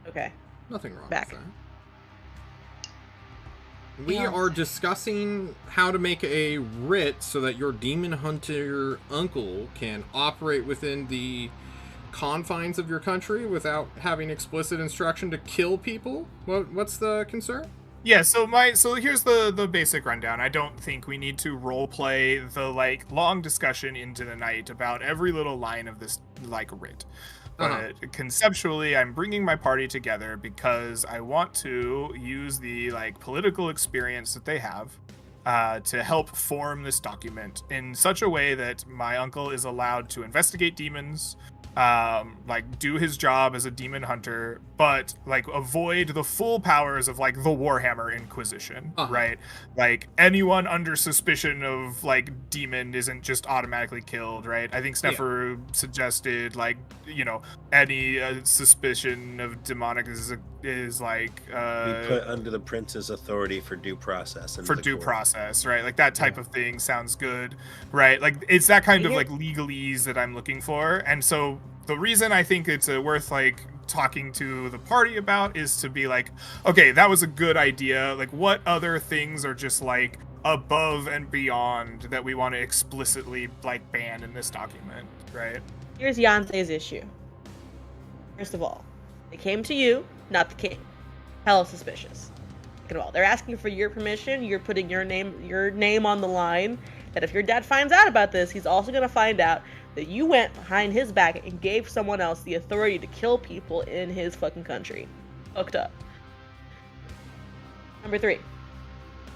Okay. nothing wrong Back. with that. We are discussing how to make a writ so that your demon hunter uncle can operate within the confines of your country without having explicit instruction to kill people. What's the concern? Yeah, so here's the basic rundown. I don't think we need to role play the like long discussion into the night about every little line of this like writ. But conceptually, I'm bringing my party together because I want to use the like political experience that they have to help form this document in such a way that my uncle is allowed to investigate demons, like do his job as a demon hunter, but like avoid the full powers of like the Warhammer Inquisition, right? Like anyone under suspicion of like demon isn't just automatically killed, right? I think Sneffer suggested like, you know, any suspicion of demonic is like we put under the prince's authority for due process. For due process, right? Like that type of thing sounds good, right? Like it's that kind of like legalese that I'm looking for. And so the reason I think it's worth like talking to the party about is to be like, okay, that was a good idea. Like what other things are just like above and beyond that we want to explicitly like ban in this document, right? Here's Yanze's issue. First of all, they came to you, not the king. Hella suspicious. Second of all, they're asking for your permission. You're putting your name on the line. That if your dad finds out about this, he's also gonna find out that you went behind his back and gave someone else the authority to kill people in his fucking country. Hooked up. Number 3.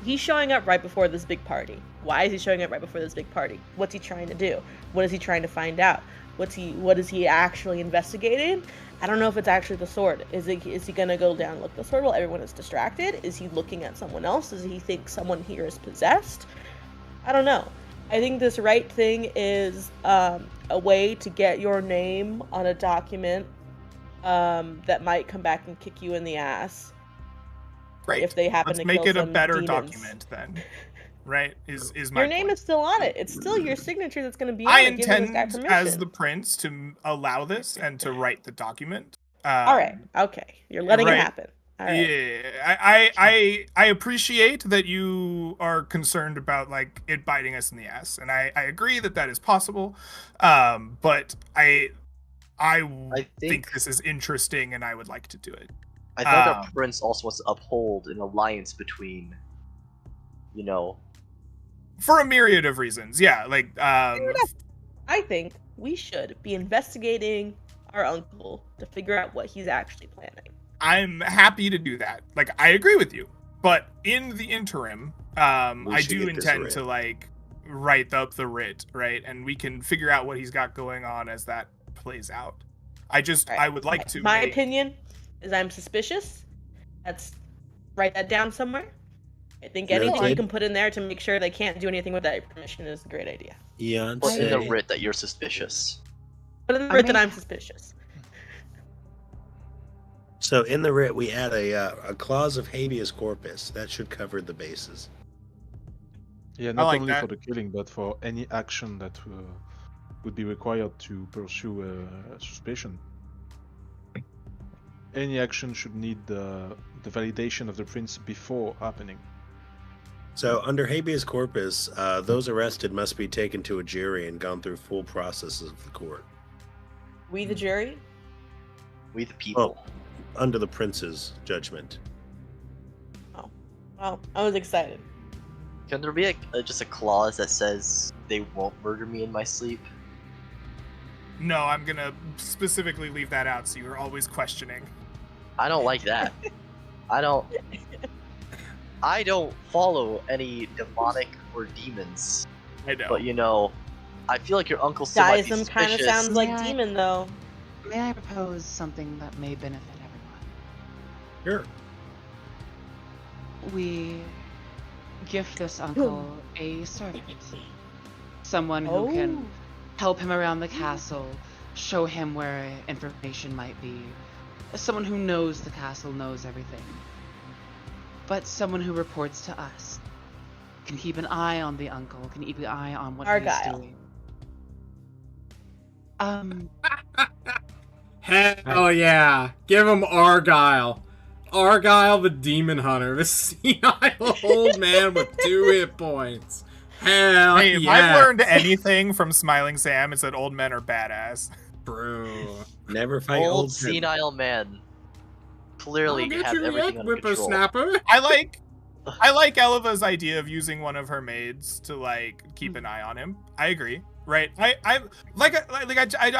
He's showing up right before this big party. Why is he showing up right before this big party? What's he trying to do? What is he trying to find out? What is he actually investigating? I don't know if it's actually the sword. Is he gonna go down and look at the sword while everyone is distracted? Is he looking at someone else? Does he think someone here is possessed? I don't know. I think this right thing is a way to get your name on a document that might come back and kick you in the ass. Right. If they happen Let's to make kill it a some better demons. document then. Right? Is my your name point. is still on it. It's still your signature that's going to be on I it, giving this guy intend permission. as the prince to allow this and to write the document. All right. Okay. You're letting it happen. All right. Yeah, I appreciate that you are concerned about like it biting us in the ass, and I agree that is possible. But I think this is interesting, and I would like to do it. I think our prince also wants to uphold an alliance between, you know, for a myriad of reasons. Yeah, like I think we should be investigating our uncle to figure out what he's actually planning. I'm happy to do that. Like, I agree with you. But in the interim, I do intend to, like, write up the writ, right? And we can figure out what he's got going on as that plays out. I would like to... My opinion is I'm suspicious. Write that down somewhere. I think anything you can put in there to make sure they can't do anything without your permission is a great idea. Put in the writ that you're suspicious. Put in the writ that I'm suspicious. So in the writ, we add a clause of habeas corpus. That should cover the bases. Yeah, not like only that. for the killing, but for any action that would be required to pursue a suspicion. Any action should need the validation of the prince before happening. So under habeas corpus, those arrested must be taken to a jury and gone through full processes of the court. We the jury? We the people. Well, under the prince's judgment. Oh, well, I was excited. Can there be just a clause that says they won't murder me in my sleep? No, I'm gonna specifically leave that out so you're always questioning. I don't like that. I don't follow any demonic or demons. I know. But you know, I feel like your uncle still might be Diasm kind of suspicious. sounds like Yeah. demon though. May I propose something that may benefit everyone? Sure. We gift this uncle a servant. Someone who can help him around the castle, show him where information might be. Someone who knows the castle, knows everything. But someone who reports to us. can keep an eye on the uncle, can keep an eye on what Argyle. he's doing. Hell yeah. Give him Argyle. Argyle the Demon Hunter. The senile old man with 2 hit points. Hell Hey, if yeah. I've learned anything from Smiling Sam, it's that old men are badass. Bro. Never fight Old old men. senile man. Clearly I'll get have you everything yet, under control. whippersnapper. I like Eleva's idea of using one of her maids to like keep an eye on him. I agree, right? I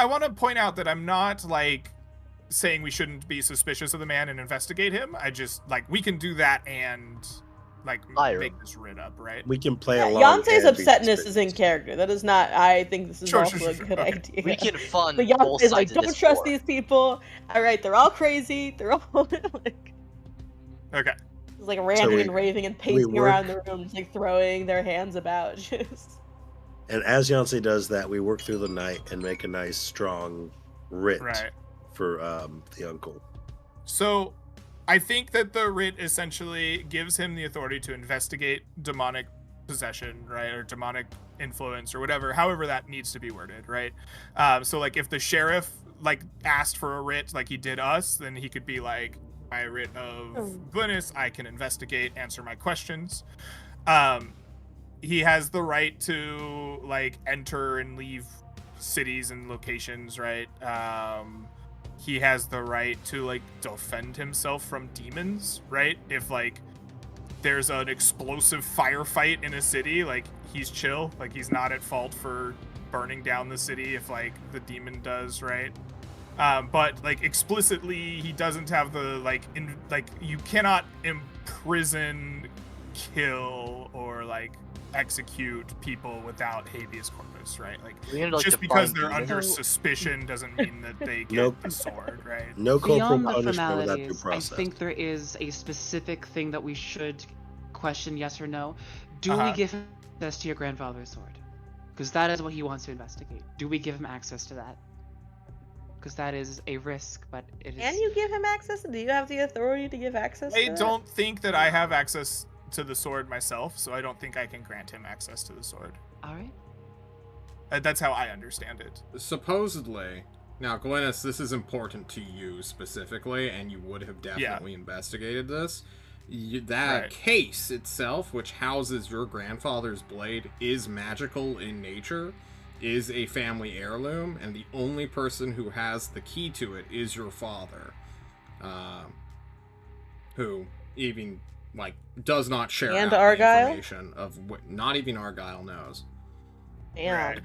want to point out that I'm not like saying we shouldn't be suspicious of the man and investigate him. I just like we can do that and like make this writ up, right? We can play along. Yonce's and be upsetness is in suspicious. character. That is not. I think this is Sure, also sure, a sure. good Okay. idea. We can fund But both Yonce's sides like, of don't this trust war. these people. All right, they're all crazy. They're all like, Okay. just like ranting we- and raving and pacing work- around the room, just like throwing their hands about. Just And as Yonce does that, we work through the night and make a nice, strong writ Right. for the uncle. So, I think that the writ essentially gives him the authority to investigate demonic possession, right, or demonic influence, or whatever, however that needs to be worded, right? So, like, if the sheriff like asked for a writ, like he did us, then he could be like, "By writ of Glynis, I can investigate, answer my questions." He has the right to like enter and leave cities and locations, right? He has the right to like defend himself from demons, right? If like there's an explosive firefight in a city, like he's chill, like he's not at fault for burning down the city if like the demon does, right? But like explicitly, he doesn't have the like you cannot imprison, kill, or like execute people without habeas corpus, right? Like We need to, like, just because define they're demons. under suspicion doesn't mean that they get Nope. the sword, right? No corporal Beyond the punishment without due formalities, I process. think there is a specific thing that we should question, yes or no. Do Uh-huh. we give him access to your grandfather's sword? Because that is what he wants to investigate. Do we give him access to that? Because that is a risk, but it is... can you give him access? Do you have the authority to give access? I to that? don't think that I have access to the sword myself, so I don't think I can grant him access to the sword. Alright. That's how I understand it. Supposedly, now Glynis, this is important to you specifically, and you would have definitely investigated this. That Right. case itself, which houses your grandfather's blade, is magical in nature, is a family heirloom, and the only person who has the key to it is your father, who even like does not share And out the Argyle? information of what not even Argyle knows. Damn. Right.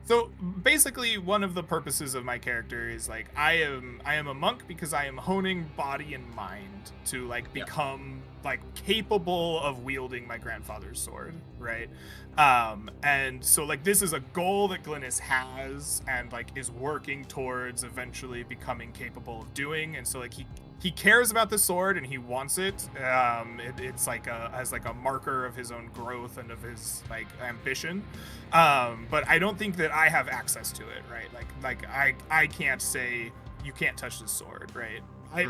So basically, one of the purposes of my character is like I am a monk because I am honing body and mind to like become like capable of wielding my grandfather's sword, right? And so like this is a goal that Glynis has and like is working towards eventually becoming capable of doing, and so like he cares about the sword and he wants it. It's like as like a marker of his own growth and of his like ambition. But I don't think that I have access to it, right? Like I can't say you can't touch the sword, right?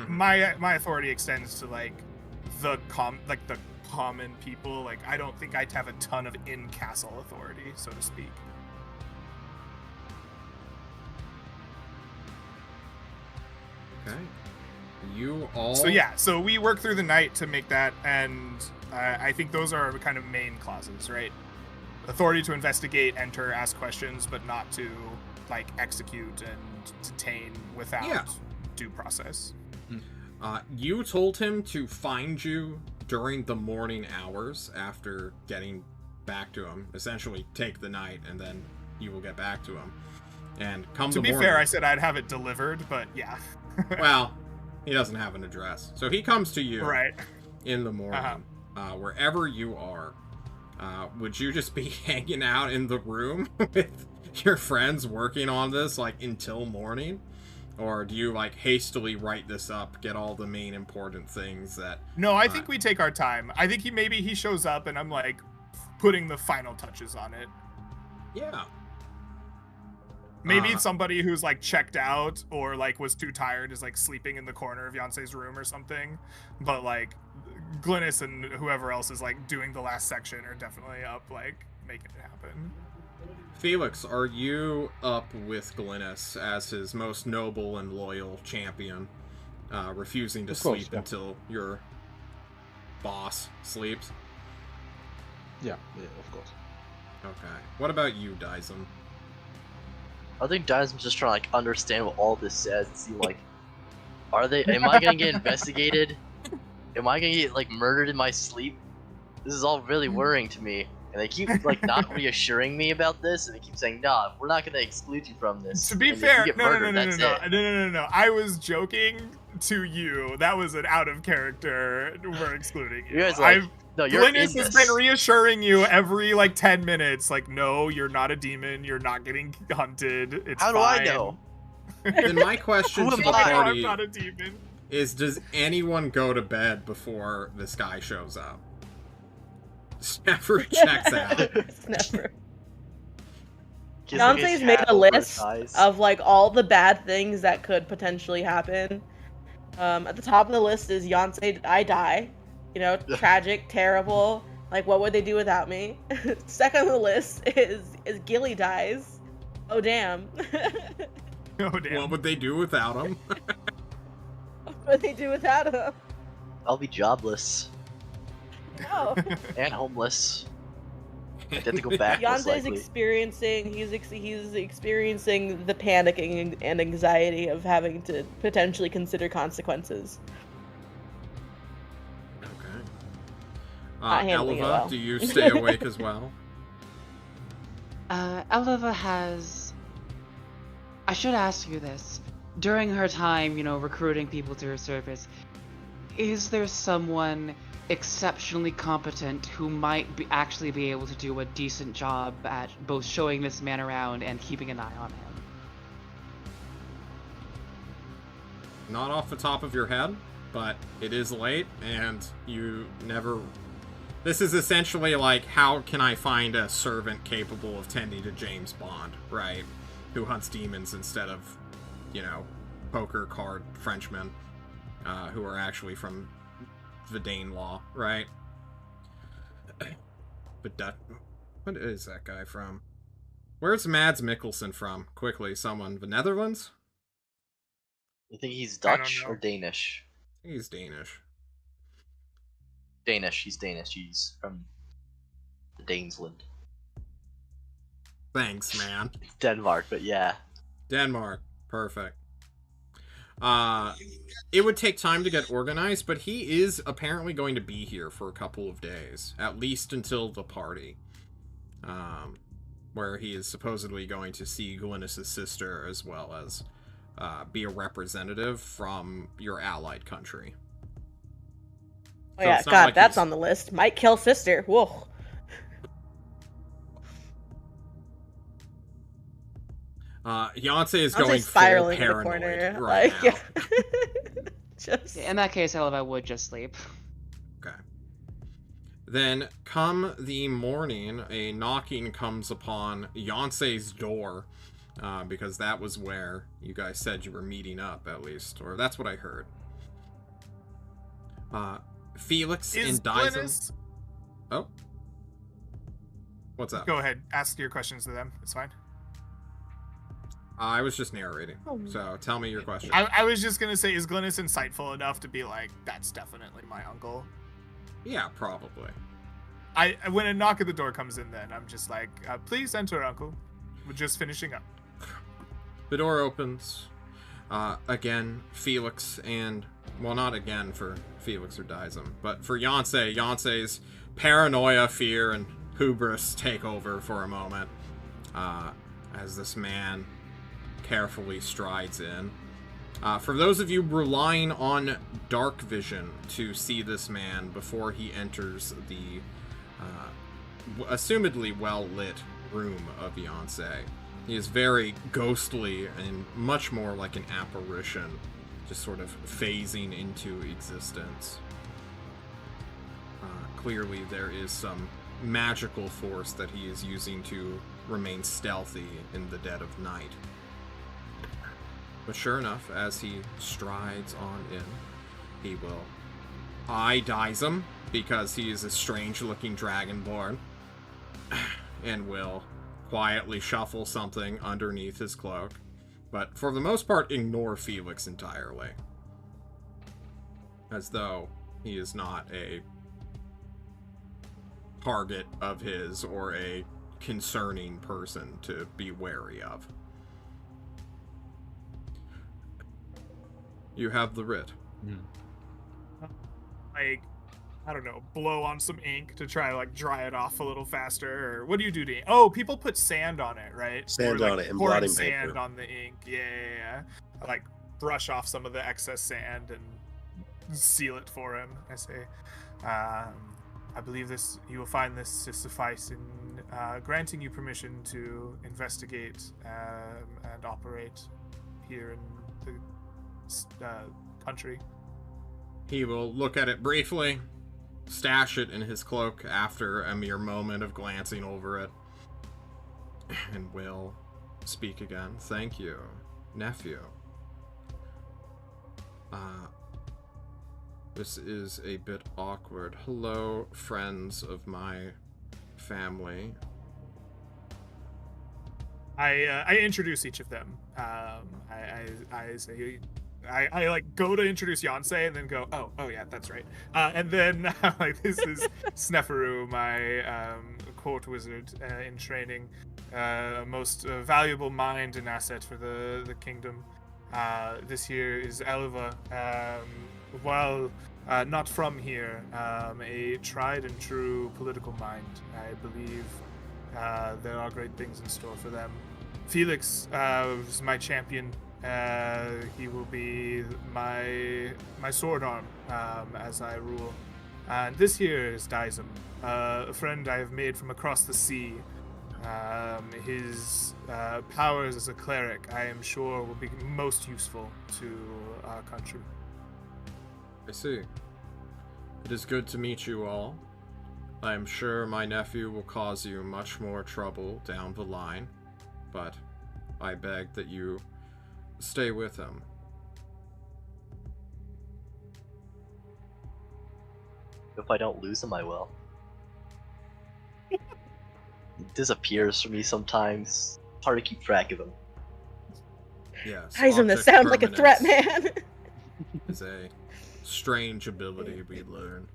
My authority extends to like the common people. Like I don't think I'd have a ton of in-castle authority, so to speak. Okay. You all. So we work through the night to make that, and I think those are kind of main clauses, right? Authority to investigate, enter, ask questions, but not to like execute and detain without due process. You told him to find you during the morning hours after getting back to him. Essentially, take the night, and then you will get back to him. And come To the be morning. fair, I said I'd have it delivered, but yeah. Well, he doesn't have an address, so he comes to you Right. in the morning, wherever you are. Would you just be hanging out in the room with your friends working on this like until morning? Or do you like hastily write this up, get all the main important things that... No, I think we take our time. I think he shows up and I'm like putting the final touches on it. Yeah. Maybe somebody who's like checked out or like was too tired is like sleeping in the corner of Yonce's room or something. But like Glynis and whoever else is like doing the last section are definitely up, like making it happen. Felix, are you up with Glynis as his most noble and loyal champion, refusing to Of course, sleep yeah. until your boss sleeps? Yeah, of course. Okay. What about you, Dyson? I think Dynam's just trying to like understand what all this says and see like, am I gonna get investigated? Am I gonna get like murdered in my sleep? This is all really worrying to me. And they keep like not reassuring me about this, and they keep saying, "Nah, we're not gonna exclude you from this." To be And if fair, you get murdered, that's it. no. I was joking to you. That was an out of character. We're excluding you. You guys like, no, you're in Glynis has this. been reassuring you every like 10 minutes, like, no, you're not a demon. You're not getting hunted. It's How do fine. I know? Then my question Who to am the I? I'm party not a demon. is, does anyone go to bed before this guy shows up? Never checks out. It's never. Kiss like his Beyonce's made hat a over his list eyes. of like all the bad things that could potentially happen. At the top of the list is Beyonce, I die. You know, tragic, terrible. Like, what would they do without me? Second on the list is Gilly dies. Oh damn. Oh damn. What would they do without him? What would they do without him? I'll be jobless Oh. and homeless. I have to go back. most Beyonce's likely. experiencing. He's experiencing the panic and anxiety of having to potentially consider consequences. Okay. Not handling it Elva, well. do you stay awake as well? Elva has. I should ask you this. During her time, recruiting people to her service, is there someone exceptionally competent who might actually be able to do a decent job at both showing this man around and keeping an eye on him? Not off the top of your head, but it is late, and you never... This is essentially like, how can I find a servant capable of tending to James Bond, right? Who hunts demons instead of, poker card Frenchmen, who are actually from the Danelaw, right? But what is that guy from? Where's Mads Mikkelsen from? Quickly, someone. The Netherlands? You think he's I don't Dutch know. or Danish? I think he's Danish. Danish. He's Danish. He's from the Danesland. Thanks, man. Denmark, but yeah. Denmark. Perfect. It would take time to get organized, but he is apparently going to be here for a couple of days, at least until the party, where he is supposedly going to see Glynis' sister, as well as be a representative from your allied country. Oh So yeah, it's not God, like that's he's- on the list. Might kill sister. Whoa. Beyonce is I'll say going full spiraling in the paranoid corner. right Like, now. yeah. Just. In that case, Elva would just sleep. Okay. Then, come the morning, a knocking comes upon Beyonce's door, because that was where you guys said you were meeting up, at least, or that's what I heard. Felix Is and Dyson. Glynis... Oh, what's up? Go ahead. Ask your questions to them. It's fine. I was just narrating, so tell me your question. I was just gonna say, is Glynis insightful enough to be like, that's definitely my uncle? Yeah, probably. When a knock at the door comes in, then I'm just like, please enter, uncle. We're just finishing up. The door opens. Again, Felix and... Well, not again for Felix or Dyson, but for Beyonce's paranoia, fear, and hubris take over for a moment. As this man carefully strides in. For those of you relying on dark vision to see this man before he enters the assumedly well-lit room of Beyonce, he is very ghostly and much more like an apparition, just sort of phasing into existence. Clearly there is some magical force that he is using to remain stealthy in the dead of night. But sure enough, as he strides on in, he will eye-dyes him because he is a strange-looking dragonborn and will quietly shuffle something underneath his cloak, but for the most part ignore Felix entirely, as though he is not a target of his or a concerning person to be wary of. You have the writ. Like, I don't know, blow on some ink to try to like dry it off a little faster, or what do you do to ink? Oh, people put sand on it, right? Sand or, like, on it and pouring blotting sand paper. on the ink. Yeah. I, like, brush off some of the excess sand and seal it for him. I say, I believe this. You will find this to suffice in granting you permission to investigate and operate here in the country. He will look at it briefly, stash it in his cloak after a mere moment of glancing over it, and will speak again. Thank you, nephew. This is a bit awkward. Hello, friends of my family. I introduce each of them. I say, I like go to introduce Yonsei and then go, oh yeah, that's right. And then like, this is Sneferu, my court wizard in training, most valuable mind and asset for the kingdom. This here is Elva. While not from here, a tried and true political mind. I believe there are great things in store for them. Felix is my champion. He will be my sword arm as I rule. And this here is Daizum, a friend I have made from across the sea. His powers as a cleric, I am sure, will be most useful to our country. I see. It is good to meet you all. I am sure my nephew will cause you much more trouble down the line, but I beg that you stay with him. If I don't lose him, I will. He disappears from me sometimes. It's hard to keep track of him. Yes. Daizum, that object sounds like a threat, permanence man. is a strange ability we learn.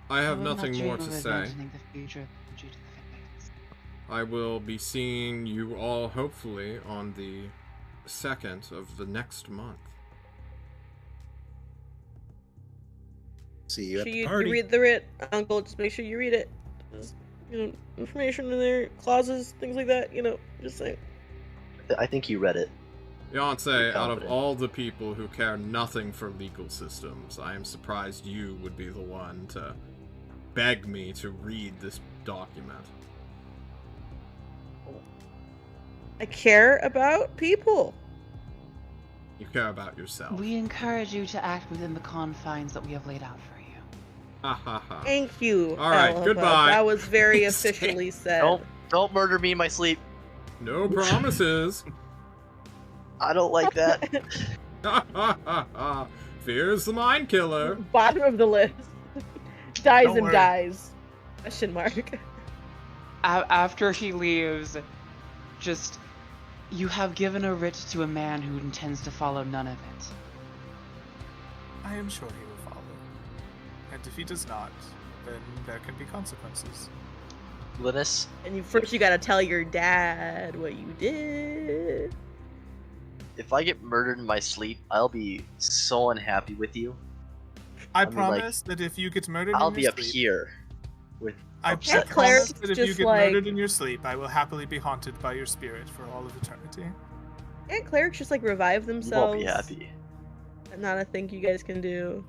I have nothing more to say. I will be seeing you all hopefully on the 2nd of the next month. See you at the You party. read the writ, Uncle. Just make sure you read it. There's, information in there, clauses, things like that. Just saying. I think you read it. Yonsei, out of confident. all the people who care nothing for legal systems, I am surprised you would be the one to beg me to read this document. I care about people. You care about yourself. We encourage you to act within the confines that we have laid out for you. Ha ha ha. Thank you. All right, Alpha. goodbye. That was very officially said. Don't murder me in my sleep. No promises. I don't like that. Ha ha ha ha. Fear's the mind killer. Bottom of the list. Dies Don't and worry. dies. Question mark. After he leaves, you have given a writ to a man who intends to follow none of it. I am sure he will follow. And if he does not, then there can be consequences. Linus, And first you gotta tell your dad what you did. if I get murdered in my sleep, I'll be so unhappy with you. I mean, like, promise that if you get murdered I'll in be your up sleep, here with I upset. promise Cleric's that if you just get like- murdered in your sleep, I will happily be haunted by your spirit for all of eternity. Can't clerics just revive You themselves? won't be happy. That's not a thing you guys can do.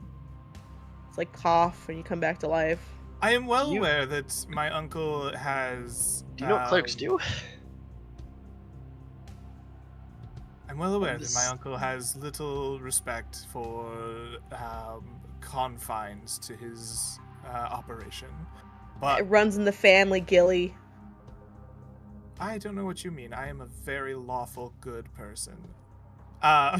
It's like cough when you come back to life. I am well You- aware that my uncle has. Do you know what clerics do? I'm well aware that This- my uncle has little respect for confines to his operation, It but runs in the family, Gilly. I don't know what you mean. I am a very lawful, good person. Uh,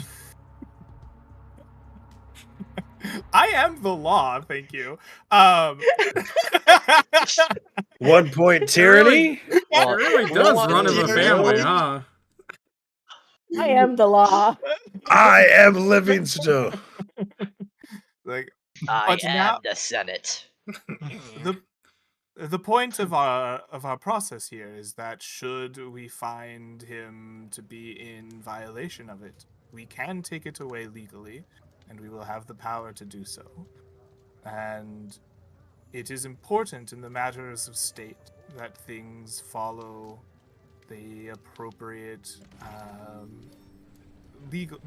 I am the law, thank you. 1 point tyranny. It really does One run in the family, huh? I am the law. I am Livingstone. Like, I but am now the Senate. the point of our process here is that should we find him to be in violation of it, we can take it away legally, and we will have the power to do so. And it is important in the matters of state that things follow the appropriate legal.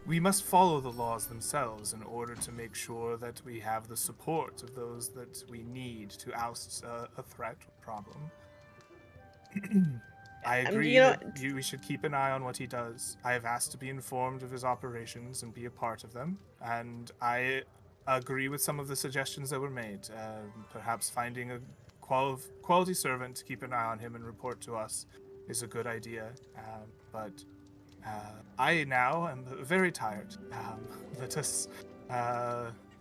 We must follow the laws themselves in order to make sure that we have the support of those that we need to oust a threat or problem. I agree that we should keep an eye on what he does. I have asked to be informed of his operations and be a part of them, and I agree with some of the suggestions that were made. Perhaps finding a quality servant to keep an eye on him and report to us is a good idea. But I now am very tired. Let us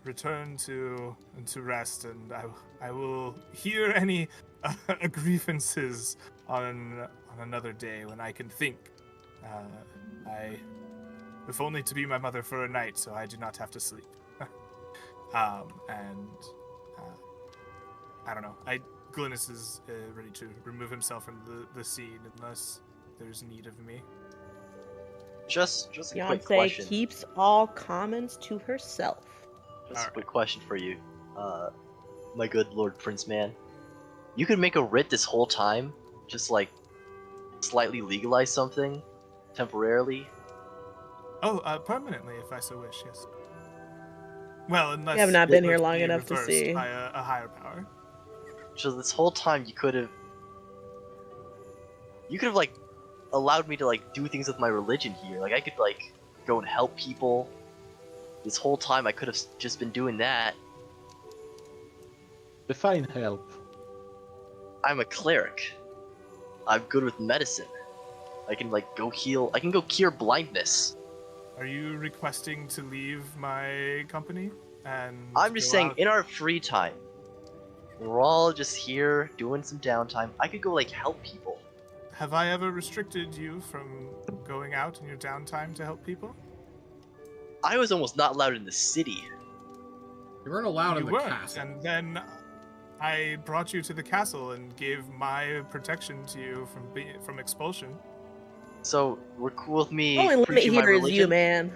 return to rest, and I will hear any grievances on another day when I can think. If only to be my mother for a night, so I do not have to sleep. I don't know. Glynis is ready to remove himself from the scene unless there's need of me. Just a quick Beyonce question. keeps all comments to herself. Just a quick question for you, my good Lord Prince Man. You could make a writ this whole time, just like slightly legalize something temporarily. Oh, permanently, if I so wish. Yes. Well, unless We have not been here long be enough to reversed see. by a higher power. So this whole time you could have like allowed me to like do things with my religion here. Like I could like go and help people. This whole time I could have just been doing that. Define help. I'm a cleric. I'm good with medicine. I can like go heal. I can go cure blindness. Are you requesting to leave my company? And I'm just go saying, out? in our free time, we're all just here doing some downtime. I could go like help people. Have I ever restricted you from going out in your downtime to help people? I was almost not allowed in the city. You weren't allowed in You the weren't, castle. and then I brought you to the castle and gave my protection to you from expulsion. So we're cool with me Only limit preaching my here is religion. you, man.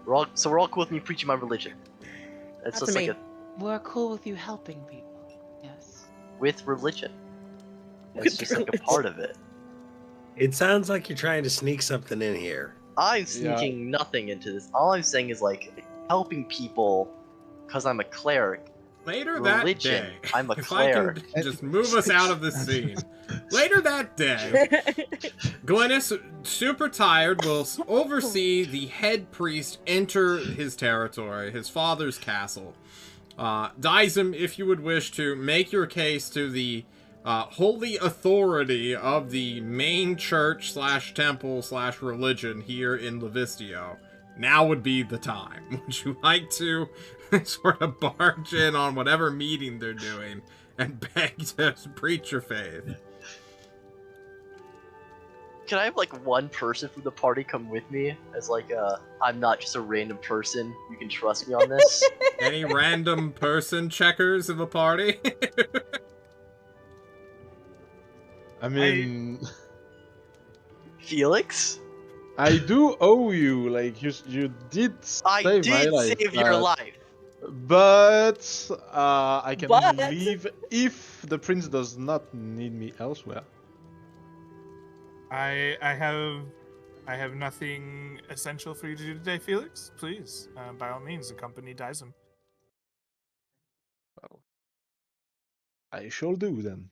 We're all cool with me preaching my religion. That's Not just to like me. We're cool with you helping people. Yes. with religion. That's just like a part of it. It sounds like you're trying to sneak something in here. I'm sneaking nothing into this. All I'm saying is like helping people because I'm a cleric. Later Religion. that day, I'm a if cleric. I can just move us out of this scene. Later that day, Glynis, super tired, will oversee the head priest enter his territory, his father's castle. Dizem, if you would wish to make your case to the holy authority of the main church / temple / religion here in Livistio, now would be the time. Would you like to sort of barge in on whatever meeting they're doing and beg to preach your faith? Can I have like one person from the party come with me as like I'm not just a random person. You can trust me on this. Any random person checkers of a party? I mean, Felix? I do owe you. Like you did I save did my life, save your life. But I can But- leave if the prince does not need me elsewhere. I have nothing essential for you to do today, Felix. Please, by all means, accompany Dizem. Well, I shall do then.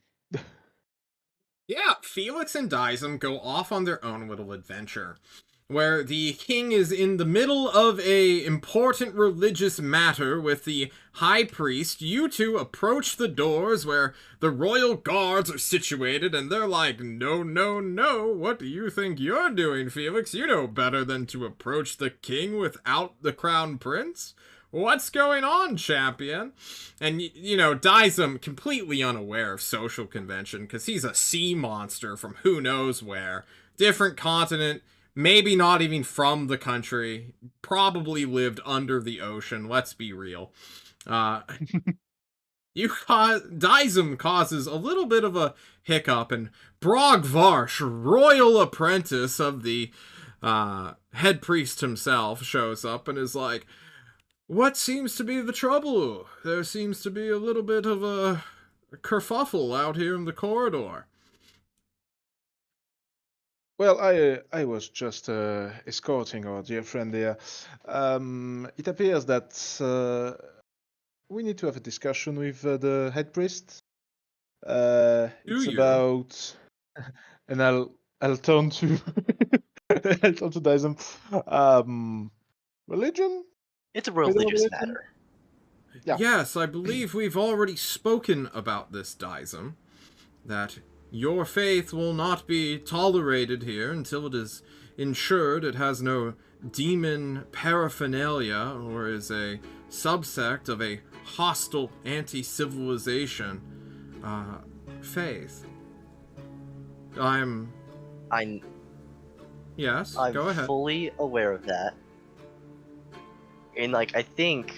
Yeah, Felix and Dizem go off on their own little adventure, where the king is in the middle of a important religious matter with the high priest. You two approach the doors where the royal guards are situated, and they're like, no, no, no, what do you think you're doing, Felix? You know better than to approach the king without the crown prince. What's going on, champion? And, you know, Dizem, completely unaware of social convention, because he's a sea monster from who knows where. Different continent, maybe not even from the country, probably lived under the ocean, let's be real. Dizem causes a little bit of a hiccup, and Brogvarsh, royal apprentice of the head priest himself, shows up and is like, what seems to be the trouble? There seems to be a little bit of a kerfuffle out here in the corridor. Well, I was just escorting our dear friend there. It appears that we need to have a discussion with the head priest. It's about, and I'll turn to I'll turn to Dizem. Religion? It's a religious matter. Yeah. Yes, I believe we've already spoken about this, Dizem. That your faith will not be tolerated here until it is ensured it has no demon paraphernalia or is a subsect of a hostile anti-civilization faith. Yes, go ahead. I'm fully aware of that. And, like, I think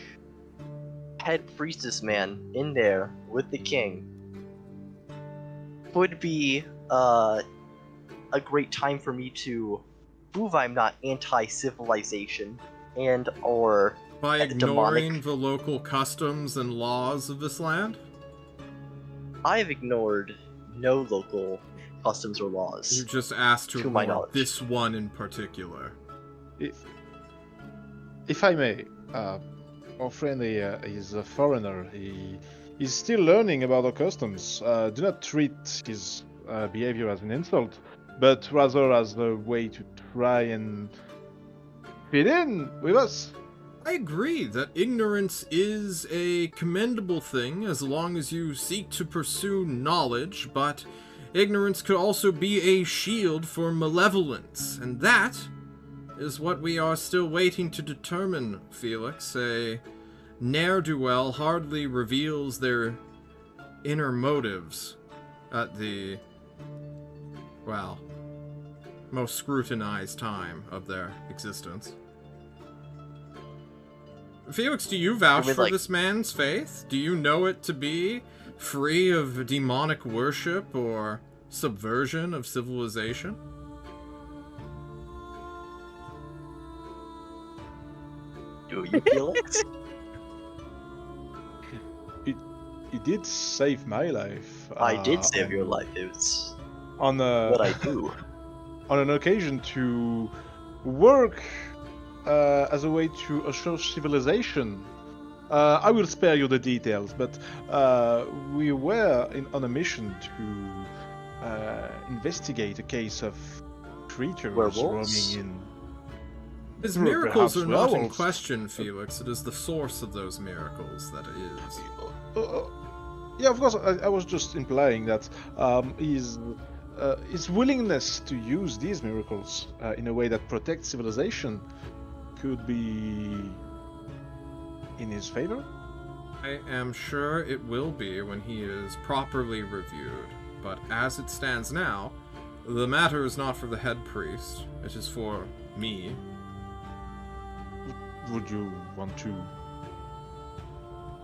head priestess man in there with the king would be a great time for me to prove I'm not anti-civilization and or by ignoring the local customs and laws of this land? I've ignored no local customs or laws. You just asked to my ignore knowledge. this one in particular. If I may, our friend is a foreigner. He's still learning about our customs. Do not treat his behavior as an insult, but rather as a way to try and fit in with us. I agree that ignorance is a commendable thing as long as you seek to pursue knowledge, but ignorance could also be a shield for malevolence, and that is what we are still waiting to determine, Felix. A ne'er-do-well hardly reveals their inner motives at the, well, most scrutinized time of their existence. Felix, do you vouch for this man's faith? Do you know it to be free of demonic worship or subversion of civilization? Do you, Felix? He did save my life. I did save your life. It's on what I do. On an occasion to work as a way to assure civilization. I will spare you the details, but we were on a mission to investigate a case of creatures roaming in. His miracles are not in question, Felix. It is the source of those miracles that is. Yeah, of course. I was just implying that his willingness to use these miracles in a way that protects civilization could be in his favor. I am sure it will be when he is properly reviewed. But as it stands now, the matter is not for the head priest. It is for me. Would you want to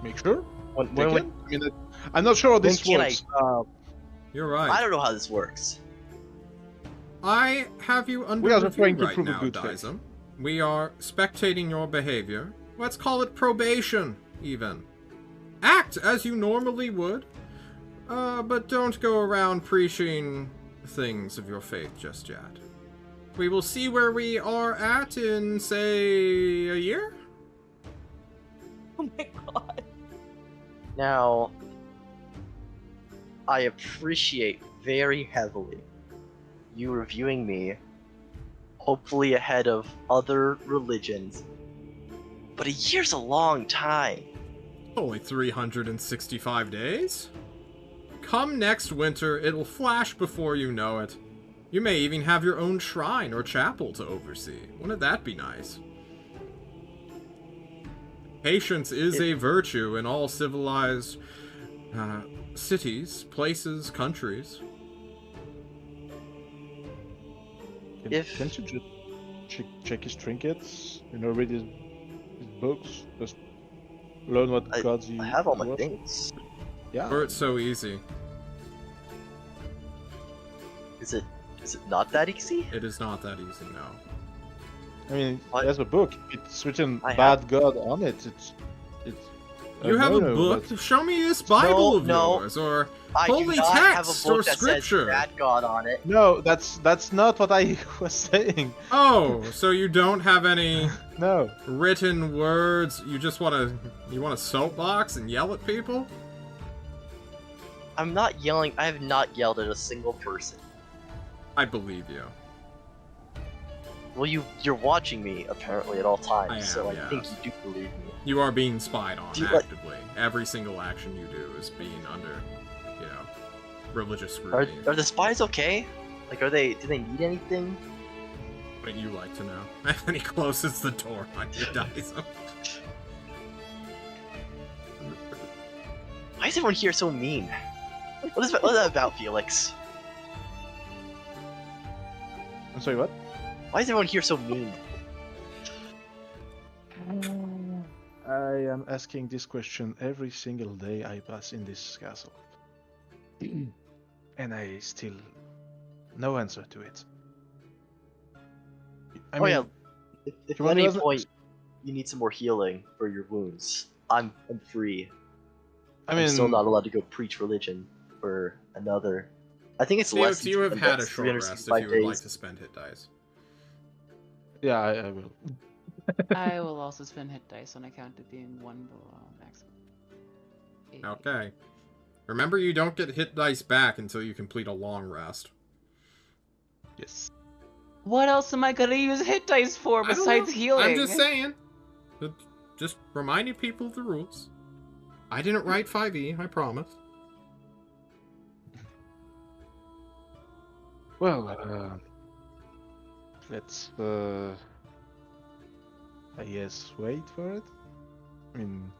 make sure? I'm not sure how this works. You're right. I don't know how this works. I have you under review right now, Dizem. We are spectating your behavior. Let's call it probation, even. Act as you normally would, but don't go around preaching things of your faith just yet. We will see where we are at in, say, a year? Oh my god. Now, I appreciate very heavily you reviewing me, hopefully ahead of other religions, but a year's a long time. Only 365 days? Come next winter, it'll flash before you know it. You may even have your own shrine or chapel to oversee. Wouldn't that be nice? Patience is a virtue in all civilized cities, places, countries. Can't you just check his trinkets? Read his books? Just learn what gods you I have all my worship? things. Yeah. Or it's so easy. Is it not that easy? It is not that easy, no. I mean, What? there's a book. It's written I "Bad God" on it. It's. You have a book? but- Show me this Bible of no. yours, or I do holy not have a text, book or that scripture. says Bad God on it. No, that's not what I was saying. Oh, so you don't have any No. written words? You just want a soapbox and yell at people? I'm not yelling. I have not yelled at a single person. I believe you. Well, you're watching me apparently at all times, I am, so I yes. think you do believe me. You are being spied on Do you, like- actively. Every single action you do is being under, religious Are scrutiny. the spies okay? Like, do they need anything? What you like to know? And he closes the door on you, dies. Why is everyone here so mean? What is that about, Felix? I'm sorry, what? Why is everyone here so mean? I am asking this question every single day I pass in this castle. And I still no answer to it. If you at want any to- point you need some more healing for your wounds, I'm free. I'm still not allowed to go preach religion for another. I think it's less. Felix, you have than had a that's short rest if 365 you would like days. to spend hit dice. Yeah, I will. I will also spend hit dice on account of being one below maximum. Okay. Remember, you don't get hit dice back until you complete a long rest. Yes. What else am I gonna use hit dice for I don't besides know. healing? I'm just saying. Just reminding people of the rules. I didn't write 5e, I promise. Well, let's I guess wait for it. I mean,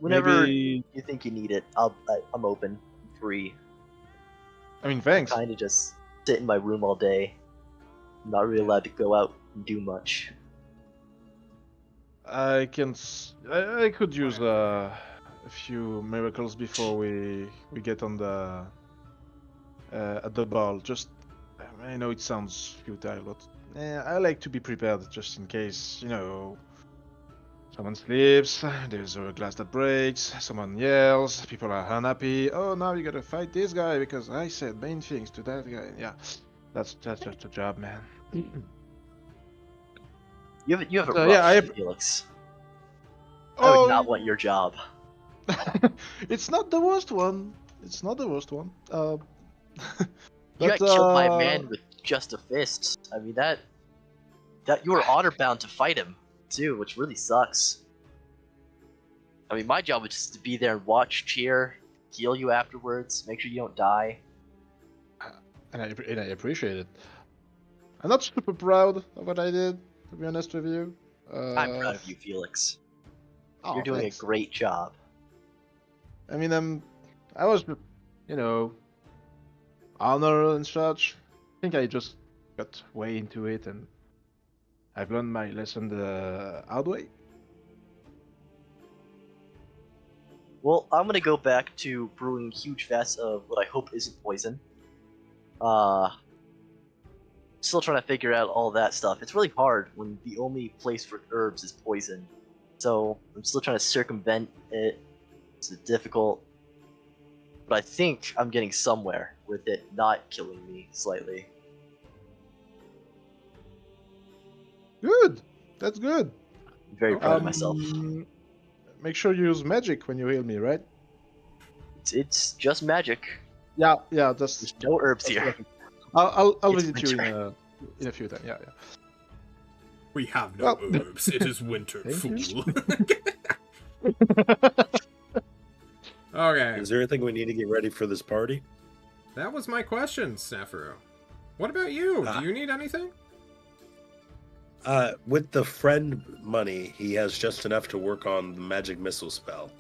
Whenever maybe. you think you need it, I'm open, free. I mean, thanks. Kind of just sit in my room all day. I'm not really allowed to go out and do much. I could use a few miracles before we get on the at the ball. Just I know it sounds futile, but I like to be prepared just in case. Someone sleeps, there's a glass that breaks, someone yells, people are unhappy. Oh, now you gotta fight this guy because I said mean things to that guy. Yeah, that's just a job, man. You have a So, rough, yeah, Felix. I Oh, would not want your job. it's not the worst one. It's not the worst one. You but, got killed by a man with just a fist. I mean that you were honor bound to fight him too, which really sucks. I mean, my job was just to be there and watch, cheer, heal you afterwards, make sure you don't die. And I appreciate it. I'm not super proud of what I did, to be honest with you. I'm proud of you, Felix. Oh, You're doing thanks. a great job. I mean, I was, honor and such. I think I just got way into it, and I've learned my lesson the hard way. Well, I'm gonna go back to brewing huge vats of what I hope isn't poison. Still trying to figure out all that stuff. It's really hard when the only place for herbs is poison. So I'm still trying to circumvent it. It's difficult. But I think I'm getting somewhere with it not killing me slightly. Good. That's good. I'm very proud of myself. Make sure you use magic when you heal me, right? It's just magic. Yeah. Just There's no herbs here. I'll It's visit you winter. in a few times. Yeah. We have no Well- herbs. It is winter, Thank fool. Okay, Is there anything we need to get ready for this party? that was my question, Snefru. What about you? Ah. Do you need anything? With the friend money, he has just enough to work on the magic missile spell.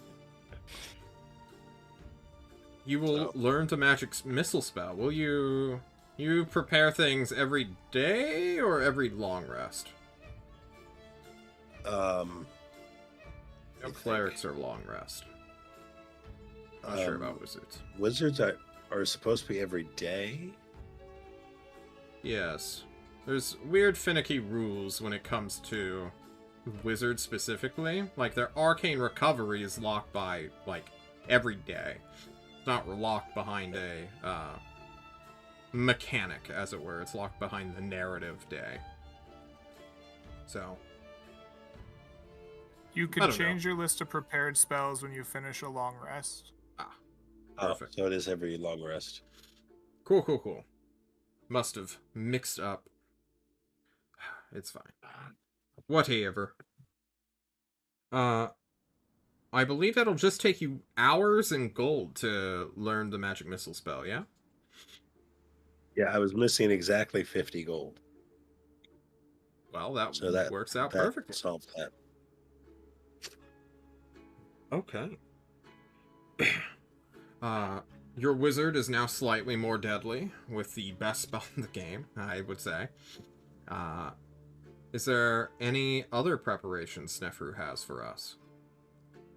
You will learn the magic missile spell. Will you prepare things every day or every long rest? Clerics are long rest. Not sure about wizards. Wizards are supposed to be every day? Yes. There's weird finicky rules when it comes to wizards specifically. Like, their arcane recovery is locked by, like, every day. It's not locked behind a mechanic, as it were. It's locked behind the narrative day. So... You can change your list of prepared spells when you finish a long rest. Perfect. So it is every long rest. Cool. Must have mixed up. It's fine. Whatever. I believe it'll just take you hours and gold to learn the magic missile spell, yeah? Yeah, I was missing exactly 50 gold. Well, that works out that perfectly. Solves that. Okay. Your wizard is now slightly more deadly, with the best spell in the game, I would say. Is there any other preparations Snefru has for us?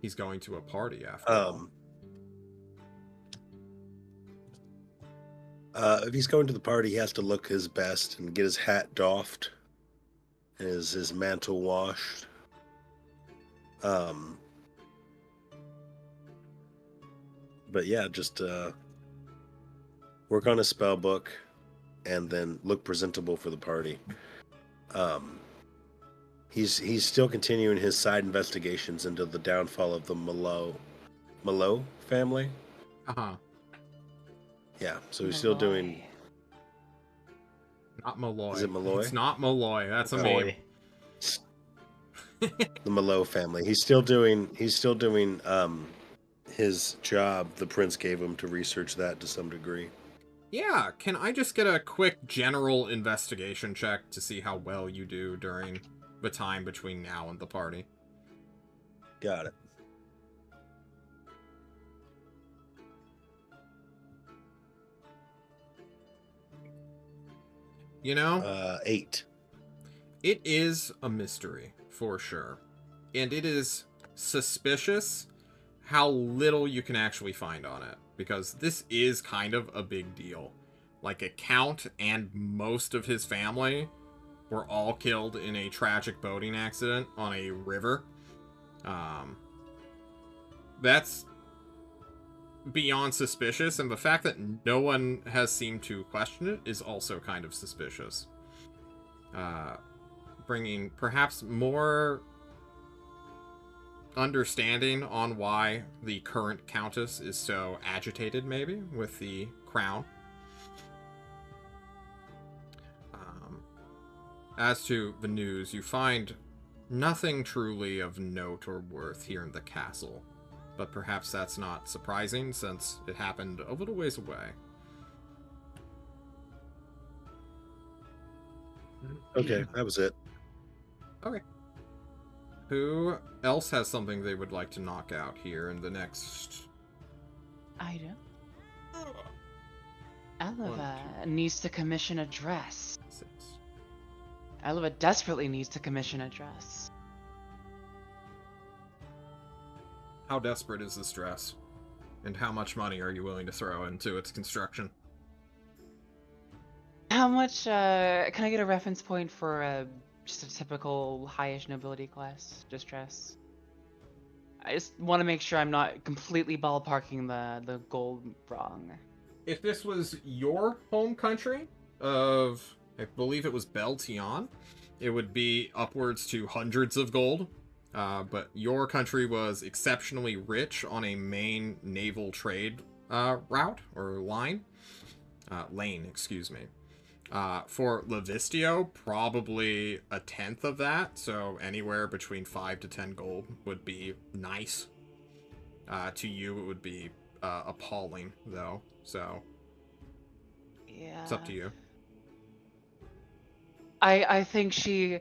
He's going to a party after all. If he's going to the party, he has to look his best and get his hat doffed, and his mantle washed. But yeah, just work on his spell book, and then look presentable for the party. He's still continuing his side investigations into the downfall of the Malo family. Yeah, so he's still doing. Not Malloy. Is it Malloy? It's not Malloy. That's a meme. The Malo family. He's still doing his job the prince gave him to research that to some degree. Yeah, can I just get a quick general investigation check to see how well you do during the time between now and the party? Got it. You know? 8. It is a mystery, for sure. And it is suspicious how little you can actually find on it. Because this is kind of a big deal. Like, a count and most of his family were all killed in a tragic boating accident on a river. That's beyond suspicious, and the fact that no one has seemed to question it is also kind of suspicious. Bringing perhaps more understanding on why the current countess is so agitated, maybe, with the crown. As to the news, you find nothing truly of note or worth here in the castle. But perhaps that's not surprising, since it happened a little ways away. Okay, that was it. Okay. Who else has something they would like to knock out here in the next... I do. Eleva needs to commission a dress. 6. Eleva desperately needs to commission a dress. How desperate is this dress? And how much money are you willing to throw into its construction? How much, can I get a reference point for just a typical highish nobility class dress? I just want to make sure I'm not completely ballparking the gold wrong. If this was your home country of, I believe it was Beltion, it would be upwards to hundreds of gold. But your country was exceptionally rich on a main naval trade route, or lane, excuse me. For Livistio, probably a tenth of that, so anywhere between 5 to 10 gold would be nice. To you, it would be appalling, though, so yeah. It's up to you. I think she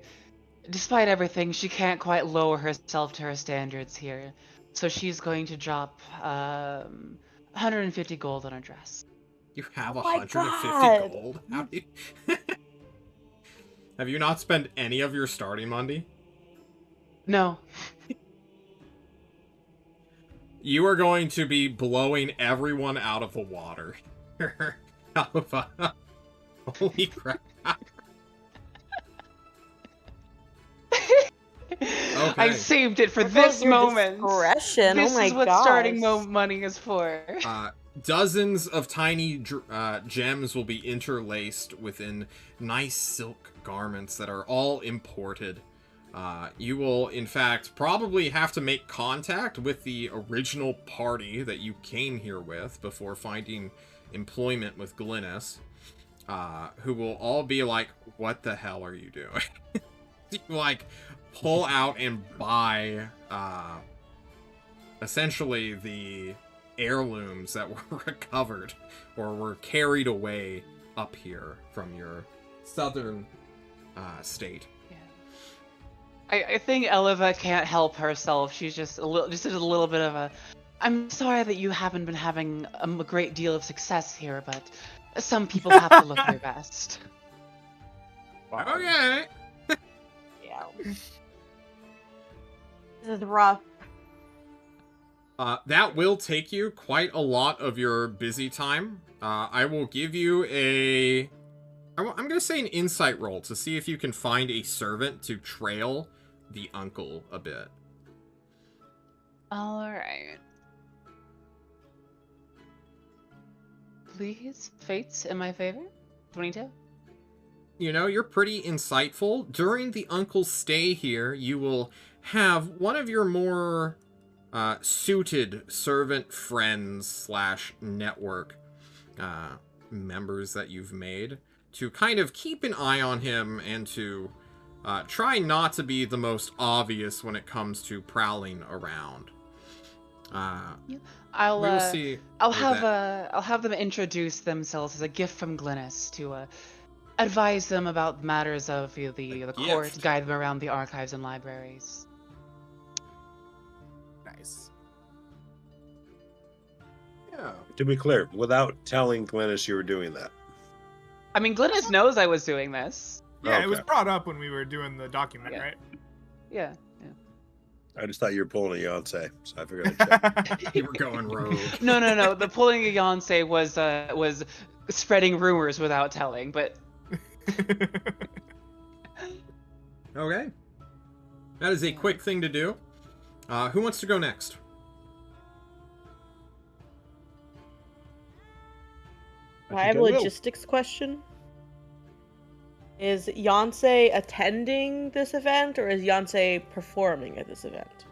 despite everything, she can't quite lower herself to her standards here. So she's going to drop 150 gold on her dress. You have Oh my 150 God. gold? How do you... Have you not spent any of your starting money? No. You are going to be blowing everyone out of the water. Holy crap. Okay. I saved it for About this your moment. discretion. This Oh my is what gosh. starting money is for. Dozens of tiny gems will be interlaced within nice silk garments that are all imported. You will, in fact, probably have to make contact with the original party that you came here with before finding employment with Glynis, who will all be like, what the hell are you doing? You, like, pull out and buy, essentially the heirlooms that were recovered or were carried away up here from your southern state. I think Eleva can't help herself. She's just a little bit of a. I'm sorry that you haven't been having a great deal of success here, but some people have to look their best. Okay. Yeah. This is rough. That will take you quite a lot of your busy time. I will give you I'm going to say an insight roll to see if you can find a servant to trail the uncle a bit. Alright. Please, fates in my favor. 22. You know, you're pretty insightful. During the uncle's stay here, you will have one of your more suited servant friends / network members that you've made to kind of keep an eye on him and to try not to be the most obvious when it comes to prowling around. I'll see. I'll have them introduce themselves as a gift from Glynis to advise them about matters of the court, gift. guide them around the archives and libraries. Nice. Yeah. To be clear, without telling Glynis you were doing that. I mean, Glynis knows I was doing this. Yeah, Okay. it was brought up when we were doing the document, Yeah. right? Yeah. I just thought you were pulling a Yonsei, so I figured I'd check. You were going rogue. No. The pulling a Yonsei was spreading rumors without telling, but Okay. That is a quick thing to do. Who wants to go next? I have a logistics question. Is Yonsei attending this event, or is Yonsei performing at this event?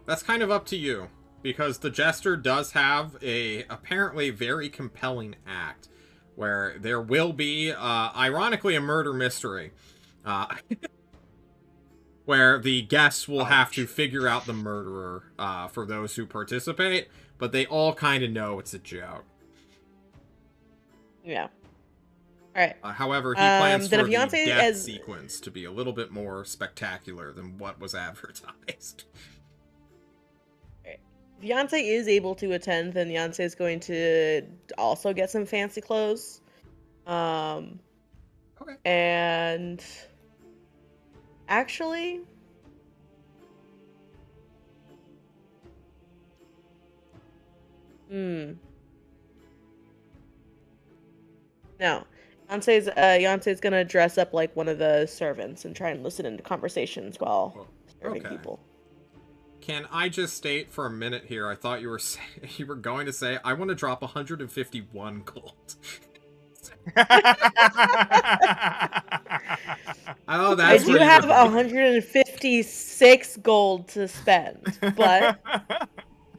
That's kind of up to you, because the Jester does have a apparently very compelling act, where there will be, ironically, a murder mystery, where the guests will have to figure out the murderer, for those who participate, but they all kind of know it's a joke. Yeah. Alright. However, he plans then for if the Yonsei death as- sequence to be a little bit more spectacular than what was advertised. If Yonsei is able to attend, then Yonsei is going to also get some fancy clothes. Okay. And actually, no. Yonsei's gonna dress up like one of the servants and try and listen into conversations while serving Okay. people. Can I just state for a minute here? I thought you were you were going to say I want to drop 151 gold. Oh, I that's do where you have were going. 156 gold to spend, but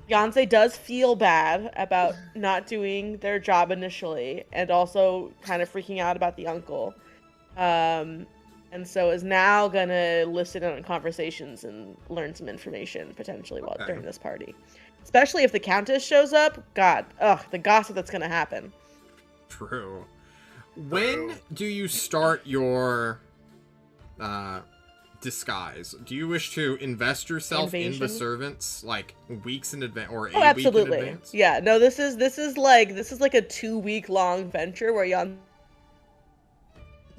Yonsei does feel bad about not doing their job initially, and also kind of freaking out about the uncle. And so is now gonna listen in on conversations and learn some information potentially while during this party. Especially if the Countess shows up. God, the gossip that's gonna happen. True. when do you start your disguise? Do you wish to invest yourself in the Invasion? servants like weeks in advance or a Oh, week in absolutely. advance? Yeah, no, this is like a 2-week long venture where Jan.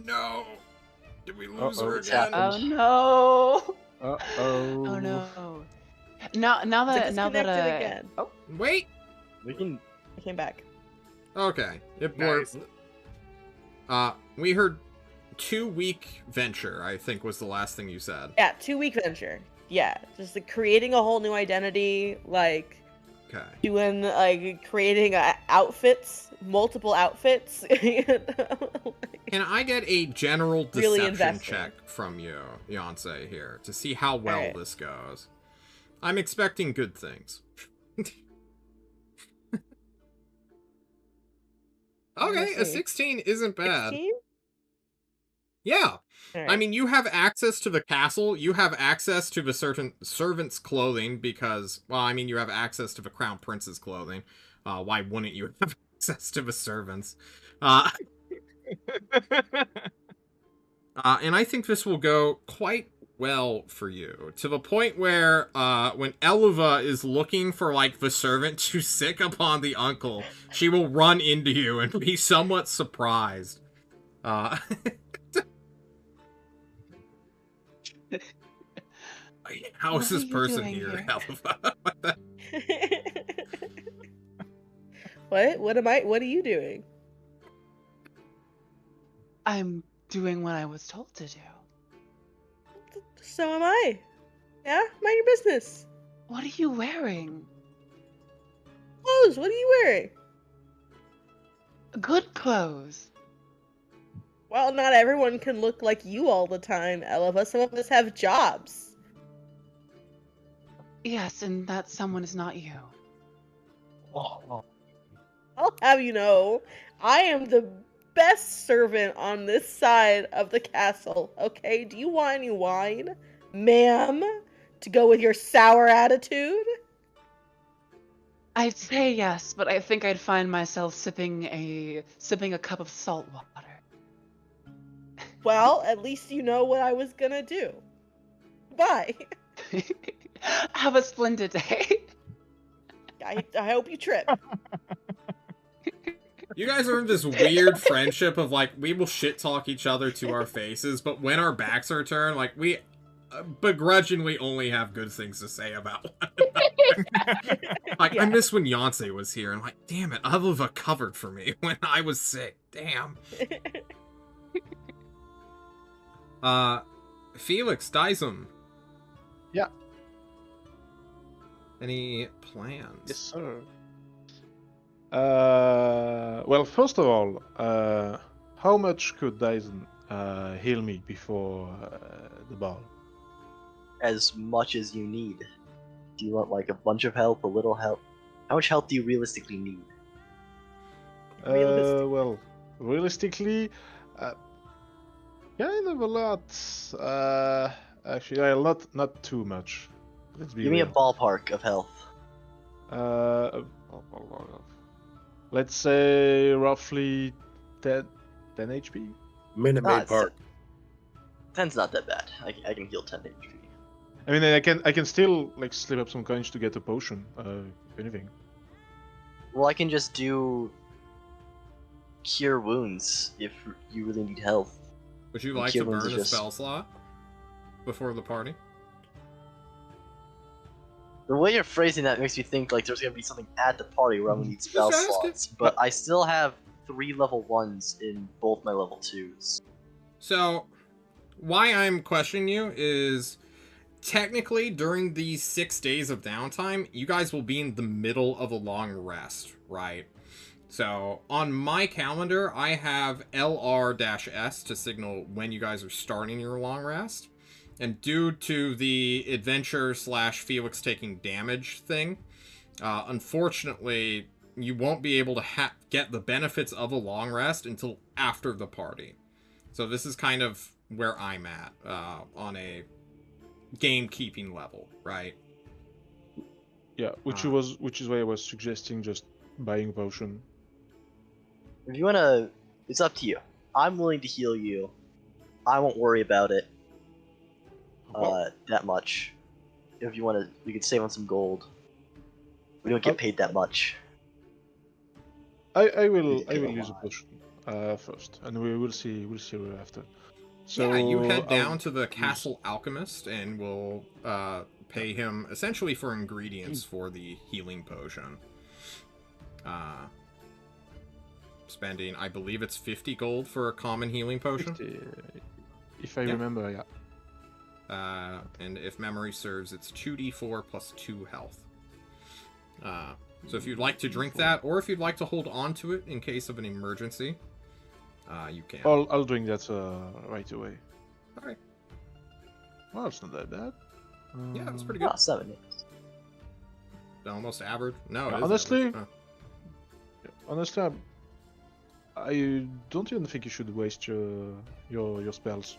No. Did we lose her It's again? happened. Oh no! Uh-oh. Oh no! Now that Disconnected again. Oh, Wait. We can. I came back. Okay. Nice. We heard 2-week venture, I think was the last thing you said. Yeah, 2-week venture. Yeah, just like creating a whole new identity, like Okay. doing like creating outfits, multiple outfits. You know? Can I get a general Really deception investing. check from you, Yonsei, here, to see how well Alright. this goes? I'm expecting good things. Okay, a see. 16 isn't bad. 16? Yeah. Alright. I mean, you have access to the castle, you have access to the certain servant's clothing because, well, I mean, you have access to the crown prince's clothing. Why wouldn't you have access to the servants? And I think this will go quite well for you, to the point where, when Elva is looking for, like, the servant to sick upon the uncle, she will run into you and be somewhat surprised. How is What are this you person doing here, here? Elva? What the- What? What are you doing? I'm doing what I was told to do. So am I. Yeah, mind your business. What are you wearing? Clothes. What are you wearing? Good clothes. Well, not everyone can look like you all the time, Elva. Some of us have jobs. Yes, and that someone is not you. Oh, I'll have you know, I am the best servant on this side of the castle, okay? Do you want any wine, ma'am, to go with your sour attitude? I'd say yes, but I think I'd find myself sipping a cup of salt water. Well, at least you know what I was gonna do. Bye. Have a splendid day. I hope you trip. You guys are in this weird friendship of, like, we will shit talk each other to our faces, but when our backs are turned, like, we begrudgingly only have good things to say about one another. Like, Yeah. I miss when Yonsei was here, and like, damn it, Elva covered for me when I was sick. Damn. Felix, Dysum. Yeah. Any plans? Yes, sir. Well, first of all, how much could Dyson heal me before the ball? as much as you need. Do you want like a bunch of health, a little health? How much health do you realistically need? Realistic. Well, realistically, kind of a lot. Actually, not too much. Let's be Give me a real. ballpark of health. Let's say roughly 10 HP. Minute Ah, Maid it's- Park. 10's not that bad. I can heal 10 HP. I mean, I can still like slip up some coins to get a potion. If anything. Well, I can just do cure wounds if you really need health. Would you like Cure to wounds burn are a just- spell slot before the party? The way you're phrasing that makes me think like there's gonna be something at the party where I'm gonna need spell Just ask slots. But I still have 3 level 1s in both my level 2s. So, why I'm questioning you is technically during these 6 days of downtime, you guys will be in the middle of a long rest, right? So, on my calendar, I have LR-S to signal when you guys are starting your long rest. And due to the adventure / Felix taking damage thing, unfortunately, you won't be able to get the benefits of a long rest until after the party. So this is kind of where I'm at on a gamekeeping level, right? Yeah, which is why I was suggesting just buying a potion. If you wanna It's up to you. I'm willing to heal you. I won't worry about it that much. If you want to, we could save on some gold. We don't get paid that much. I will use a potion first, and we'll see after. So yeah, you head down to the Castle Alchemist, and we'll pay him essentially for ingredients for the healing potion. Spending, I believe it's 50 gold for a common healing potion. 50, if I remember, yeah. And if memory serves, it's 2d4 plus 2 health. So if you'd like to drink that, or if you'd like to hold on to it in case of an emergency, you can. I'll drink that right away. Alright. Well, it's not that bad. Yeah, that's pretty good. 7. Almost average. No, it is honestly, average. honestly, I don't even think you should waste your spells.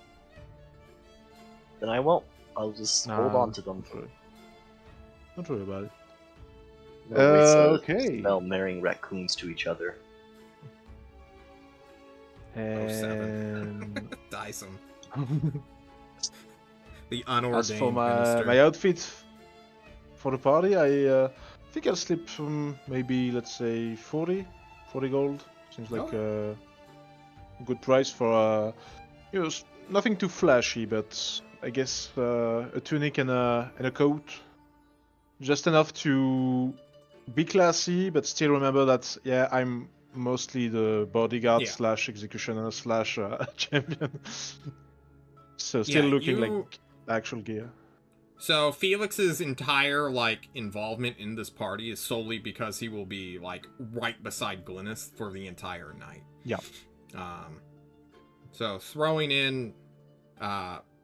Then I won't. I'll just hold on to them. Don't worry about it. Okay. Smell marrying raccoons to each other. And Dyson. The unordained as for minister. my outfit for the party, I think I'll slip maybe, let's say, 40 gold. Seems like a good price for nothing too flashy, but I guess a tunic and a coat, just enough to be classy, but still remember that I'm mostly the bodyguard / executioner / champion. So still looking like actual gear. So Felix's entire involvement in this party is solely because he will be right beside Glynis for the entire night. Yeah. So throwing in,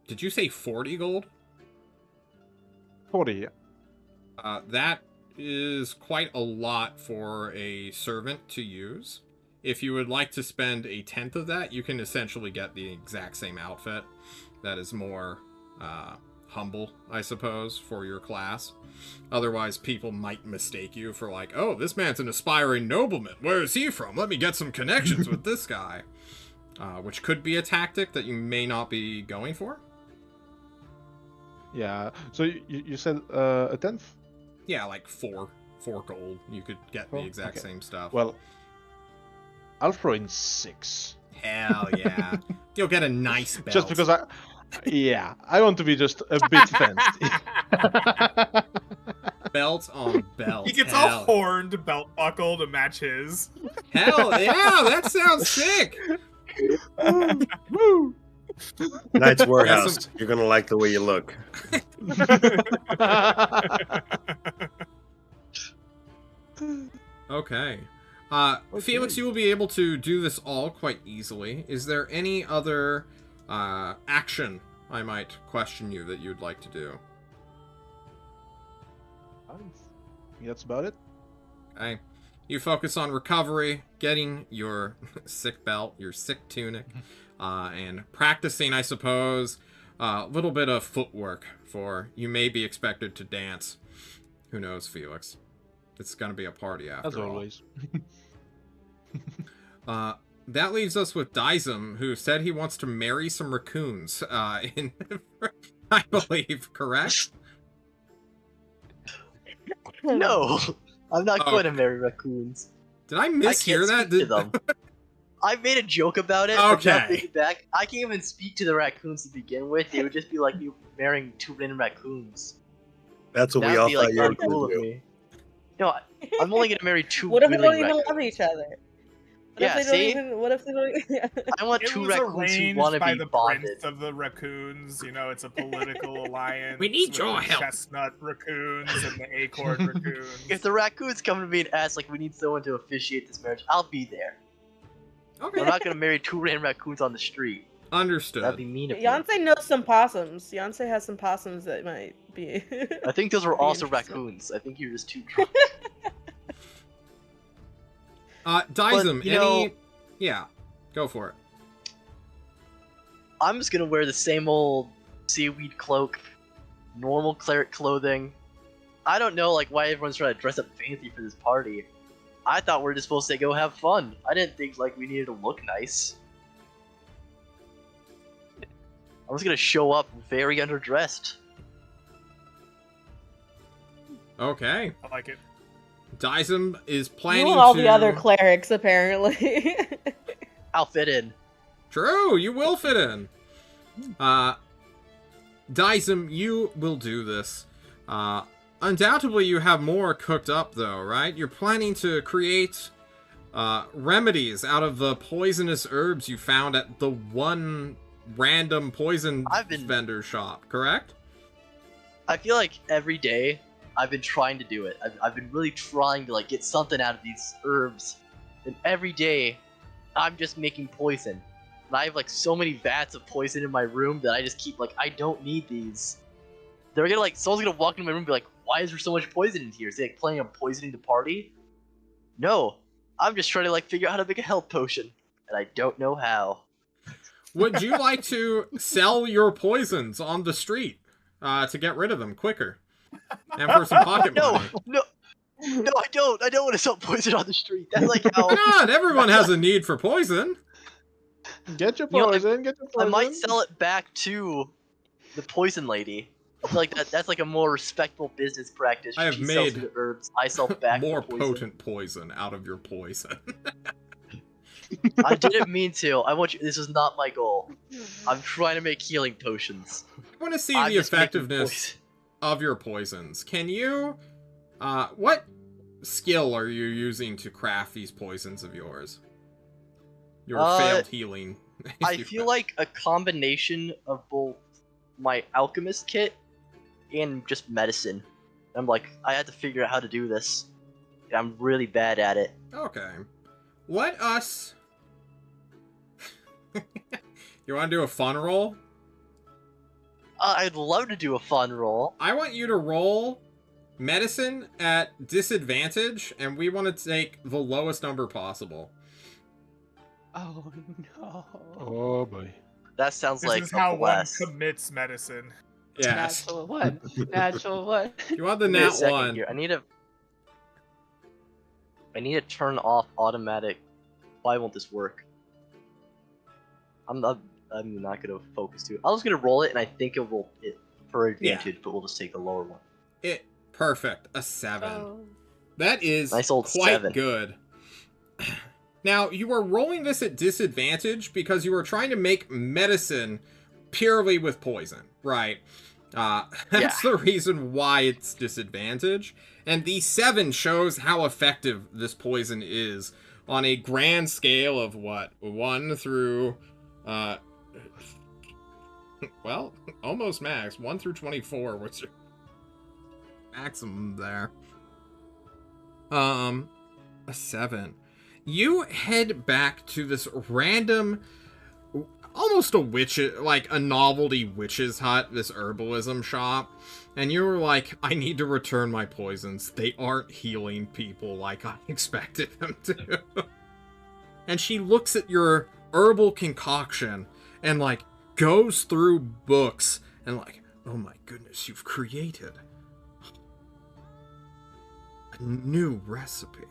did you say 40 gold? 40, yeah. That is quite a lot for a servant to use. If you would like to spend a tenth of that, you can essentially get the exact same outfit that is more humble, I suppose, for your class. Otherwise, people might mistake you for oh, this man's an aspiring nobleman. Where is he from? Let me get some connections with this guy. Which could be a tactic that you may not be going for. Yeah, so you said a tenth? Yeah, 4 gold. You could get the exact same stuff. Well, I'll throw in 6. Hell yeah. You'll get a nice belt. Just because I want to be just a bit fancy. Belt on belt. He gets a horned belt buckle to match his. Hell yeah, that sounds sick. Woo! Knight's Warehouse. You're gonna like the way you look. Okay. Felix, you will be able to do this all quite easily. Is there any other action I might question you that you'd like to do? I think that's about it. Okay. You focus on recovery, getting your sick belt, your sick tunic, and practicing, I suppose, a little bit of footwork, for you may be expected to dance. Who knows, Felix? It's going to be a party after As always. That leaves us with Dyson, who said he wants to marry some raccoons, I believe, correct? No, I'm not going to marry raccoons. Did I mishear that? To them. I made a joke about it. Okay. But now thinking back, I can't even speak to the raccoons to begin with. They would just be like you marrying 2 random raccoons. That's what we all thought you were cool going of to do. me. No, I'm only gonna marry 2. What if they don't willing even raccoons. love each other? Yeah, see? What if they don't? I want It 2 was raccoons who arranged want to by be the bonded. prince of the raccoons. You know, it's a political alliance. We need with your the help. Chestnut raccoons and the acorn raccoons. If the raccoons come to me and ask, we need someone to officiate this marriage, I'll be there. Okay. I'm not gonna marry 2 random raccoons on the street. Understood. That'd be mean of me. Yonsei knows some possums. Yonsei has some possums that might be. I think those were Be also interesting. raccoons. I think you're just too drunk. Dyson, But, you know- Yeah, go for it. I'm just gonna wear the same old seaweed cloak, normal cleric clothing. I don't know why everyone's trying to dress up fancy for this party. I thought we were just supposed to go have fun. I didn't think like we needed to look nice. I was gonna show up very underdressed. Okay. I like it. Dysum is You planning and all to... the other clerics, apparently. I'll fit in. True, you will fit in. Dysum, you will do this. Undoubtedly, you have more cooked up, though, right? You're planning to create remedies out of the poisonous herbs you found at the one random poison vendor shop, correct? I feel like every day I've been trying to do it. I've been really trying to like get something out of these herbs, and every day I'm just making poison. And I have like so many vats of poison in my room that I just keep like, I don't need these. They're gonna like, someone's gonna walk into my room and be like, why is there so much poison in here? Is they like planning on poisoning the party? No, I'm just trying to like figure out how to make a health potion, and I don't know how. Would you like to sell your poisons on the street to get rid of them quicker? And for some pocket money? No, I don't. I don't want to sell poison on the street. That's like how... Why not? Everyone has a need for poison. Get your You know, poison, get your poison. I might sell it back to the poison lady. I feel like that's like a more respectable business practice. I have She sells made the herbs. I sell back more the poison. potent poison out of your poison. I didn't mean to. I want you. This is not my goal. I'm trying to make healing potions. I want to see I'm the just making effectiveness poison. of your poisons. Can you... what skill are you using to craft these poisons of yours? Your failed healing. I feel like a combination of both my alchemist kit and just medicine. I'm like, I had to figure out how to do this. And I'm really bad at it. Okay. Let us... You want to do a fun roll? I'd love to do a fun roll. I want you to roll medicine at disadvantage, and we want to take the lowest number possible. Oh no. Oh boy. That sounds This like is a how one blast. commits medicine. Yes. Natural one. Natural one. You want the Wait a nat second one. here. I need to turn off automatic. Why won't this work? I'm not gonna focus too. I was gonna roll it, and I think it will for advantage, but we'll just take the lower one. Perfect. A 7. Oh. That is Nice old quite 7. good. Now, you are rolling this at disadvantage because you are trying to make medicine purely with poison, right? That's the reason why it's disadvantage. And the 7 shows how effective this poison is on a grand scale of what? 1 through, well, almost max. 1 through 24, what's your maximum there? A 7. You head back to this random, almost a witch, like a novelty witch's hut, this herbalism shop, and you were like, I need to return my poisons. They aren't healing people like I expected them to. And she looks at your herbal concoction and like goes through books and like, oh my goodness, you've created a new recipe.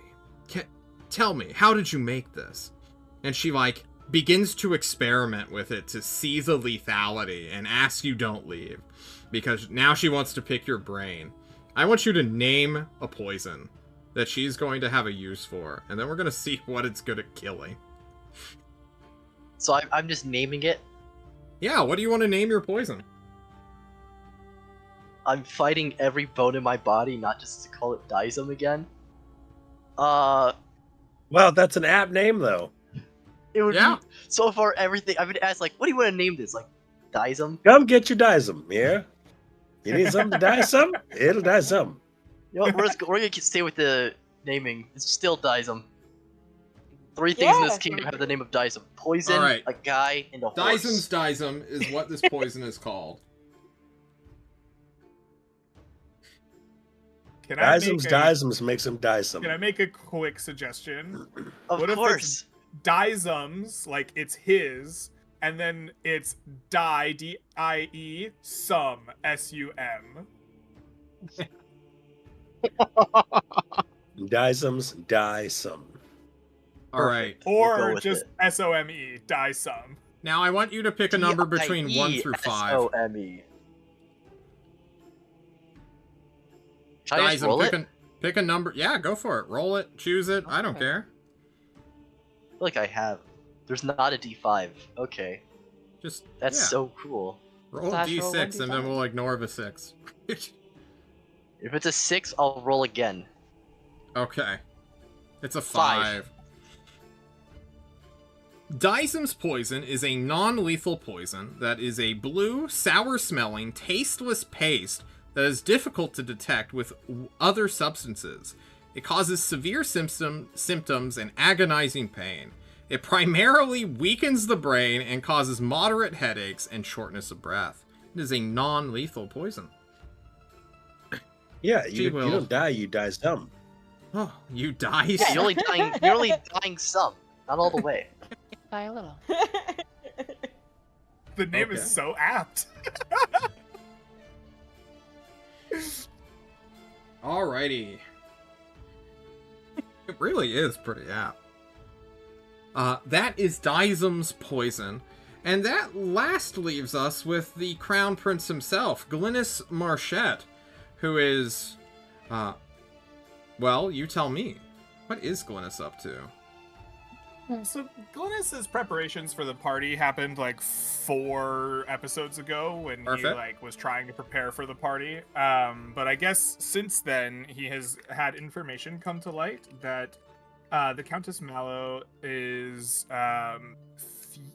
Tell me, how did you make this? And she, like, begins to experiment with it to see the lethality and asks you don't leave. Because now she wants to pick your brain. I want you to name a poison that she's going to have a use for. And then we're going to see what it's good at killing. So I'm just naming it. Yeah, what do you want to name your poison? I'm fighting every bone in my body, not just to call it Dysum again. Well, that's an apt name, though. It would be, so far everything I've been asked, like, what do you want to name this? Like, Dysum? Come get your Dysum, yeah? You need something to dye some? It'll dye some. You know what, we're gonna stay with the naming. It's still Dysum. 3 things in this kingdom have the name of Dysum: poison, a guy, and a horse. Dysum's Dysum is what this poison is called. Dysums makes him Dysum. Can I make a quick suggestion? Of what course. If it's Dysums, like it's his, and then it's die, D-I-E, sum, S-U-M. Die some. All right. We'll go Or with just it. SOME, die some. Now I want you to pick a number between 1 through 5. D-I-E-S-O-M-E. Can I just Dyson, roll it? pick a number. Yeah, go for it. Roll it. Choose it. I don't Okay. care. I feel like I have. There's not a D5. Okay. Just That's yeah. so cool. Roll a Slash roll d6 and then 1d5. we'll ignore the 6. If it's a 6, I'll roll again. Okay. It's a 5. 5. Dyson's poison is a non-lethal poison that is a blue, sour-smelling, tasteless paste that is difficult to detect with other substances. It causes severe symptoms and agonizing pain. It primarily weakens the brain and causes moderate headaches and shortness of breath. It is a non-lethal poison. Yeah, Gee, you Will. don't die, you die some. Oh, you die? Yeah, you're only dying some, not all the way. Die a little. The name Okay. is so apt. Alrighty. It really is pretty apt. That is Dysum's poison. And that last leaves us with the Crown Prince himself, Glynis Marchette, who is, well, you tell me. What is Glynis up to? So Glynis's preparations for the party happened like 4 episodes ago when Perfect. he like was trying to prepare for the party. But I guess since then he has had information come to light that the Countess Mallow is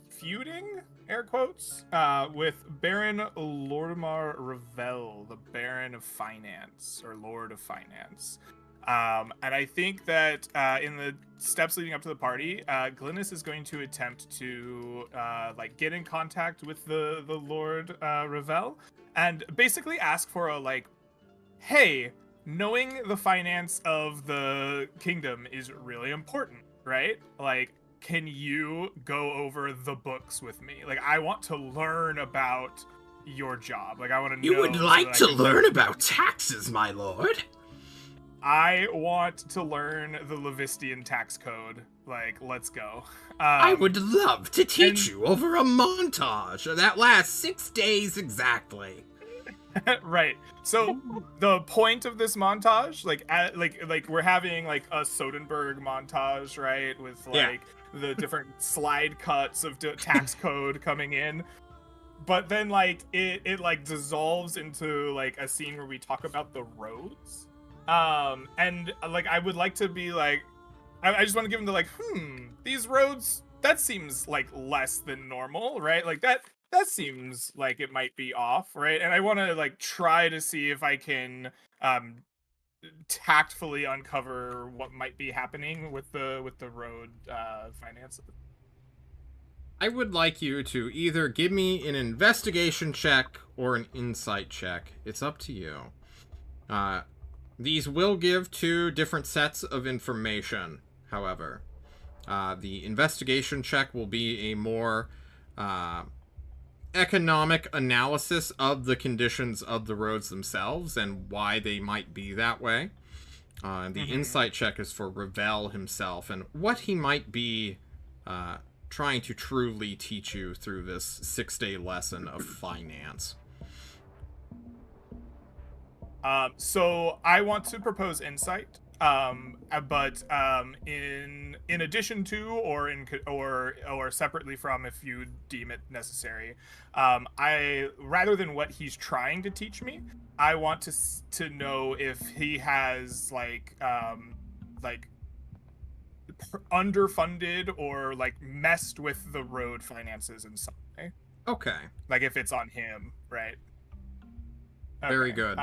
feuding, air quotes, with Baron Lortimar Ravel, the Baron of Finance or Lord of Finance. And I think that in the steps leading up to the party, Glynis is going to attempt to like get in contact with the Lord Ravel and basically ask for a like, hey, knowing the finance of the kingdom is really important, right? Like, can you go over the books with me? Like, I want to learn about your job. Like, I want to know. You would so like that I to can- learn about taxes, my lord? I want to learn the Livistian tax code. Like, let's go. I would love to teach and- you over a montage that lasts 6 days exactly. Right. So the point of this montage, like we're having like a Soderbergh montage, right, with like the different slide cuts of tax code coming in. But then like it like dissolves into like a scene where we talk about the roads. And like I would like to be like I just want to give them the like, these roads, that seems like less than normal, right? Like that seems like it might be off, right? And I want to like try to see if I can tactfully uncover what might be happening with the road finances. I would like you to either give me an investigation check or an insight check. It's up to you. These will give 2 different sets of information, however. The investigation check will be a more economic analysis of the conditions of the roads themselves and why they might be that way. The insight check is for Ravel himself and what he might be trying to truly teach you through this 6-day lesson of finance. So I want to propose insight, but in addition to or separately from, if you deem it necessary, I rather than what he's trying to teach me, I want to know if he has like underfunded or like messed with the road finances in some way. Okay. Like if it's on him, right? Very good.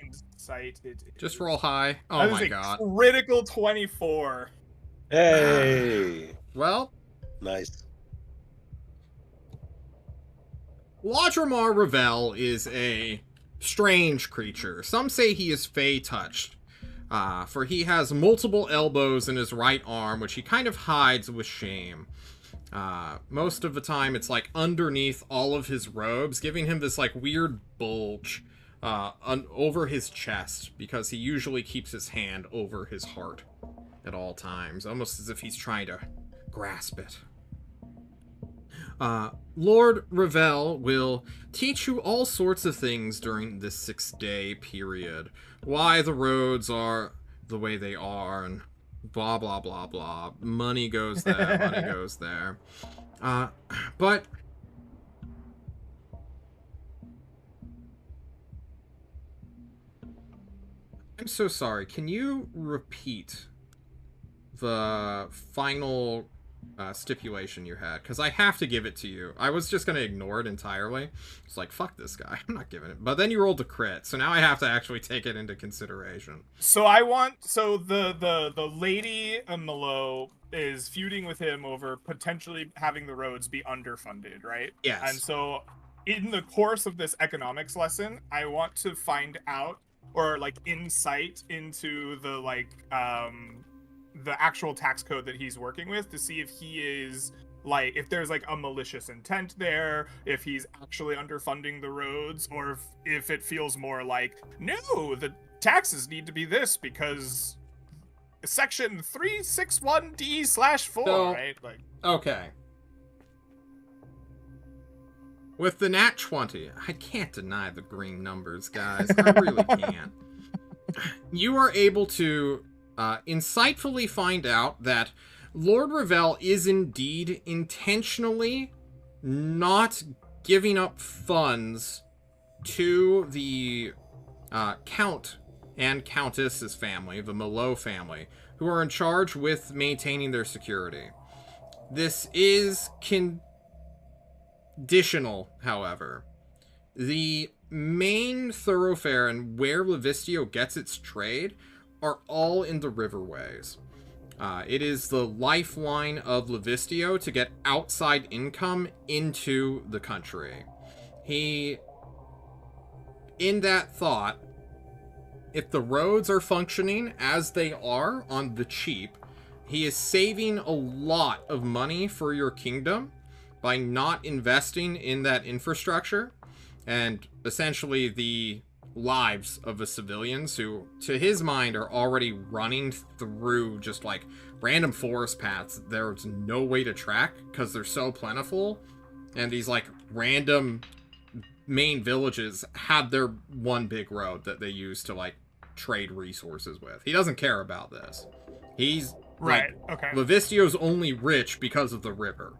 Insight. Just roll high. Oh That is my a god. critical 24. Hey, Well, nice. Lodramar Ravel is a strange creature. Some say he is fey-touched, for he has multiple elbows in his right arm, which he kind of hides with shame. Most of the time, it's like underneath all of his robes, giving him this like weird bulge over his chest, because he usually keeps his hand over his heart at all times, almost as if he's trying to grasp it. Lord Ravel will teach you all sorts of things during this 6-day period. Why the roads are the way they are, and blah, blah, blah, blah. Money goes there, money goes there. But I'm so sorry. Can you repeat the final stipulation you had? Because I have to give it to you. I was just going to ignore it entirely. It's like, fuck this guy. I'm not giving it. But then you rolled the crit, so now I have to actually take it into consideration. So the lady Malo is feuding with him over potentially having the roads be underfunded, right? Yes. And so in the course of this economics lesson, I want to find out, or like insight into the the actual tax code that he's working with, to see if he is like, if there's like a malicious intent there, if he's actually underfunding the roads, or if it feels more like, no, the taxes need to be this because section 361D/4, So, right? Like, okay. With the nat 20, I can't deny the green numbers, guys. I really can't. You are able to insightfully find out that Lord Ravel is indeed intentionally not giving up funds to the Count and Countess's family, the Malo family, who are in charge with maintaining their security. This is conditional, however. The main thoroughfare and where Livistio gets its trade are all in the riverways. It is the lifeline of Livistio to get outside income into the country. In that thought, if the roads are functioning as they are on the cheap, he is saving a lot of money for your kingdom by not investing in that infrastructure, and essentially the lives of the civilians who, to his mind, are already running through just like random forest paths there's no way to track because they're so plentiful, and these like random main villages have their one big road that they use to like trade resources with. He doesn't care about this. He's right, like, okay. Livistio's only rich because of the river.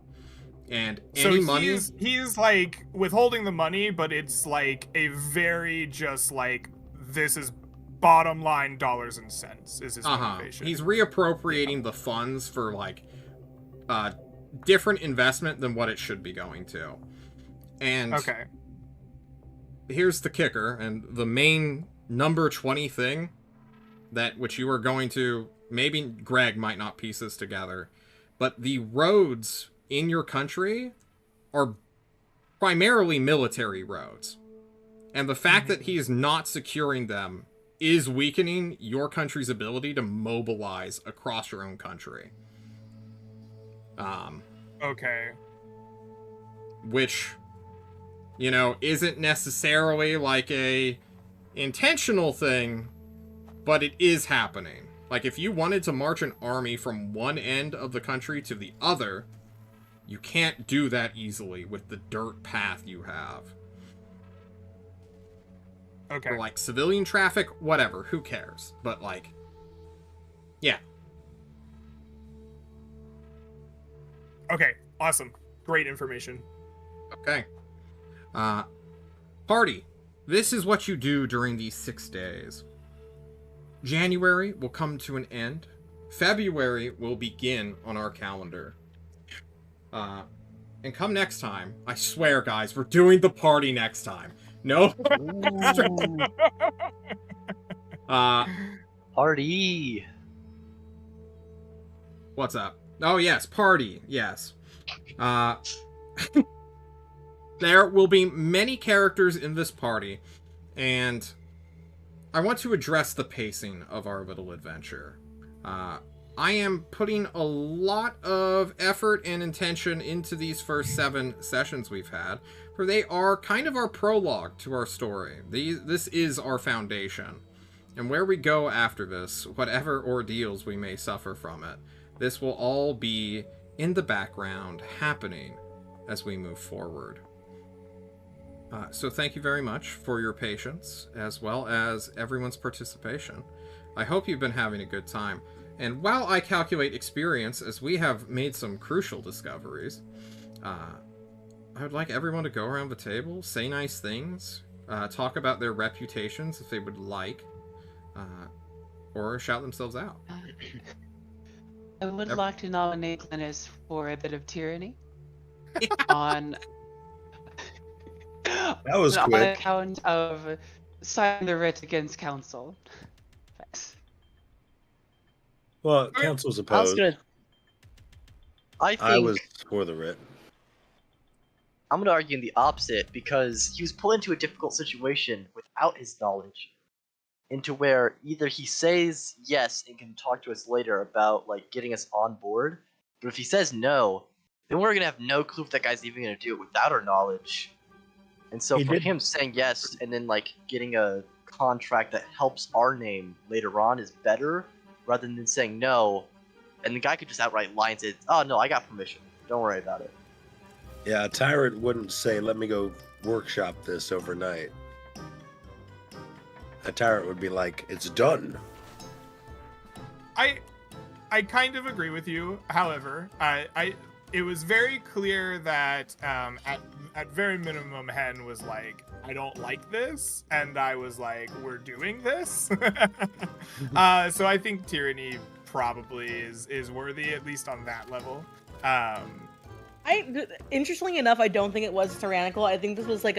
And any money... he's like withholding the money, but it's like a very just like, this is bottom line dollars and cents is his motivation. He's reappropriating the funds for like different investment than what it should be going to. And okay, here's the kicker, and the main number 20 thing that which you are going to, maybe Greg might not piece this together, but the roads in your country are primarily military roads. And the fact that he is not securing them is weakening your country's ability to mobilize across your own country. Okay. Which, you know, isn't necessarily like a intentional thing, but it is happening. Like, if you wanted to march an army from one end of the country to the other, you can't do that easily with the dirt path you have. Okay. For, like, civilian traffic, whatever, who cares? But, like, yeah. Okay, awesome. Great information. Okay. Party. This is what you do during these 6 days. January will come to an end. February will begin on our calendar. And come next time, I swear, guys, we're doing the party next time. No? Party. What's up? Oh, yes, party. Yes. There will be many characters in this party, and I want to address the pacing of our little adventure. I am putting a lot of effort and intention into these first 7 sessions we've had. for they are kind of our prologue to our story. This is our foundation. And where we go after this, whatever ordeals we may suffer from it, this will all be in the background, happening as we move forward. So thank you very much for your patience, as well as everyone's participation. I hope you've been having a good time. And while I calculate experience, as we have made some crucial discoveries, I would like everyone to go around the table, say nice things, talk about their reputations if they would like, or shout themselves out. I would like to nominate Glennis for a bit of tyranny on That was on quick. account of signing the writ against council. Thanks. Well, council's I was opposed. gonna. I think I was for the writ. I'm gonna argue in the opposite because he was put into a difficult situation without his knowledge, into where either he says yes and can talk to us later about like getting us on board, but if he says no, then we're gonna have no clue if that guy's even gonna do it without our knowledge. And so He for did- him saying yes and then like getting a contract that helps our name later on is better rather than saying no, and the guy could just outright lie and say, "Oh no, I got permission. Don't worry about it." Yeah, a tyrant wouldn't say, let me go workshop this overnight. A tyrant would be like, it's done. I kind of agree with you. However, it was very clear that at very minimum, Hen was like, I don't like this, and I was like, we're doing this. So I think tyranny probably is worthy, at least on that level. Interestingly enough, I don't think it was tyrannical. I think this was like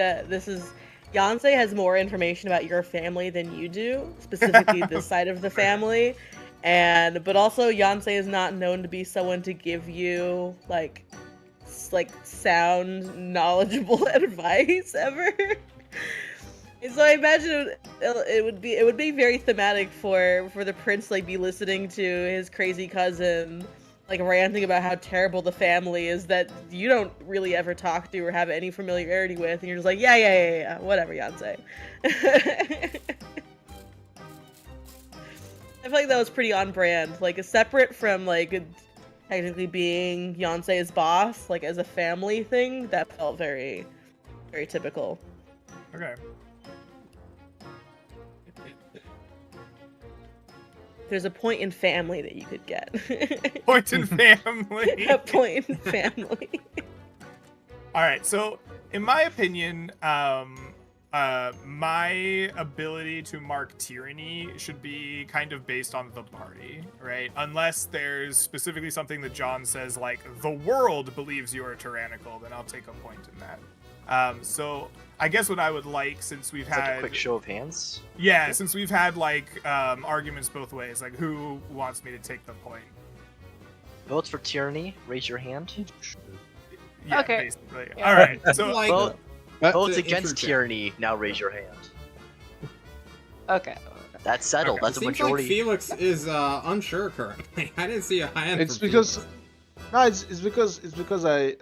Yancey has more information about your family than you do, specifically this side of the family. But also Yancey is not known to be someone to give you like sound, knowledgeable advice ever. And so I imagine it would be very thematic for the prince like be listening to his crazy cousin like ranting about how terrible the family is that you don't really ever talk to or have any familiarity with, and you're just like, yeah, whatever, Yancey. I feel like that was pretty on brand, like separate from like technically being Yancey's boss, like as a family thing, that felt very, very typical. Okay. There's a point in family that you could get. Point in family. A point in family. All right. So, in my opinion, my ability to mark tyranny should be kind of based on the party, right? Unless there's specifically something that John says, like, the world believes you are tyrannical, then I'll take a point in that. So I guess what I would like, since we've It's had like a quick show of hands. Yeah, since we've had like arguments both ways, like who wants me to take the point? Votes for tyranny. Raise your hand. Yeah, Okay. basically. Yeah. All right. So Like, Vote, votes to against interject. tyranny. Now raise your hand. Okay. That's settled. Okay, That's a it seems majority. like Felix is unsure currently. I didn't see a hand. It's from because Felix. no, it's because I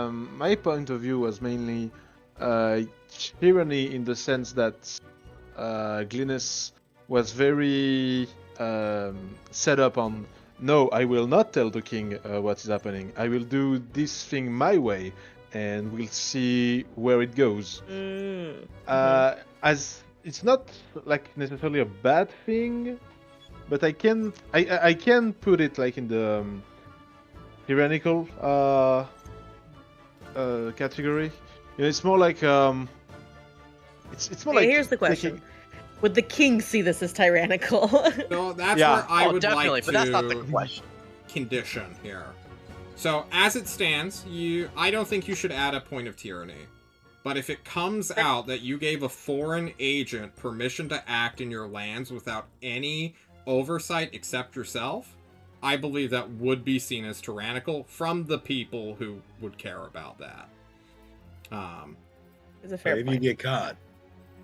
my point of view was mainly tyranny in the sense that Glynis was very set up on no, I will not tell the king what is happening. I will do this thing my way, and we'll see where it goes. As it's not like necessarily a bad thing, but I can put it like in the tyrannical category. You know, it's more like it's more Okay, like here's the question. Would the king see this as tyrannical? So that's Yeah. where I Oh, would definitely, like but to that's not the question. condition here. So as it stands, I don't think you should add a point of tyranny. But if it comes out that you gave a foreign agent permission to act in your lands without any oversight except yourself, I believe that would be seen as tyrannical from the people who would care about that. Is a fair If you point. get caught.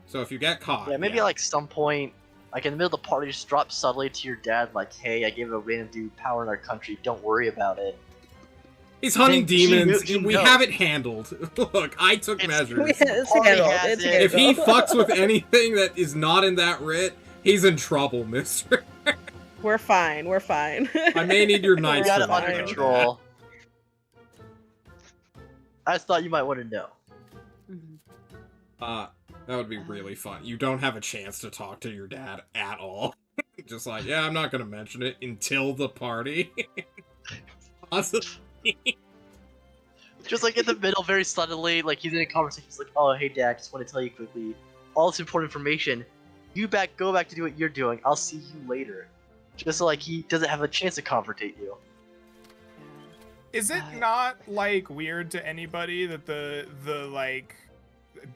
So if you get caught, Yeah, maybe like some point, like in the middle of the party, just drop subtly to your dad, like, "Hey, I gave a random dude power in our country. Don't worry about it." He's hunting Then he demons. knew- he We knows. have it handled. Look, I took measures. It's Party handled. has It's it. If he handled. fucks with anything that is not in that writ, he's in trouble, mister. We're fine. We're fine. I may need your We knights got for it that. under control. I just thought you might want to know. Mhm. That would be really fun. You don't have a chance to talk to your dad at all. Just like, yeah, I'm not gonna mention it until the party. Possibly. Just like in the middle, very suddenly, like he's in a conversation. He's like, "Oh, hey, Dad, just want to tell you quickly, all this important information. Go back to do what you're doing. I'll see you later." Just so like he doesn't have a chance to confrontate you. Is it not like weird to anybody that the like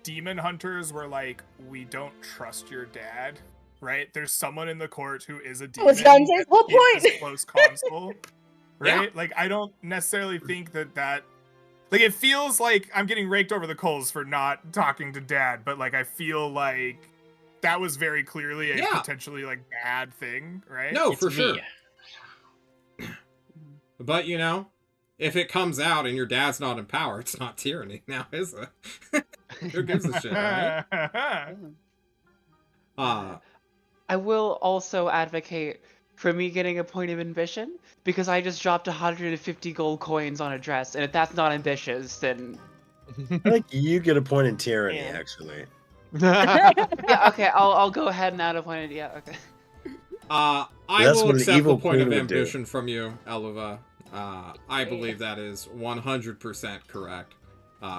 demon hunters were like, we don't trust your dad, right? There's someone in the court who is a demon. was Dante's whole keep point. this close console, right? Yeah. Like I don't necessarily think that like it feels like I'm getting raked over the coals for not talking to dad, but like I feel like that was very clearly a Yeah. potentially like bad thing, right? No, It's for me. sure. But you know, if it comes out and your dad's not in power, it's not tyranny now, is it? Who gives a shit, right? I will also advocate for me getting a point of ambition because I just dropped 150 gold coins on a dress, and if that's not ambitious, then I think you get a point in tyranny, Yeah. actually. yeah, okay, I'll go ahead and add a point. Yeah, okay. I That's will what an accept the evil point of queen would do. ambition from you, Eluva. I believe that is 100% correct,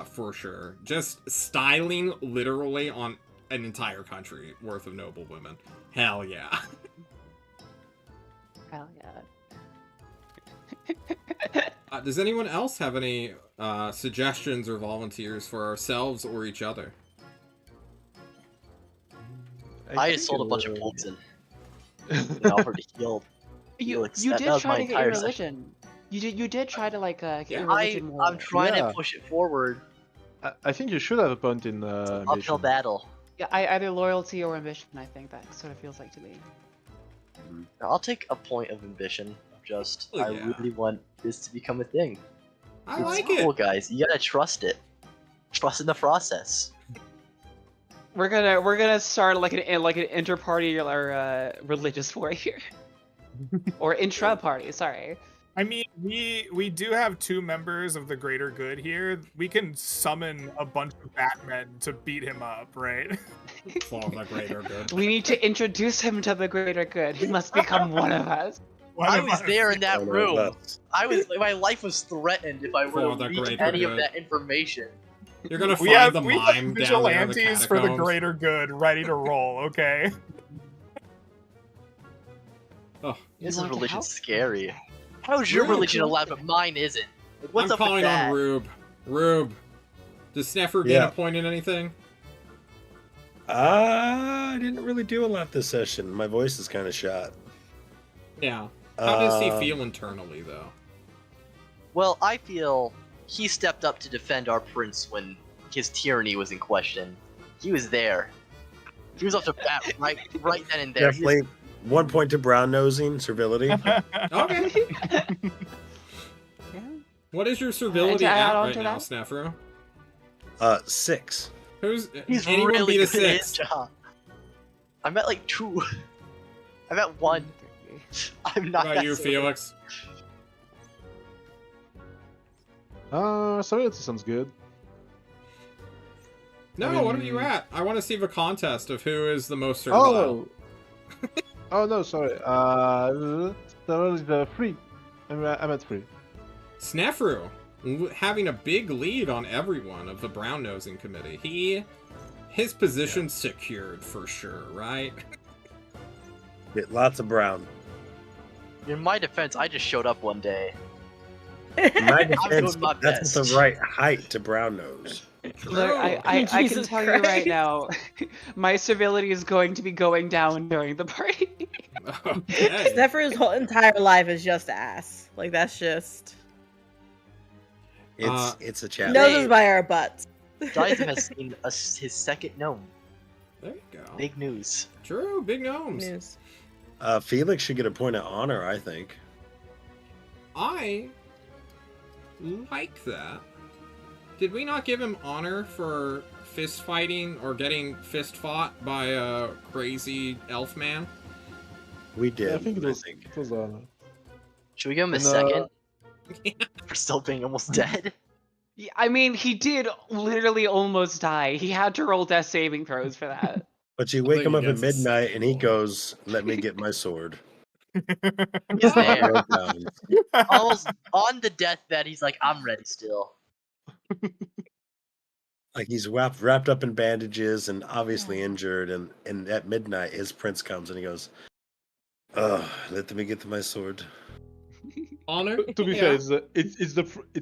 for sure. Just styling literally on an entire country worth of noble women. Hell yeah. Hell yeah. Does anyone else have any suggestions or volunteers for ourselves or each other? I just sold a bunch of poison. And offered to heal. You Felix, you that did was try my to get your entire religion. You did try to like get your I'm religion more. trying Yeah. to push it forward. I think you should have a point in It's an ambition. uphill battle. Yeah, either loyalty or ambition. I think that sort of feels like to me. I'll take a point of ambition. Just, Oh, I yeah. really want this to become a thing. I It's like cool, it. guys. You gotta trust it. Trust in the process. We're gonna start like an inter-party or religious war here, or intra-party. Sorry. I mean, we do have 2 members of the greater good here. We can summon a bunch of Batmen to beat him up, right? For the greater good. We need to introduce him to the greater good. He must become one of us. One I of was us. there in that One of room. us. My life was threatened if I For were the to leak greater any of good. that information. You're gonna We find have, the we mime have down there in the vigilantes for the catacombs. greater good ready to roll, okay? Oh, This is want to religion help? scary. How is your Rube, religion allowed, but mine isn't? Like, what's I'm up with calling that? on Rube. Rube, does Sneffer get Yeah. a point in anything? I didn't really do a lot this session. My voice is kind of shot. Yeah. How does he Um, feel internally, though? Well, I feel he stepped up to defend our prince when his tyranny was in question. He was there. He was off to bat right then and there. Definitely 1 point to brown nosing, servility. Okay. Yeah. What is your servility to add at on right to now, that? Snefru? 6. Who's He's anyone really beat a good at his 6? job. I'm at like 2. I'm at 1. I'm not What about that you, serious. Felix? Servility sounds good. No, I what are you mean- at? I want to see the contest of who is the most servile. Oh! Oh no, sorry. Servility 3. I'm at 3. Snefru, having a big lead on everyone of the brown nosing committee. His position's secured for sure, right? Get lots of brown. In my defense, I just showed up one day. In my doing defense, my that's best. the right height to brown nose. Look, I can Jesus tell you right Christ. now, my servility is going to be going down during the party. Okay. Sneffer's whole entire life is just ass. Like that's just It's a he challenge. knows us by our butts. Dyson has seen his second gnome. There you go. Big news. True, big gnomes. News. Felix should get a point of honor, I think. like that. Did we not give him honor for fist fighting or getting fist fought by a crazy elf man? We did. Yeah, I think it was honor. Should we give him a And, second? For still being almost dead? Yeah, I mean, he did literally almost die. He had to roll death saving throws for that. But you wake him up at Yes, it's- midnight and he goes, "Let me get my sword." He's there. Roll down. Almost on the deathbed, he's like, I'm ready still. Like he's wrapped up in bandages and obviously injured. And at midnight, his prince comes and he goes, "Oh, let me get my sword." Honor? To be fair, it's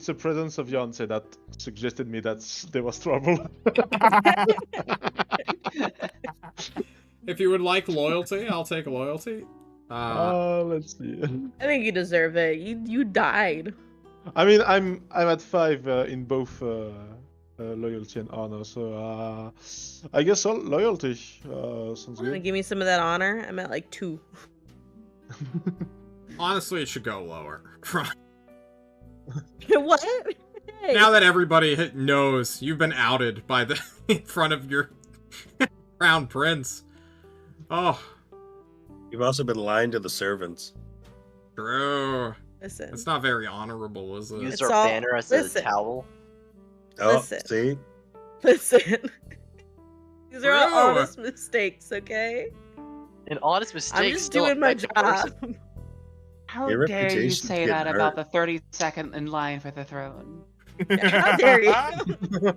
the presence of Yonsei that suggested me that there was trouble. If you would like loyalty, I'll take loyalty. Let's see. I think you deserve it. You died. I mean, I'm at 5 in both loyalty and honor, so I guess loyalty sounds Wanna good. give me some of that honor? I'm at like 2. Honestly, it should go lower. What? Hey. Now that everybody knows you've been outed by the in front of your crown prince. Oh, You've also been lying to the servants. true. Listen. It's not very honorable, is it? Use It's our all- banner as listen. a towel. Oh, Listen. see? Listen. These are all True. honest mistakes, okay? An honest mistake. I'm just still doing my affects a person. job. How Your dare you reputation's say getting that about hurt. the 32nd in line for the throne? How dare you?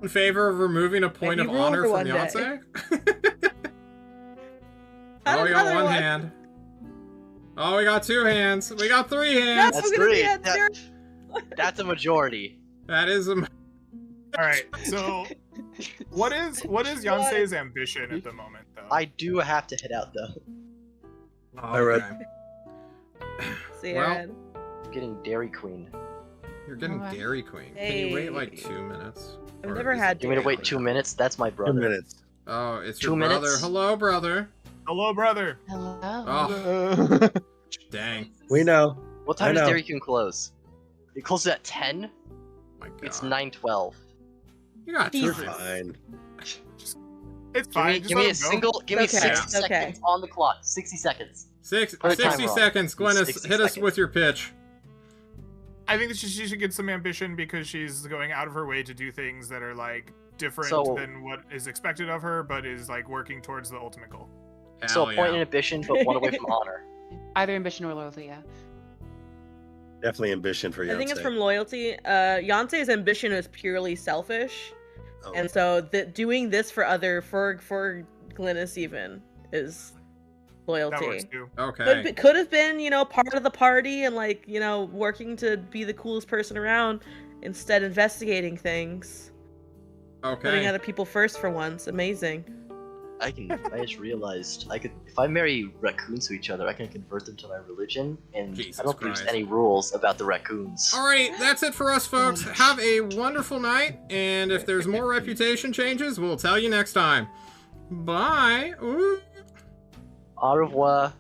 In favor of removing a point Maybe of rule honor for from one day. Yonsei? Not Oh, we got another one one. hand. Oh, we got 2 hands. We got 3 hands. That's That's gonna be three. at That- That's a majority. That is a... All right. So, what is Yonsei's ambition at the moment, though? I do have to head out though. Alright. Okay. See Well, Aaron. I'm getting Dairy Queen. You're getting Alright. Dairy Queen. Can you wait like Hey. 2 minutes? I've Or never is had it You want me to Dairy wait Queen? 2 minutes? That's my 2 brother. minutes. Oh, it's 2 your brother. minutes? Hello, brother. Hello, brother. Hello. Oh, dang. We know. What I time does know. Dairy Queen close? It closes at 10? My God. It's 9:12. You got You're 2 fine. It's Give fine. me, just give let me a him go. single. Give me Okay, 60 okay. seconds on the clock. 60 seconds. Six, Put a 60 timer on. seconds. Glennis, 60 hit us seconds. with your pitch. I think that she should get some ambition because she's going out of her way to do things that are like different So- than what is expected of her, but is like working towards the ultimate goal. So Hell a point in yeah. ambition, but one away from honor. Either ambition or loyalty, yeah. Definitely ambition for Yonsei. I think it's from loyalty. Yonsei's ambition is purely selfish, Oh. and so doing this for Glynis even is That loyalty. works too. Okay. Could have been, part of the party and like, working to be the coolest person around, instead investigating things, putting Okay. other people first for once. Amazing. I just realized if I marry raccoons to each other, I can convert them to my religion, and Jesus I don't think Christ. there's any rules about the raccoons. Alright, that's it for us, folks. Have a wonderful night, and if there's more reputation changes, we'll tell you next time. Bye. Ooh. Au revoir.